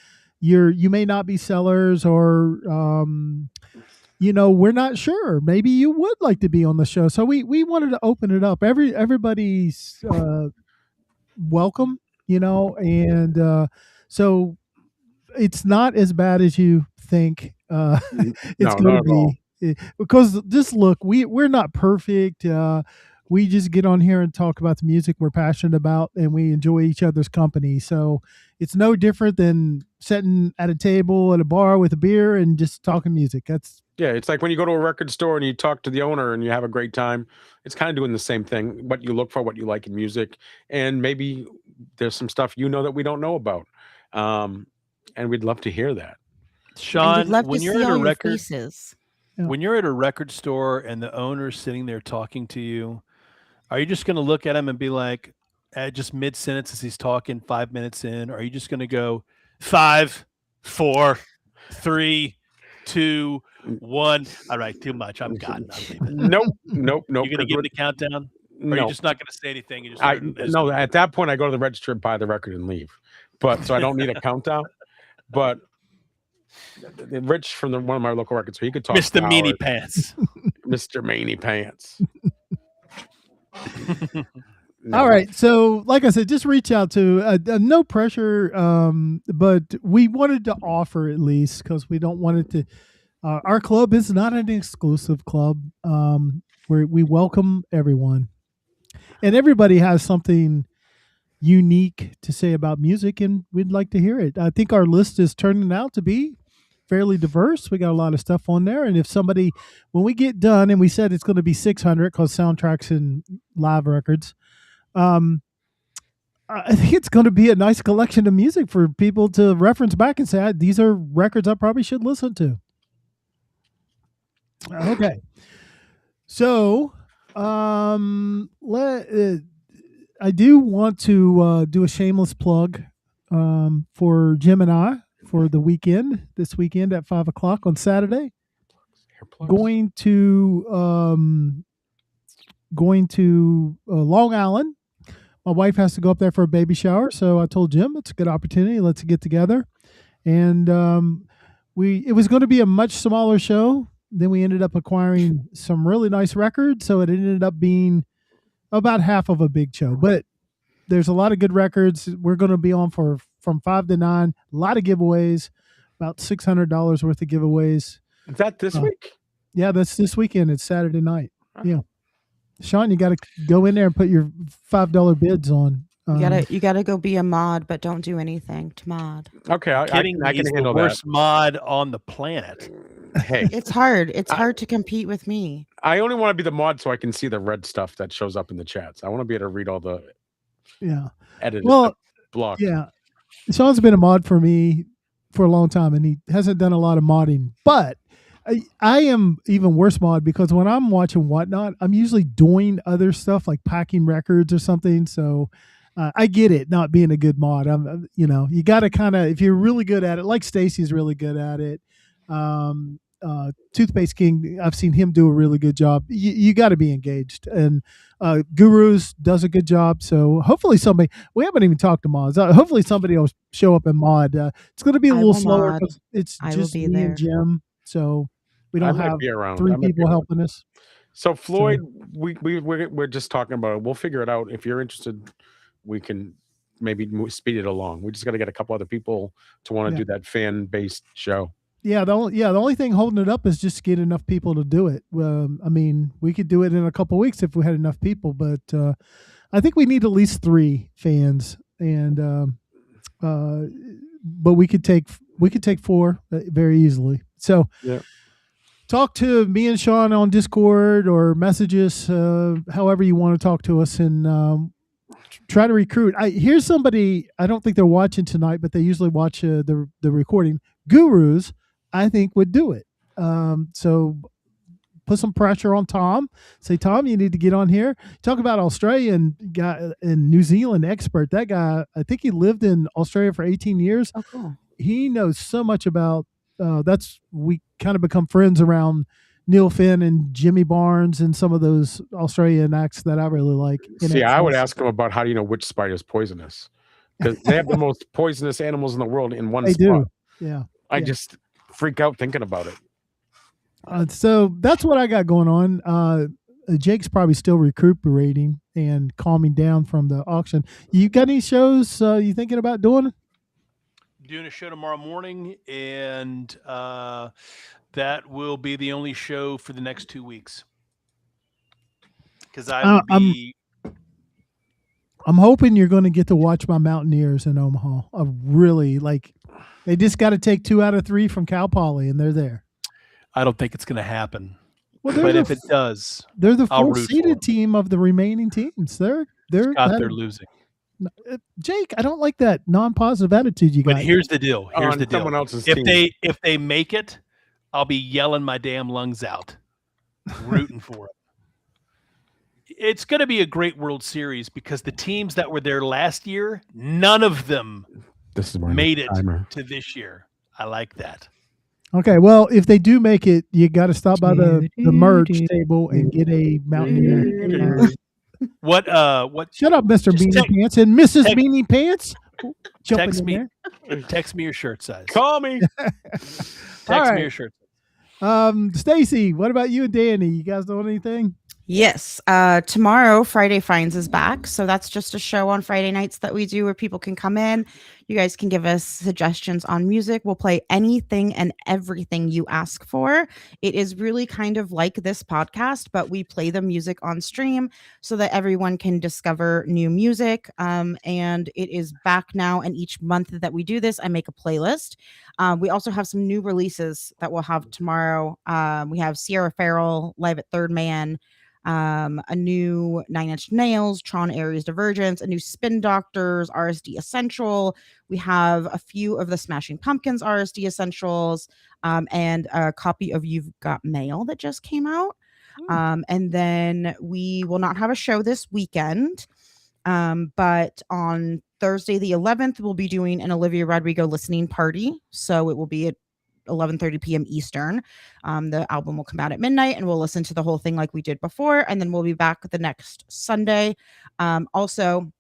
you may not be sellers, or we're not sure. Maybe you would like to be on the show, so we wanted to open it up. Everybody's welcome, and so it's not as bad as you think. It's going to be. Because just look, we're not perfect. We just get on here and talk about the music we're passionate about, and we enjoy each other's company. So it's no different than sitting at a table at a bar with a beer and just talking music. That's Yeah, it's like when you go to a record store and you talk to the owner and you have a great time. It's kind of doing the same thing. What you look for, what you like in music, and maybe there's some stuff that we don't know about, and we'd love to hear that. Sean, and we'd love when to you're see at a all your record, faces. when you're at a record store and the owner's sitting there talking to you, are you just going to look at him and be like, just mid sentence as he's talking 5 minutes in, or are you just going to go 5, 4, 3, 2, 1? All right, too much. I'm gone. I'm leaving. Nope. You're going to give the countdown? Or are you No, just not going to say anything? You just no. At that point, I go to the register, buy the record, and leave. But so I don't need a countdown. But Rich from one of my local records, so he could talk. Mr. Meanie Pants. Mr. Meanie Pants. No. All right. So, like I said, just reach out to no pressure, but we wanted to offer at least because we don't want it to. Our club is not an exclusive club. Where we welcome everyone, and everybody has something unique to say about music, and we'd like to hear it. I think our list is turning out to be fairly diverse. We got a lot of stuff on there, and if somebody, when we get done, and we said it's going to be 600 because soundtracks and live records. I think it's going to be a nice collection of music for people to reference back and say, these are records I probably should listen to. Okay. So, I do want to do a shameless plug for Jim and I for the weekend, this weekend at 5:00 on Saturday. Going to Long Island. My wife has to go up there for a baby shower, so I told Jim it's a good opportunity. Let's get together. And it was going to be a much smaller show. Then we ended up acquiring some really nice records, so it ended up being about half of a big show. But there's a lot of good records. We're going to be on from 5 to 9. A lot of giveaways, about $600 worth of giveaways. Is that this week? Yeah, that's this weekend. It's Saturday night. Yeah. Sean, you got to go in there and put your $5 bids on. You gotta go be a mod, but don't do anything to mod. Okay, I can handle the worst mod on the planet. Hey, it's hard. It's hard to compete with me. I only want to be the mod so I can see the red stuff that shows up in the chats. I want to be able to read all the edited block. Yeah, Sean's been a mod for me for a long time, and he hasn't done a lot of modding, but I am even worse mod because when I'm watching Whatnot, I'm usually doing other stuff like packing records or something. So I get it, not being a good mod. You got to kind of, if you're really good at it, like Stacey's really good at it. Toothpaste King, I've seen him do a really good job. You got to be engaged, and Gurus does a good job. So hopefully we haven't even talked to mods. Hopefully somebody will show up and mod. It's going to be a little slower because it's just me and Jim. So we don't have 3 people helping us. So Floyd, we're just talking about it. We'll figure it out. If you're interested, we can maybe speed it along. We just got to get a couple other people to want to do that fan-based show. Yeah, the only thing holding it up is just get enough people to do it. I mean, we could do it in a couple of weeks if we had enough people, but I think we need at least 3 fans, and but we could take 4 very easily. So talk to me and Sean on Discord or messages, however you want to talk to us, and try to recruit. Here's somebody, I don't think they're watching tonight, but they usually watch the recording. Gurus, I think, would do it. So put some pressure on Tom. Say, Tom, you need to get on here. Talk about Australian guy and New Zealand expert. That guy, I think he lived in Australia for 18 years. Oh, cool. He knows so much about, we kind of become friends around Neil Finn and Jimmy Barnes and some of those Australian acts that I really like. See, I would ask him about how do you know which spider is poisonous? Because they have the most poisonous animals in the world in one spot. They do. Yeah. I just freak out thinking about it. So that's what I got going on. Jake's probably still recuperating and calming down from the auction. You got any shows you thinking about doing? Doing a show tomorrow morning, and that will be the only show for the next 2 weeks. Because I'm hoping you're going to get to watch my Mountaineers in Omaha. I really like. They just got to take 2 out of 3 from Cal Poly, and they're there. I don't think it's going to happen. Well, but if it does, they're the I'll root fourth for seeded them. team of the remaining teams. They're losing. Jake, I don't like that non-positive attitude you got. But here's the deal. Here's the deal. Someone else's if team. if they make it, I'll be yelling my damn lungs out, rooting for it. It's going to be a great World Series because the teams that were there last year, none of them made it to this year. I like that. Okay, well, if they do make it, you got to stop by the merch table and get a Mountaineer. What? Shut up, Mr. Beanie Pants and Mrs. Beanie Pants. Text me your shirt size. Call me. Text me your shirt size. Stacey, what about you and Danny? You guys doing anything? Yes. Tomorrow, Friday Finds is back. So that's just a show on Friday nights that we do where people can come in. You guys can give us suggestions on music. We'll play anything and everything you ask for. It is really kind of like this podcast, but we play the music on stream so that everyone can discover new music. And it is back now. And each month that we do this, I make a playlist. We also have some new releases that we'll have tomorrow. We have Sierra Farrell live at Third Man. A new 9 Inch Nails, Tron Aries Divergence, a new Spin Doctors, RSD Essential. We have a few of the Smashing Pumpkins RSD Essentials, and a copy of You've Got Mail that just came out. And then we will not have a show this weekend, but on Thursday the 11th, we'll be doing an Olivia Rodrigo listening party. So it will be at 11:30 p.m. Eastern. The album will come out at midnight and we'll listen to the whole thing like we did before. And then we'll be back the next Sunday. Also,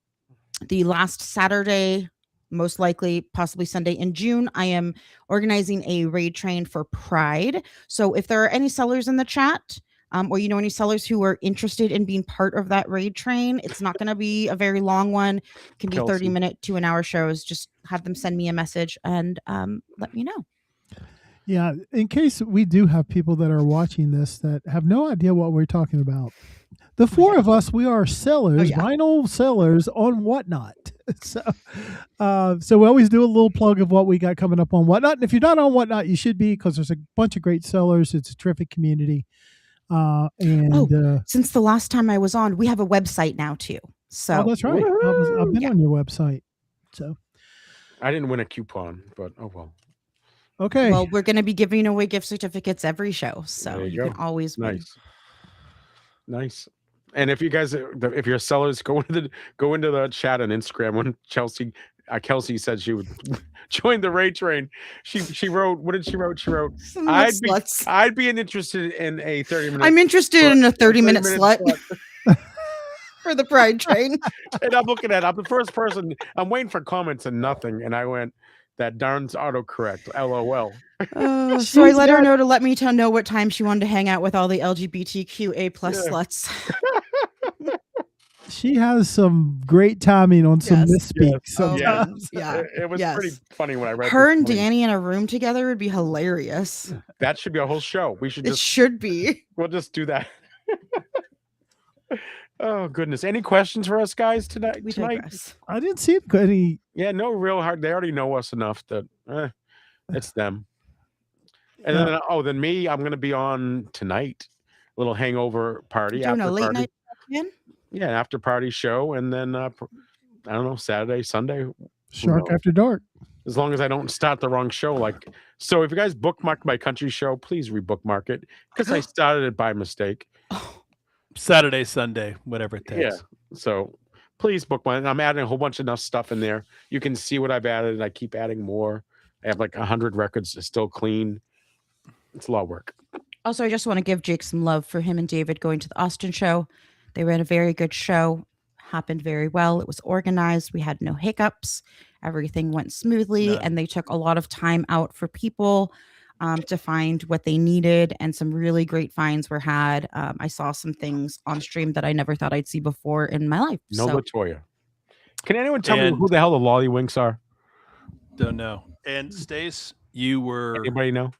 the last Saturday, most likely, possibly Sunday in June, I am organizing a raid train for Pride. So if there are any sellers in the chat, or you know any sellers who are interested in being part of that raid train, it's not going to be a very long one. It can be 30-minute to an hour shows. Just have them send me a message and let me know. Yeah, in case we do have people that are watching this that have no idea what we're talking about. The four of us, we are sellers, vinyl sellers on Whatnot. So we always do a little plug of what we got coming up on Whatnot. And if you're not on Whatnot, you should be, because there's a bunch of great sellers. It's a terrific community. Since the last time I was on, we have a website now too. So that's right. I've been on your website. So I didn't win a coupon, but oh well. Okay. Well, we're going to be giving away gift certificates every show, so you can always win. Nice. And if you guys, if you're sellers, go into the chat on Instagram. When Kelsey said she would join the raid train, she wrote, what did she wrote? She wrote, I'd be interested in a 30-minute. I'm interested in a 30-minute slut. For the Pride train. And I'm looking at it. I'm the first person. I'm waiting for comments and nothing. And I went, that darn's autocorrect. LOL. So I let her know to let me know what time she wanted to hang out with all the LGBTQA+ sluts. She has some great timing on some misspeaks. Sometimes. It was pretty funny when I read her and Danny in a room together would be hilarious. That should be a whole show. It should be. We'll just do that. Oh goodness! Any questions for us guys tonight? I didn't see any. Yeah, no real hard. They already know us enough that it's them. And then me. I'm gonna be on tonight. A little hangover party. Doing a late night again? Yeah, after party show, and then I don't know, Saturday, Sunday. Shark After Dark. As long as I don't start the wrong show, so if you guys bookmark my country show, please rebookmark it because I started it by mistake. Saturday, Sunday, whatever it takes. Yeah. So please bookmark. I'm adding a whole bunch of enough stuff in there. You can see what I've added, and I keep adding more. I have 100 records still clean. It's a lot of work. Also, I just want to give Jake some love for him and David going to the Austin show. They ran a very good show. Happened very well. It was organized. We had no hiccups. Everything went smoothly, and they took a lot of time out for people to find what they needed, and some really great finds were had. I saw some things on stream that I never thought I'd see before in my life. No Latoya. Can anyone tell me who the hell the Lollywinks are? Don't know. And Stace, you were anybody know?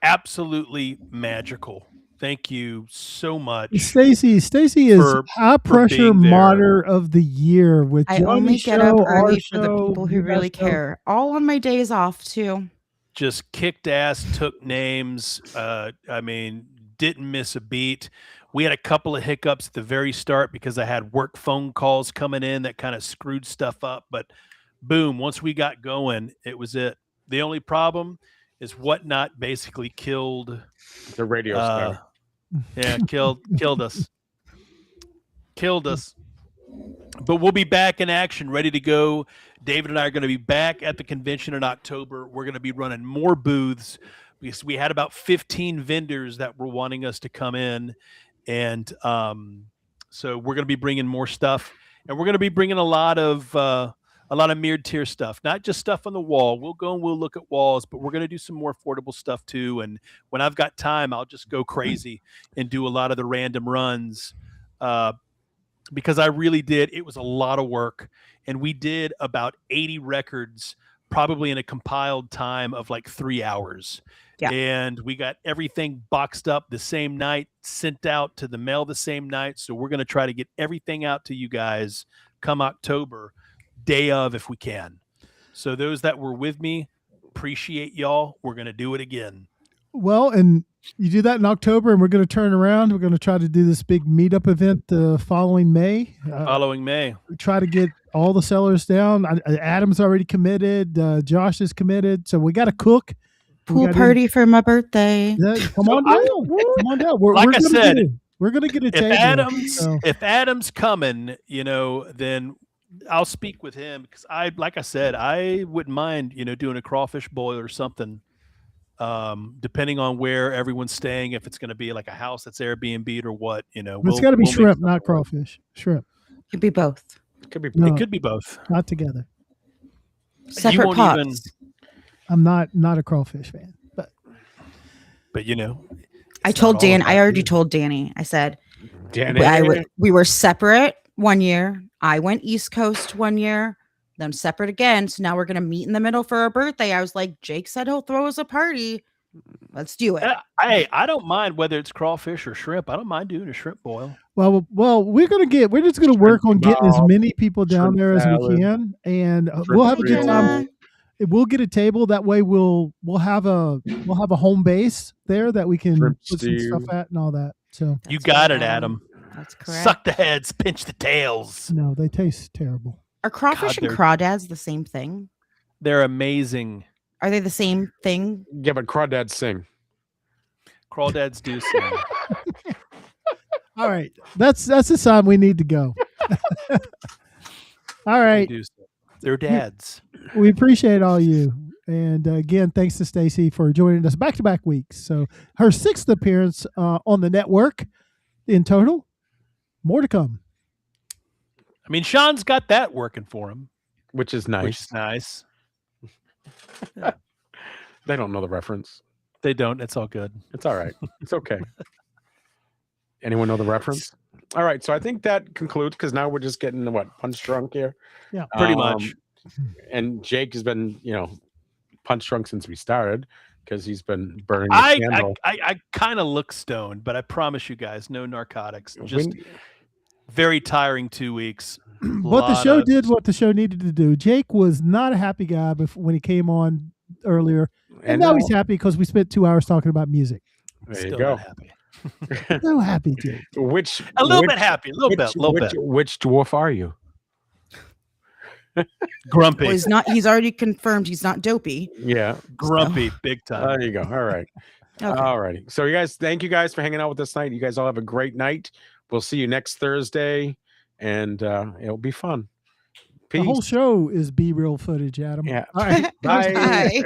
Absolutely magical. Thank you so much. Stacey is high pressure modder of the year with I only get up early for the people who really care. All on my days off too. just kicked ass, took names. I mean, didn't miss a beat. We had a couple of hiccups at the very start because I had work phone calls coming in that kind of screwed stuff up. But boom, once we got going, it was it. The only problem is Whatnot basically killed the radio star. Yeah, killed us. Killed us. But we'll be back in action, ready to go. David and I are going to be back at the convention in October. We're going to be running more booths because we had about 15 vendors that were wanting us to come in. And so we're going to be bringing more stuff. And we're going to be bringing a lot of mid-tier stuff, not just stuff on the wall. We'll go and we'll look at walls, but we're going to do some more affordable stuff too. And when I've got time, I'll just go crazy and do a lot of the random runs. Because I really did. It was a lot of work. And we did about 80 records, probably in a compiled time of like 3 hours. Yeah. And we got everything boxed up the same night, sent out to the mail the same night. So we're going to try to get everything out to you guys come October, day of if we can. So those that were with me, appreciate y'all. We're going to do it again. Well, and you do that in October, and we're going to turn around. We're going to try to do this big meetup event the following May. We try to get all the sellers down. Adam's already committed. Josh is committed. So we got to cook. Pool party for my birthday. Yeah, come on down. Come on down. Like I said, we're going to get a table. If Adam's coming, then I'll speak with him because like I said, I wouldn't mind, doing a crawfish boil or something. Depending on where everyone's staying, if it's going to be like a house that's Airbnb or what, It's got to be shrimp, not crawfish. Shrimp. Could be both. It could be both. Not together. Separate pots. I'm not a crawfish fan, but I told Dan. I already told Danny. I said, Danny, we were separate one year. I went East Coast one year. Then separate again. So now we're going to meet in the middle for our birthday. I was like, Jake said he'll throw us a party. Let's do it. Hey, I don't mind whether it's crawfish or shrimp. I don't mind doing a shrimp boil. Well, we're just going to work on getting as many people down there as we can. And we'll have a good time. We'll get a table. That way we'll have a home base there that we can put some stuff at and all that. So you got it, Adam. That's correct. Suck the heads, pinch the tails. No, they taste terrible. Are crawfish and crawdads the same thing? They're amazing. Are they the same thing? Yeah, but crawdads sing. Crawdads do sing. All right. That's the sign we need to go. All right. They're dads. We appreciate all you. And again, thanks to Stacey for joining us back-to-back weeks. So her 6th appearance on the network in total. More to come. I mean, Sean's got that working for him. Which is nice. They don't know the reference. They don't. It's all good. It's all right. It's okay. Anyone know the reference? All right. So I think that concludes because now we're just getting punch drunk here. Yeah, pretty much. And Jake has been, punch drunk since we started because he's been burning the candle. I kind of look stoned, but I promise you guys, no narcotics. Just very tiring 2 weeks. But the show did what the show needed to do. Jake was not a happy guy when he came on earlier. And now he's happy because we spent 2 hours talking about music. There you go. Not happy. So happy, Jake. A little bit happy. A little bit. Which dwarf are you? Grumpy. Well, he's already confirmed he's not dopey. Yeah. Grumpy, big time. There you go. All right. Okay. All righty. So you guys, thank you guys for hanging out with us tonight. You guys all have a great night. We'll see you next Thursday, and it'll be fun. Peace. The whole show is B-real footage, Adam. Yeah. All right. Bye. Bye.